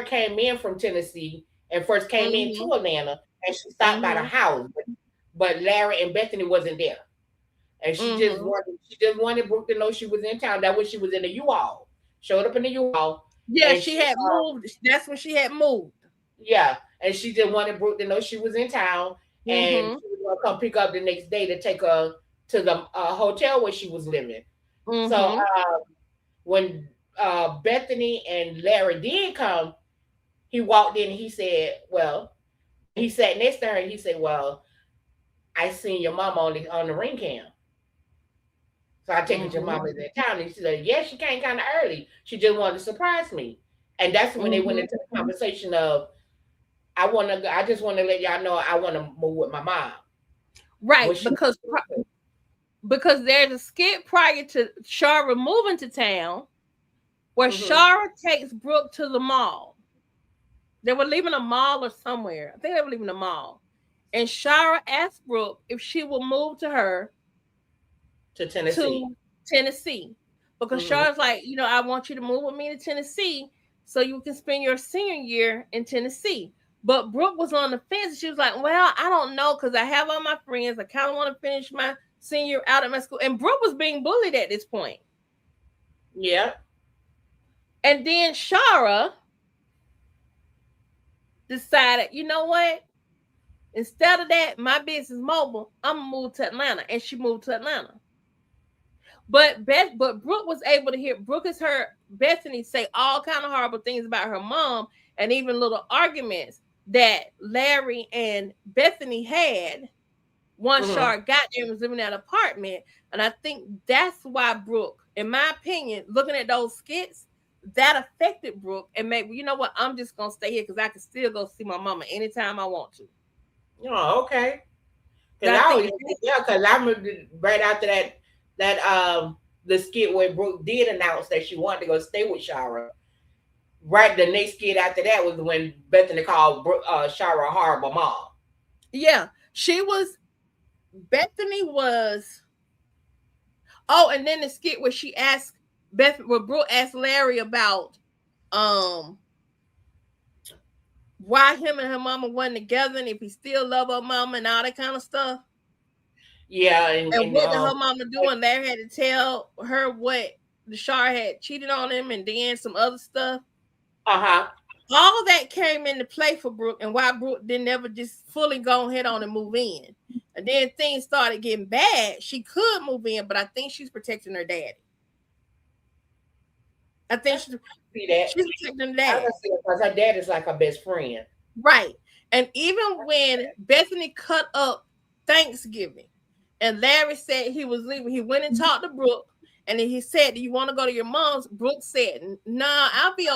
came in from Tennessee and first came into Atlanta, and she stopped by the house, but Larry and Bethany wasn't there, and she just wanted Brooke to know she was in town. That was she was in the U-Haul, showed up in the U-Haul. Yeah, she had moved. That's when she had moved. Yeah, and she just wanted Brooke to know she was in town, and she was gonna come pick up the next day to take her to the hotel where she was living. So when Bethany and Larry did come, he walked in and he said, well, he sat next to her and he said, well, I seen your mama on the ring cam. So I take it your mama's in town. And she said, yeah, she came kind of early. She just wanted to surprise me. And that's when they went into the conversation of, I just want to let y'all know I want to move with my mom. Right, because there's a skit prior to Shara moving to town where Shara takes Brooke to the mall. They were leaving a mall or somewhere. I think they were leaving a mall. And Shara asked Brooke if she will move to her to Tennessee. Because Shara's like, I want you to move with me to Tennessee so you can spend your senior year in Tennessee. But Brooke was on the fence. She was like, well, I don't know because I have all my friends. I kind of want to finish my senior out at my school. And Brooke was being bullied at this point. Yeah. And then Shara decided, you know what? Instead of that, my business mobile, I'm going to move to Atlanta. And she moved to Atlanta. But Brooke was able to hear. Brooke has heard Bethany say all kind of horrible things about her mom and even little arguments that Larry and Bethany had once Shar got there and was living in that apartment. And I think that's why Brooke, in my opinion, looking at those skits, that affected Brooke and maybe, you know what, I'm just going to stay here because I can still go see my mama anytime I want to. Oh, okay. Because I remember right after that the skit where Brooke did announce that she wanted to go stay with Shara. Right, the next skit after that was when Bethany called Shara a horrible mom. Yeah, Bethany was. Oh, and then the skit where she asked Brooke asked Larry about why him and her mama wasn't together and if he still love her mama and all that kind of stuff. Yeah, and what did her mama do? And Larry had to tell her what the Shar had cheated on him and then some other stuff. All that came into play for Brooke and why Brooke didn't ever just fully go ahead on and move in. And then things started getting bad. She could move in, but I think she's protecting her daddy. I think she's protecting her daddy. Because her dad is like her best friend. Right. And even when Bethany cut up Thanksgiving and Larry said he was leaving, he went and talked to Brooke. And then he said, do you want to go to your mom's? Brooke said, nah, I'll be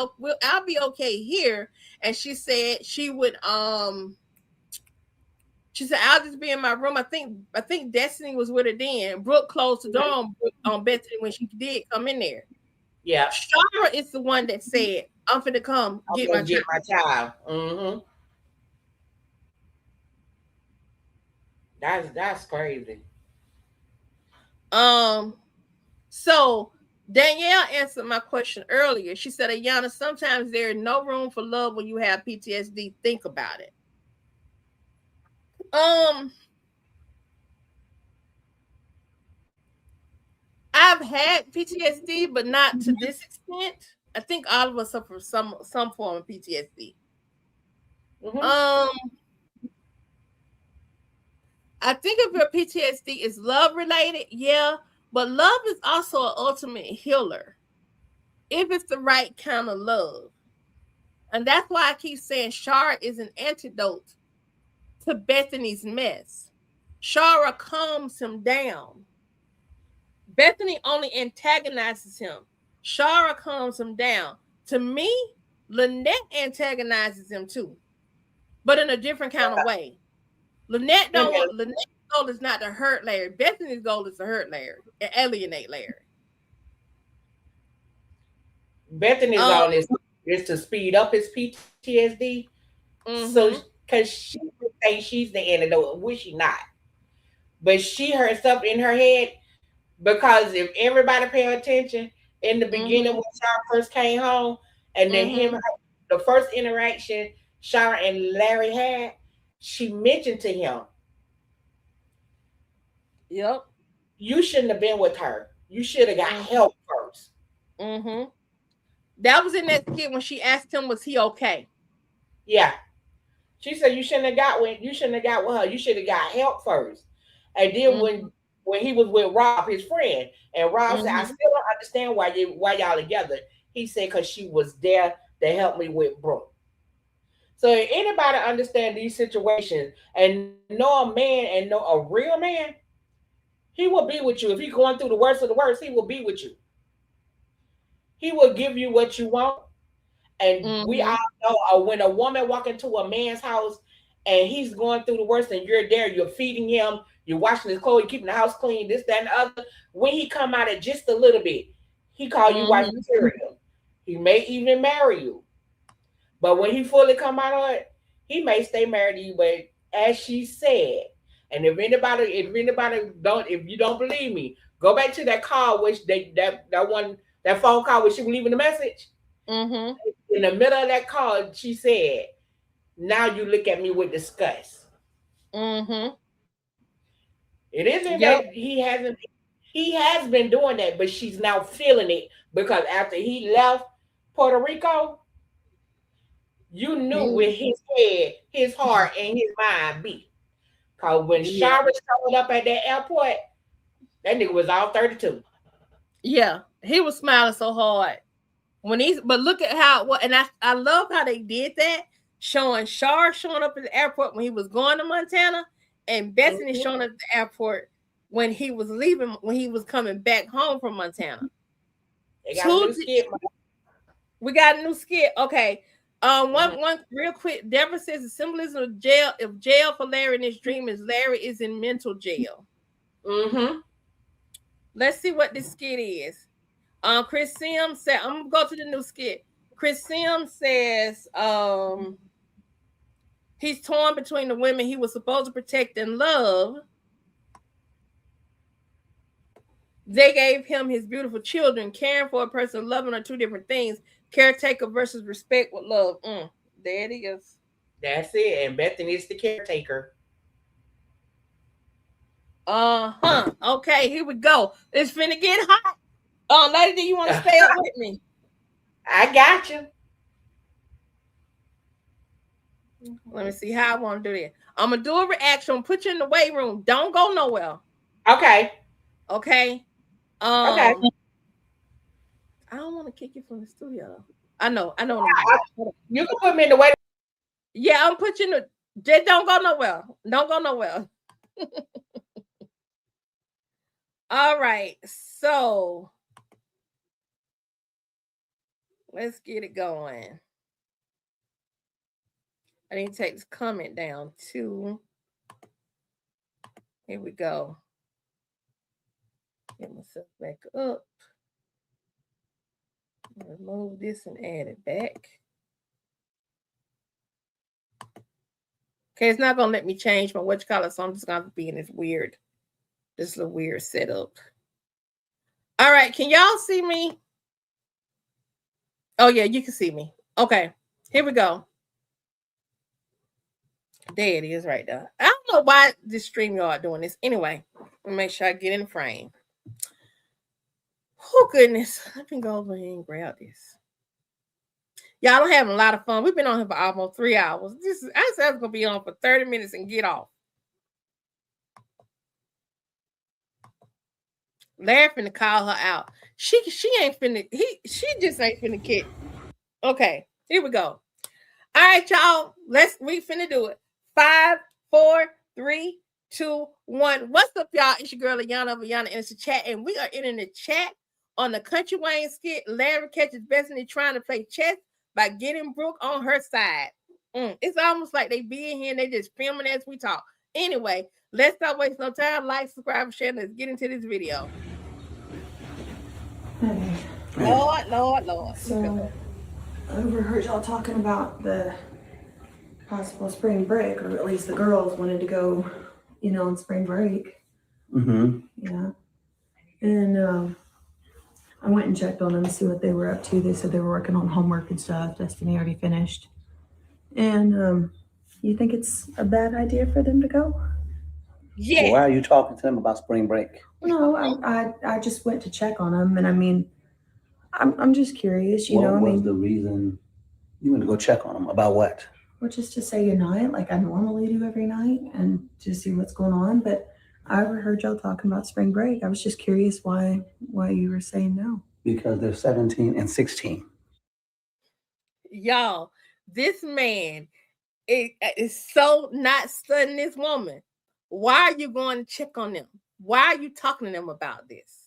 okay here. And she said she would, she said, I'll just be in my room. I think Destiny was with her then. Brooke closed the door on Bethany when she did come in there. Yeah. Shara is the one that said, I'm finna come get my child. Mm-hmm. That's crazy. So Danielle answered my question earlier. She said, Ayana, sometimes there is no room for love when you have PTSD. Think about it. I've had PTSD, but not to this extent. I think all of us suffer some form of PTSD. I think if your PTSD is love related, yeah, but love is also an ultimate healer if it's the right kind of love. And that's why I keep saying Shara is an antidote to Bethany's mess. Shara calms him down. Bethany only antagonizes him. Shara calms him down. To me, Lynette antagonizes him too, but in a different kind of way. Lynette's goal is not to hurt Larry. Bethany's goal is to hurt Larry and alienate Larry. Bethany's goal is to speed up his PTSD. So, because she would say she's the antidote, which she not. But she herself in her head, because if everybody pay attention in the beginning when Shara first came home, and then the first interaction Shara and Larry had, she mentioned to him, "Yep, you shouldn't have been with her. You should have got help first." That was in that skit when she asked him, "Was he okay?" Yeah, she said you shouldn't have got with her. You should have got help first. And then when he was with Rob, his friend, and Rob said, "I still don't understand why y'all together." He said, "Because she was there to help me with Brooke." So if anybody understand these situations and know a man and know a real man, he will be with you. If he's going through the worst of the worst, he will be with you. He will give you what you want. And we all know when a woman walk into a man's house and he's going through the worst and you're there, you're feeding him, you're washing his clothes, you're keeping the house clean, this, that, and the other. When he come out of just a little bit, he call you wife material. He may even marry you. But when he fully come out of it, he may stay married to you. But as she said, and if you don't believe me, go back to that call, which that phone call where she was leaving the message. In the middle of that call, she said, "Now you look at me with disgust." It isn't that he has been doing that, but she's now feeling it because after he left Puerto Rico, you knew where his head, his heart, and his mind be. Because when Shara showed up at that airport, that nigga was all 32. Yeah, he was smiling so hard. But look at and I love how they did that, showing Shar showing up at the airport when he was going to Montana, and Bethany showing up at the airport when he was leaving, when he was coming back home from Montana. They got a new skit. We got a new skit. Okay. One real quick. Deborah says the symbolism of jail. If jail for Larry in his dream is Larry is in mental jail. Let's see what this skit is. Chris Sims said, I'm gonna go to the new skit. Chris Sims says he's torn between the women he was supposed to protect and love. They gave him his beautiful children. Caring for a person, loving are two different things. Caretaker versus respect with love. There it is. That's it. And Bethany is the caretaker. Okay, here we go. It's finna get hot. Lady, do you want to stay up with me? I got you. Let me see how I want to do this. I'm gonna do a reaction. Put you in the weight room. Don't go nowhere. Okay. Okay. Okay. I don't want to kick you from the studio. I know. You can put me in the weight room. Yeah, I'm put you in the. Just don't go nowhere. Don't go nowhere. All right. So let's get it going. I need to take this comment down too. Here we go. Get myself back up. Remove this and add it back. Okay, it's not gonna let me change my whatchamacallit, so I'm just gonna be in this little weird setup. All right, can y'all see me? Oh yeah, you can see me. Okay, here we go. There it is right there. I don't know why this StreamYard doing this. Anyway, let me make sure I get in the frame. Oh goodness, let me go over here and grab this. Y'all are having a lot of fun. We've been on here for almost 3 hours. I said I was gonna be on for 30 minutes and get off. Larry finna call her out. She ain't finna. She just ain't finna kick. Okay, here we go. All right, y'all. We finna do it. 5, 4, 3, 2, 1. What's up, y'all? It's your girl Ayana of Ayana in the chat, and we are in the chat on the Kountry Wayne Skit. Larry catches Bethany trying to play chess by getting Brooke on her side. It's almost like they be in here and they just filming as we talk. Anyway, let's not waste no time. Like, subscribe, share. Let's get into this video. Okay. Lord. So, I overheard y'all talking about the possible spring break, or at least the girls wanted to go, on spring break. Mm-hmm. Yeah. And I went and checked on them to see what they were up to. They said they were working on homework and stuff. Destiny already finished. And you think it's a bad idea for them to go? Yeah. Well, why are you talking to them about spring break? No, I just went to check on them, and I mean, I'm just curious, What was the reason you went to go check on them? About what? Well, just to say goodnight, like I normally do every night, and to see what's going on. But I overheard y'all talking about spring break. I was just curious why you were saying no. Because they're 17 and 16. Y'all, this man is so not studying this woman. Why are you going to check on them? Why are you talking to them about this?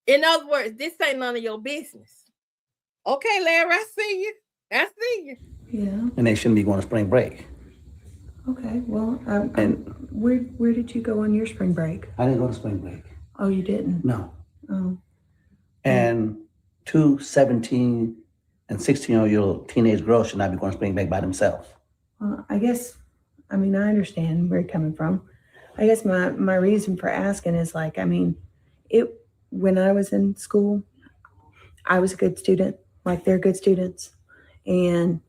In other words, this ain't none of your business. Okay, Larry, I see you. Yeah. And they shouldn't be going to spring break. Okay. Well, and where did you go on your spring break? I didn't go to spring break. Oh, you didn't? No. Oh. And 2 17 and 16-year-old teenage girls should not be going to spring break by themselves. Well, I understand where you're coming from. I guess my reason for asking is when I was in school, I was a good student, like they're good students. And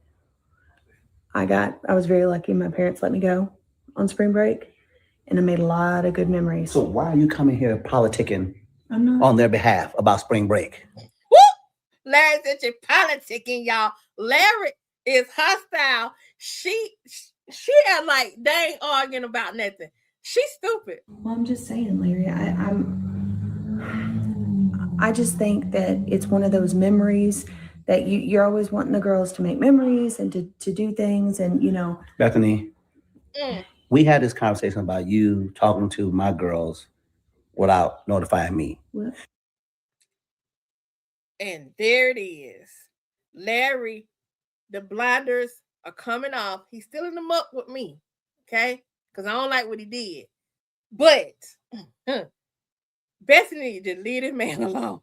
I was very lucky. My parents let me go on spring break, and I made a lot of good memories. So why are you coming here politicking I'm not on their behalf about spring break? Woo! Larry's at your politicking, y'all. Larry is hostile. She had like they ain't arguing about nothing. She's stupid. Well, I'm just saying, Larry, I just think that it's one of those memories that you're always wanting the girls to make memories and to do things, and Bethany, we had this conversation about you talking to my girls without notifying me. What? And there it is. Larry, the blinders are coming off. He's still in the muck with me, okay? Because I don't like what he did. But Bethany just leave this man alone.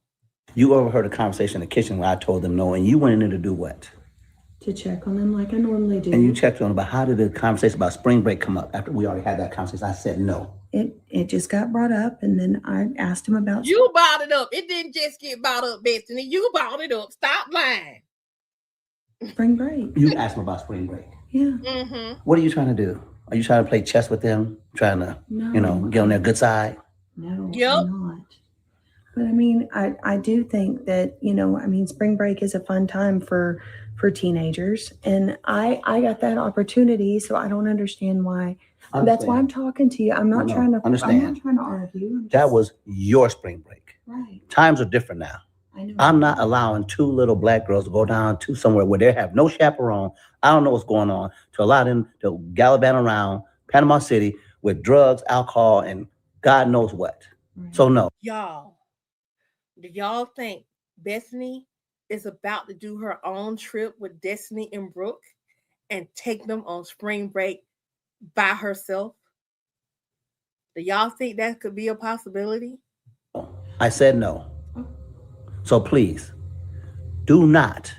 You overheard a conversation in the kitchen where I told them no, and you went in there to do what? To check on them like I normally do. And you checked on them, but how did the conversation about spring break come up after we already had that conversation? I said no. It just got brought up, and then I asked him about. You brought it up. It didn't just get brought up, Bethany. You brought it up. Stop lying. Spring break. You asked him about spring break. Yeah. Mm-hmm. What are you trying to do? Are you trying to play chess with them? Trying to, get on their good side? No, Yep. I'm not. But I mean, I do think that, spring break is a fun time for teenagers. And I got that opportunity, so I don't understand why. That's why I'm talking to you. I'm not trying to understand. I'm not trying to argue. That was your spring break. Right. Times are different now. I know. I'm not allowing 2 little black girls to go down to somewhere where they have no chaperone. I don't know what's going on, to allow them to gallivant around Panama City with drugs, alcohol, and God knows what. Right. So no. Y'all, do y'all think Bethany is about to do her own trip with Destiny and Brooke and take them on spring break by herself? Do y'all think that could be a possibility? I said no. So please, do not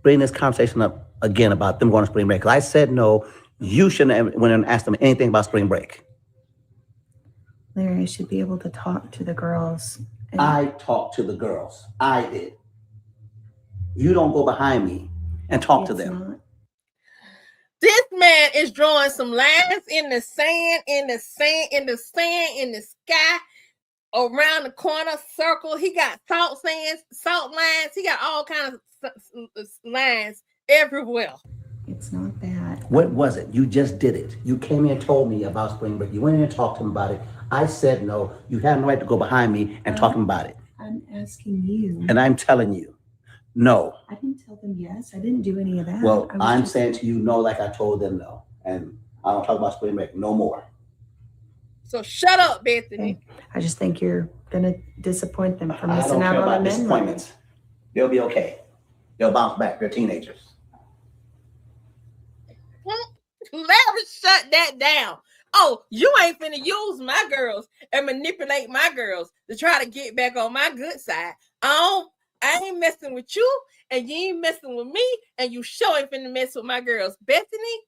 bring this conversation up again about them going to spring break. Because I said no. You shouldn't have went and asked them anything about spring break. Larry, I should be able to talk to the girls. I talked to the girls. I did. You don't go behind me and talk to them. Not. This man is drawing some lines in the sand, in the sky, around the corner, circle. He got salt lines. He got all kinds of lines everywhere. It's not that. What was it? You just did it. You came in and told me about spring break. You went in and talked to him about it. I said no. You have no right to go behind me and talk about it. I'm asking you. And I'm telling you, No. I didn't tell them yes. I didn't do any of that. Well, I was I'm just- saying to you no, like I told them no, and I don't talk about spring break no more. So shut up, Bethany. I just think you're gonna disappoint them for I missing don't out care on a about memory. disappointments. They'll be okay. They'll bounce back. They're teenagers. Larry, shut that down. Oh, you ain't finna use my girls and manipulate my girls to try to get back on my good side. I ain't messing with you, and you ain't messing with me, and you sure ain't finna mess with my girls. Bethany,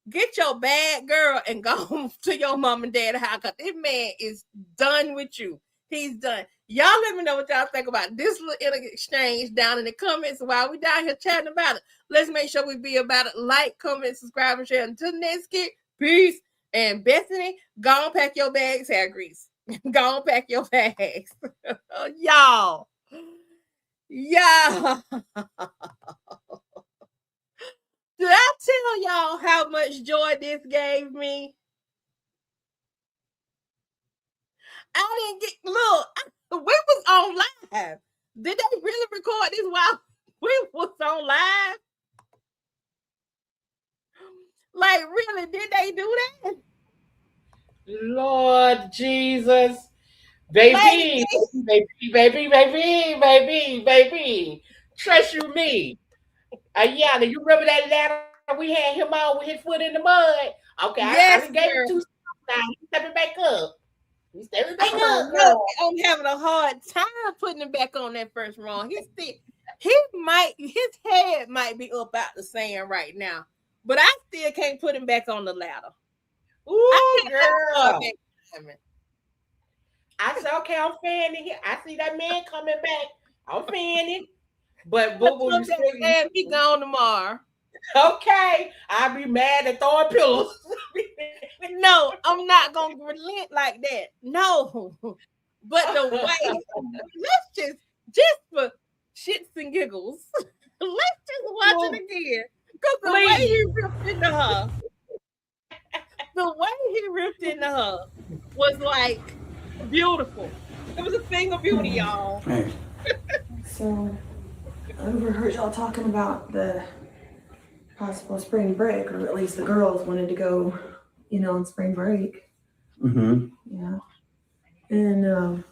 get your bad girl and go to your mom and dad house, because this man is done with you. He's done. Y'all let me know what y'all think about this little exchange down in the comments while we down here chatting about it. Let's make sure we be about it. Like, comment, subscribe, and share. Until the next skit, peace. And Bethany, go on pack your bags, hair grease. Go on pack your bags. Y'all. Y'all. Did I tell y'all how much joy this gave me? I didn't get, look, we was on live. Did they really record this while we was on live? Like, really, did they do that? Lord Jesus. Baby, baby. Trust you me. Ayana, you remember that ladder we had him on with his foot in the mud? Okay, Yes, I gave girl. him 2 steps now. He's stepping back up. He's stepping back up, No, girl. I'm having a hard time putting him back on that first rung. His head might be up out the sand right now, but I still can't put him back on the ladder. Ooh, girl. I said, okay, I'm fanning here. I see that man coming back. I'm fanning. But boo boo, you still be gone tomorrow. Okay, I'll be mad at throwing pillows. No, I'm not gonna relent like that. No, but the way, let's just for shits and giggles, let's just watch it again. Because the way he ripped into her, was like beautiful. It was a thing of beauty, y'all. Hey. So I overheard y'all talking about the possible spring break, or at least the girls wanted to go, on spring break. Mm-hmm. Yeah. And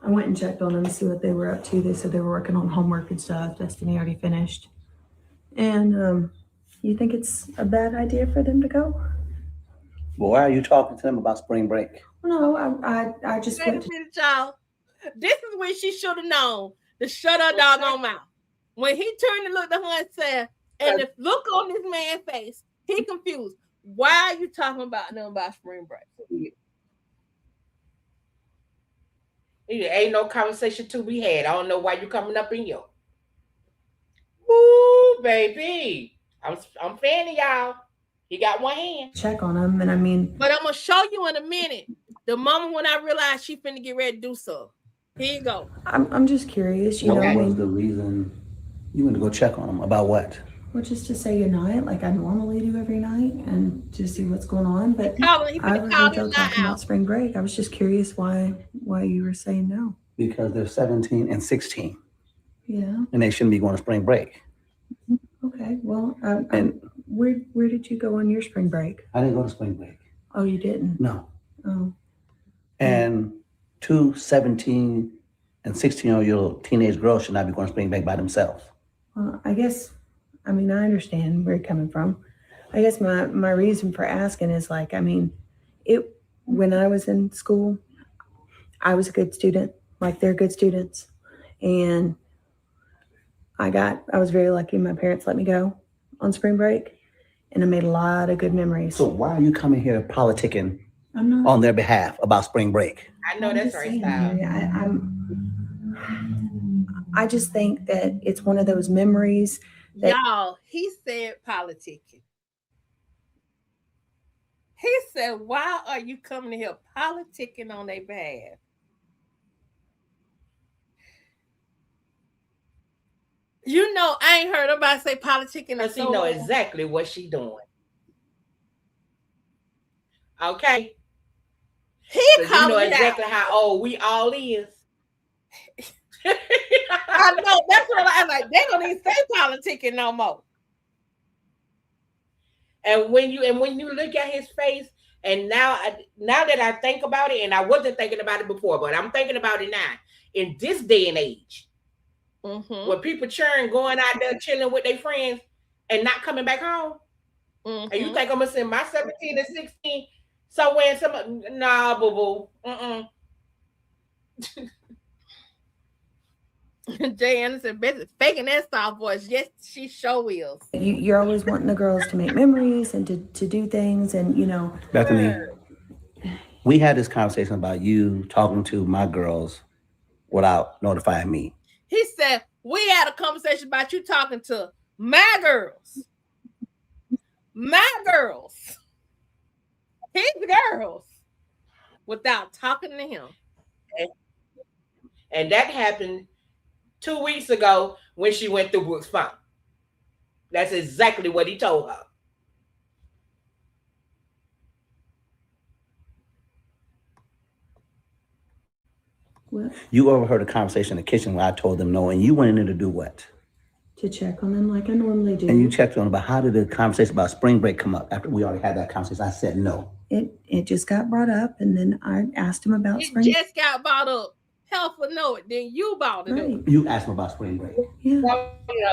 I went and checked on them to see what they were up to. They said they were working on homework and stuff. Destiny already finished. And you think it's a bad idea for them to go? Well, why are you talking to them about spring break? No, I just Wait a went to minute, y'all. This is when she should have known to shut her doggone mouth. When he turned and looked at her and said, and the look on this man's face, he confused. Why are you talking about them about spring break? Ain't no conversation to be had. I don't know why you coming up in here. Ooh, baby. I'm fanning y'all. He got one hand. check on them, and I mean, But I'm gonna show you in a minute the moment when I realized she finna get ready to do so. Here you go. I'm just curious, What I was mean, the reason you went to go check on them? About what? well, just to say goodnight, like I normally do every night, and to see what's going on. But He I finna heard call y'all his talking out. about spring break. I was just curious why you were saying no. Because they're 17 and 16, Yeah. and they shouldn't be going to spring break. Okay. Well, And where did you go on your spring break? I didn't go to spring break. Oh, you didn't? No. Oh. And 2 17 and 16-year-old teenage girls should not be going to spring break by themselves. Well, I guess, I mean, I understand where you're coming from. I guess my reason for asking is like, I mean, when I was in school, I was a good student, like they're good students. And I was very lucky. My parents let me go on spring break, and I made a lot of good memories. So why are you coming here politicking I'm not on their behalf about spring break? I know I'm that's just right, saying, style. Mary, I just think that it's one of those memories. Y'all, he said politicking. He said, why are you coming here politicking on their behalf? I ain't heard nobody say politicking. Because he know exactly what she doing. Okay? He So you know calling it exactly out. how old we all is. I know. That's what I'm like. They don't even say politicking no more. And when you look at his face, and now that I think about it, and I wasn't thinking about it before, but I'm thinking about it now. In this day and age, when people cheering, going out there chilling with their friends, and not coming back home, and you think I'm gonna send my 17 and 16 somewhere in some? Nah, boo boo. Jay Anderson, Bethany faking that soft voice. Yes, she sure is. You're always wanting the girls to make memories and to do things, and Bethany, we had this conversation about you talking to my girls without notifying me. He said we had a conversation about you talking to my girls, his girls, without talking to him. And that happened 2 weeks ago when she went through Brooks Funk. That's exactly what he told her. What? You overheard a conversation in the kitchen where I told them no, and you went in there to do what? To check on them like I normally do. And you checked on them, but how did the conversation about spring break come up after we already had that conversation? I said no. It just got brought up, and then I asked him about spring. It just got brought up. Hell for know it. Then you brought it up. You asked him about spring break. Yeah.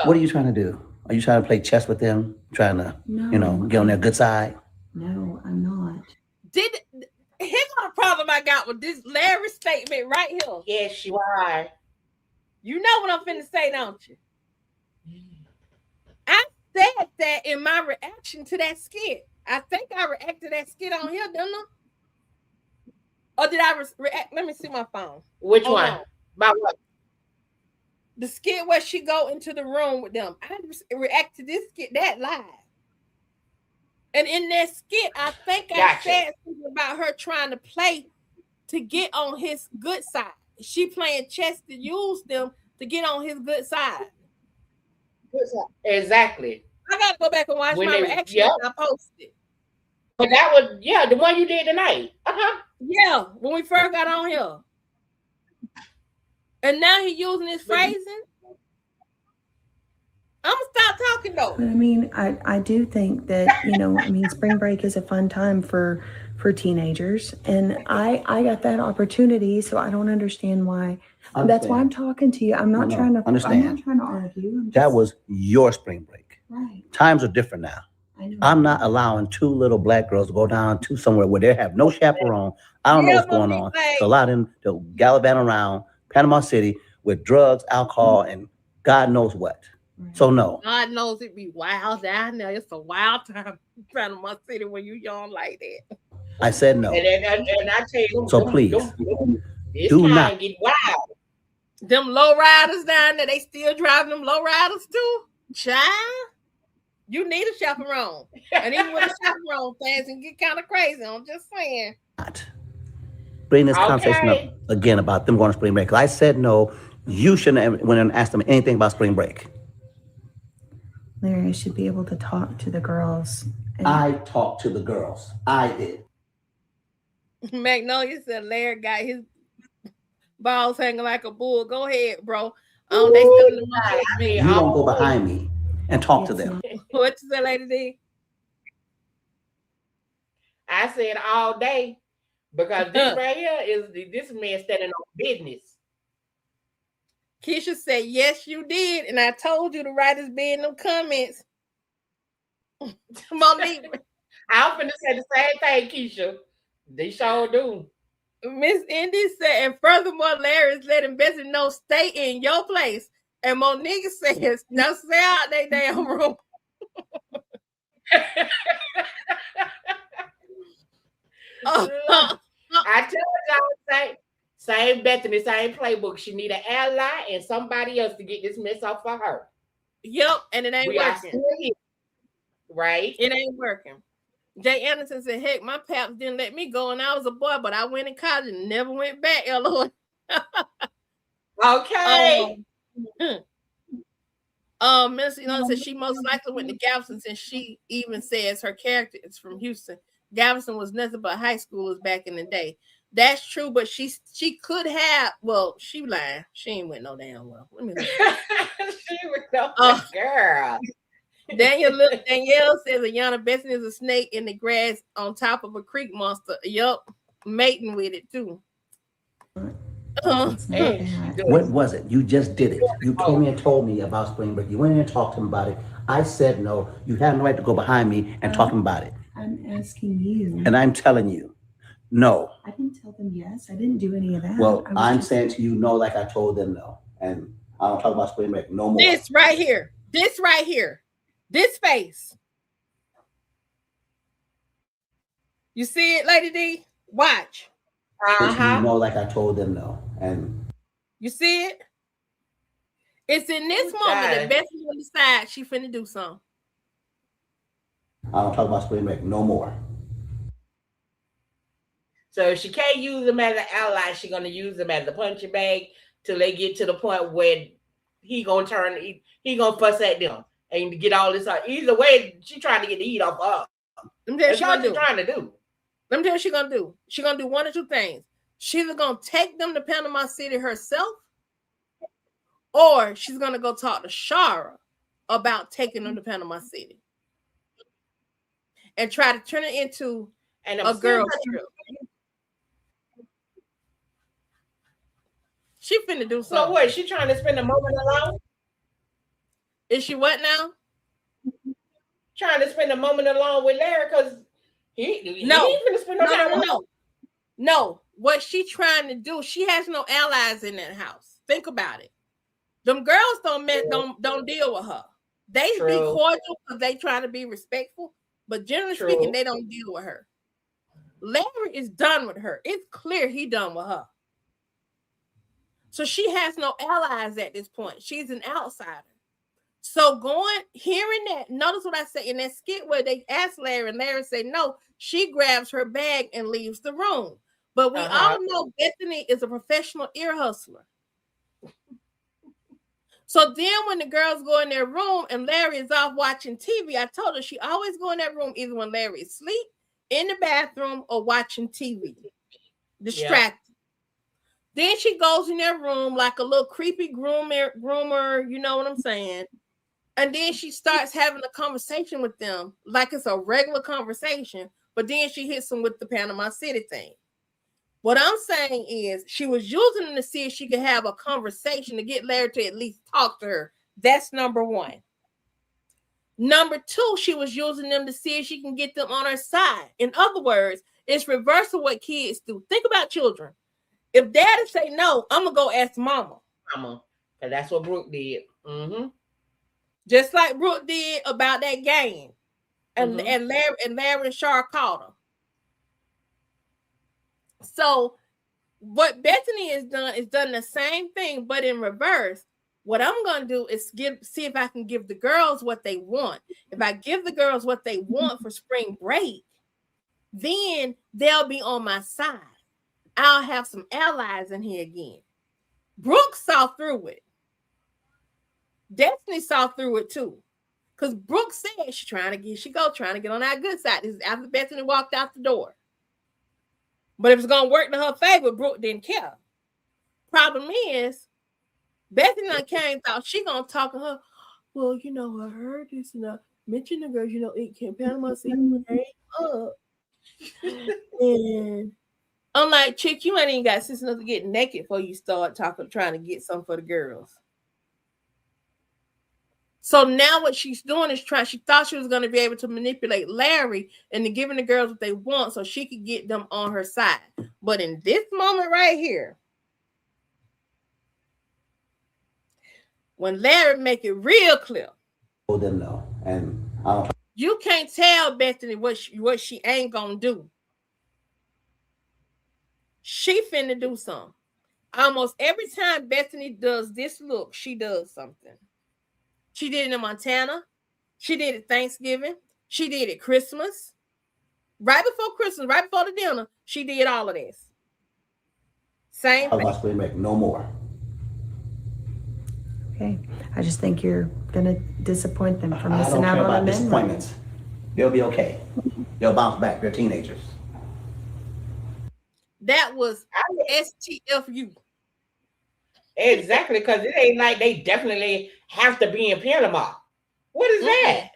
What are you trying to do? Are you trying to play chess with them? Trying to, get on their good side? No, I'm not. Here's the problem I got with this Larry statement right here. Yes, you are. You know what I'm finna say, don't you? I said that in my reaction to that skit. I think I reacted to that skit on here, didn't I? Or did I react? Let me see my phone. Which one? About what? The skit where she go into the room with them. I react to this skit that live. And in that skit, I think I said something about her trying to play to get on his good side. She playing chess to use them to get on his good side. Exactly. I gotta go back and watch my reaction I posted. But that was the one you did tonight. Yeah, when we first got on here. And now he using his phrasing. I'm gonna stop talking though. But I mean, I do think that, spring break is a fun time for teenagers. And I got that opportunity, so I don't understand why. That's why I'm talking to you. I'm not trying to understand. I'm not trying to argue. That was your spring break. Right. Times are different now. I know. I'm not allowing two little black girls to go down to somewhere where they have no chaperone. I don't know what's going on. So allow them to gallivant around Panama City with drugs, alcohol, and God knows what. Right. So no. God knows it be wild down there. It's a wild time in Panama City when you young like that. I said no. And I tell you, so please, do not get wild. Them low riders down there, they still driving them low riders too? Child, you need a chaperone. And even with a chaperone, things can get kind of crazy. I'm just saying. Bring this conversation up again about them going to spring break. Because I said no. You shouldn't have went and asked them anything about spring break. Larry should be able to talk to the girls. I talked to the girls. I did. Magnolia said Larry got his balls hanging like a bull. Go ahead, bro. They still in the me. You don't go behind me and talk to them. What you say, Lady D? I said all day because this right here is this man standing on business. Keisha said, yes, you did. And I told you to write his bed in them comments. Monique. I'm finna say the same thing, Keisha. They sure do. Miss Indy said, and furthermore, Larry is letting Bethany know stay in your place. And Monique says, now stay out they damn room. I tell y'all, same Bethany, same playbook. She need an ally and somebody else to get this mess off for her. Yep, and it ain't working. Right? It ain't working. Jay Anderson said, heck, my paps didn't let me go and I was a boy, but I went in college and never went back, LOL. Okay. Miss said she most likely went to Galveston since she even says her character is from Houston. Galveston was nothing but high schoolers back in the day. That's true, but she could have. Well, she lied. She ain't went no damn well. Let me look. She was no girl. Danielle says Ayana Bethany is a snake in the grass on top of a creek monster. Yup, mating with it too. It's not that. What was it? You just did it. You came in and told me about spring break. You went in and talked to him about it. I said no. You have no right to go behind me and talk to him about it. I'm asking you. And I'm telling you, no. I didn't tell them yes. I didn't do any of that. Well, I'm saying to you no, like I told them no. And I don't talk about spring break no more. This right here. This face. You see it, Lady D? Watch. You know, like I told them no. And you see it? It's in this moment that Bethany will decide she finna do something. I don't talk about spring break no more. So if she can't use them as an ally, she's gonna use them as a punching bag till they get to the point where he gonna fuss at them and get all this out. Either way, she trying to get the heat off of. That's what she's trying to do. Let me tell you what she's gonna do. She's gonna do one or two things. She's either gonna take them to Panama City herself, or she's gonna go talk to Shara about taking them to Panama City and try to turn it into a girl's trip. She finna do something. So what? She trying to spend a moment alone? Is she what now? Trying to spend a moment alone with Larry because No. What she trying to do? She has no allies in that house. Think about it. Them girls don't deal with her. They be cordial because they trying to be respectful, but generally speaking, they don't deal with her. Larry is done with her. It's clear he done with her. So she has no allies at this point. She's an outsider. So hearing that, notice what I say in that skit where they asked Larry and Larry said no, she grabs her bag and leaves the room. But we all know Bethany is a professional ear hustler. So then when the girls go in their room and Larry is off watching TV, I told her she always go in that room either when Larry is asleep, in the bathroom, or watching TV. Distracted. Yeah. Then she goes in their room like a little creepy groomer, you know what I'm saying? And then she starts having a conversation with them like it's a regular conversation, but then she hits them with the Panama City thing. What I'm saying is she was using them to see if she could have a conversation to get Larry to at least talk to her. That's number one. Number two, she was using them to see if she can get them on her side. In other words, it's reverse of what kids do. Think about children. If daddy say no, I'm going to go ask mama. Mama. And that's what Brooke did. Mm-hmm. Just like Brooke did about that game. And Larry and Shar called her. So what Bethany has done is done the same thing, but in reverse. What I'm going to do is see if I can give the girls what they want. If I give the girls what they want for spring break, then they'll be on my side. I'll have some allies in here again. Brooke saw through it. Destiny saw through it too. Because Brooke said she's trying to get on our good side. This is after Bethany walked out the door. But if it's going to work to her favor, Brooke didn't care. Problem is, Bethany came thought she going to talk to her. Well, I heard this and I mentioned the girls, it came Panama City came up. And I'm like, chick, you ain't even got sense enough to get naked before you start trying to get something for the girls. So now what she's doing is she thought she was going to be able to manipulate Larry into giving the girls what they want so she could get them on her side. But in this moment right here, when Larry make it real clear, you can't tell Bethany what she ain't gonna do. She finna do something. Almost every time Bethany does this look, she does something. She did it in Montana. She did it Thanksgiving. She did it Christmas. Right before Christmas, right before the dinner, she did all of this. Same thing. No more. Okay. I just think you're going to disappoint them for missing out on the disappointments. They'll be okay. They'll bounce back. They're teenagers. That was STFU. Exactly, because it ain't like they definitely have to be in Panama. What is that?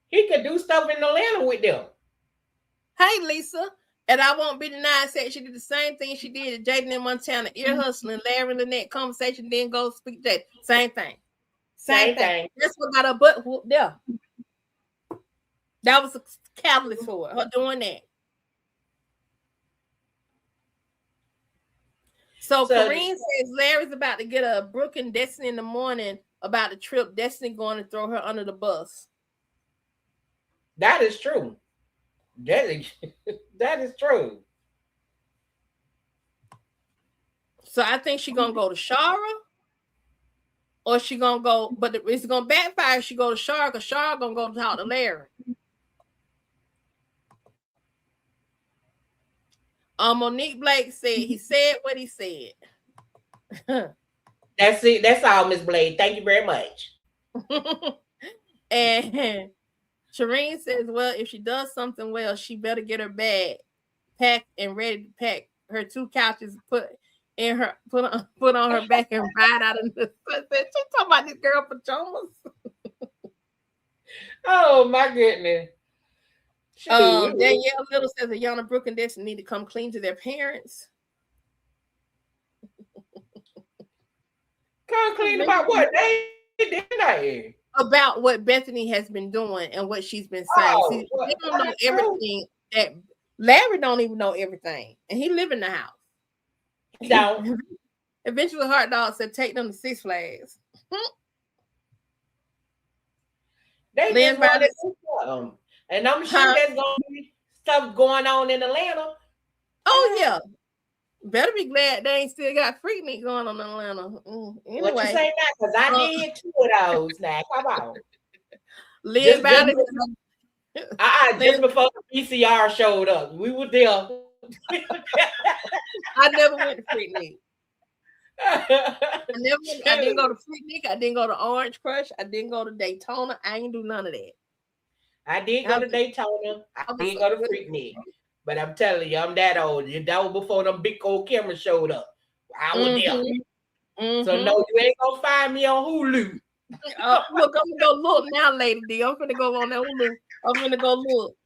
He could do stuff in Atlanta with them. Hey, Lisa. And I won't be denied, said she did the same thing she did at Jaden in Montana, ear hustling, Larry and Lynette conversation, then go speak Jaden. Same thing. Same thing. That's what got her butt whooped there. That was a catalyst for her doing that. So Kareem says Larry's about to get a Brooke and Destiny in the morning about the trip. Destiny going to throw her under the bus. That is true. That is true. So I think she's gonna go to Shara, or she gonna go, but it's gonna backfire if she go to Shara, because Shara gonna go talk to Larry. Monique Blake said he said what he said. That's it. That's all, Miss Blade. Thank you very much. And Shireen says, well, if she does something well, she better get her bag packed and ready to pack her 2 couches, put on her back and ride out in the sunset. She talking about this girl pajamas. Oh my goodness. Danielle Little says Ayana, Brooke, and Destiny need to come clean to their parents. Come clean about what? They did about what Bethany has been doing and what she's been saying. See, they don't know everything. That Larry don't even know everything, and he live in the house. No. Eventually, Hot Dog said, "Take them to Six Flags." They just want to do something. And I'm sure there's gonna be stuff going on in Atlanta. Oh yeah, better be glad they ain't still got Freaknik going on in Atlanta. Anyway. What you say now? Because I did 2 of those. Now come on. Just before the PCR showed up, we were there. I never went to Freaknik. I didn't go to Freaknik. I didn't go to Orange Crush. I didn't go to Daytona. I ain't do none of that. I did go to Daytona. I did go to Freaknik. But I'm telling you, I'm that old. That was before them big old cameras showed up. I was there. So no, you ain't gonna find me on Hulu. Look, I'm gonna go look now, Lady D. I'm gonna go on that Hulu. I'm gonna go look.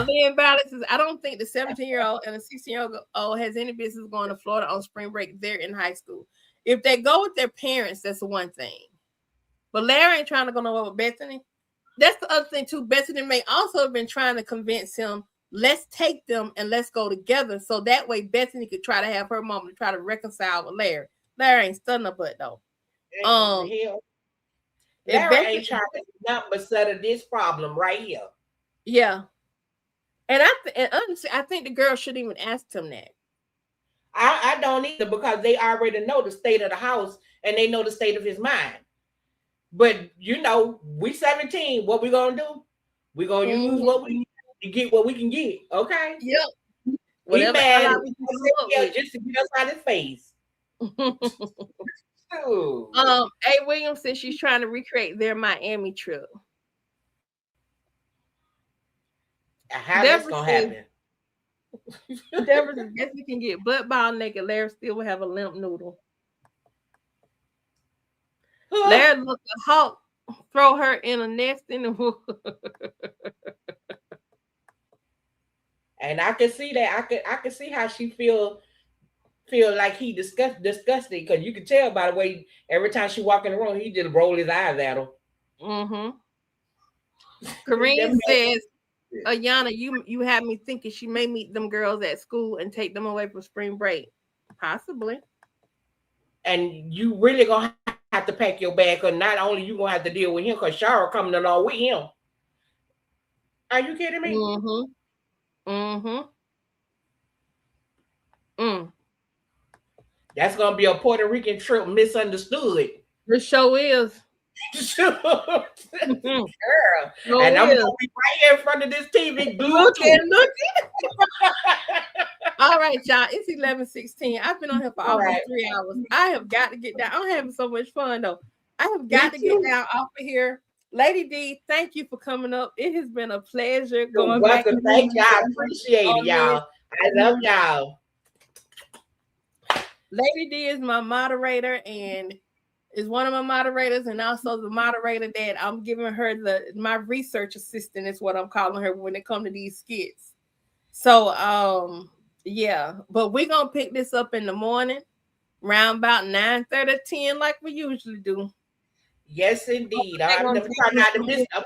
Lynn Valley says, I don't think the 17-year-old and the 16-year-old has any business going to Florida on spring break. They're in high school. If they go with their parents, that's one thing. But Larry ain't trying to go nowhere with Bethany. That's the other thing too. Bethany may also have been trying to convince him, let's take them and let's go together. So that way Bethany could try to have her mom to try to reconcile with Larry. Larry ain't stunning her butt though. Larry ain't trying to do nothing but settle this problem right here. Yeah. And honestly, I think the girl shouldn't even ask him that. I don't either, because they already know the state of the house and they know the state of his mind. But you know, we 17. What we gonna do? We gonna use what we need to get what we can get. Okay. Yep. We mad just to get us out of his face. A. Williams says she's trying to recreate their Miami trip. How that's gonna happen? Deborah says Bethany can get butt ball naked. Larry still will have a limp noodle. Larry looked at Hulk throw her in a nest in the wood. And I can see that. I can see how she feel like he disgusted, because you can tell by the way every time she walk in the room, he just roll his eyes at her. Kareem says, Ayana, you have me thinking she may meet them girls at school and take them away for spring break. Possibly. And you really gonna have to pack your bag, because not only you gonna have to deal with him, because Shara coming along with him. Are you kidding me? That's gonna be a Puerto Rican trip misunderstood. The show is. Girl. And I'm gonna be right here in front of this TV. Looking. All right, y'all. It's 11:16. I've been on here for almost 3 hours. I have got to get down. I'm having so much fun though. I have got to get down off of here. Lady D, thank you for coming up. It has been a pleasure going back. Thank you. I appreciate it, y'all. I love y'all. Lady D is my moderator and is one of my moderators, and also the moderator that I'm giving her my research assistant is what I'm calling her when it comes to these skits. So yeah, but we're gonna pick this up in the morning, round about 9:30, 10, like we usually do. Yes, indeed. I'm gonna trying not to miss. I'm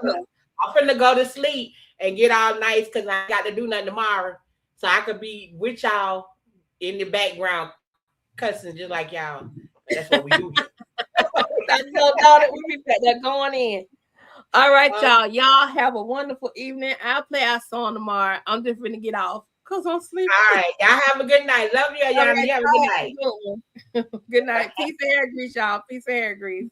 finna go to sleep and get all nice because I got to do nothing tomorrow, so I could be with y'all in the background, cussing just like y'all. That's what we do here. That's no doubt that we be back there going in. All right, y'all. Y'all have a wonderful evening. I'll play our song tomorrow. I'm just gonna get off because I'm sleeping. All right, y'all have a good night. Love you, Ayana. You have a good night. Good night. Peace and hair grease, y'all. Peace and hair grease.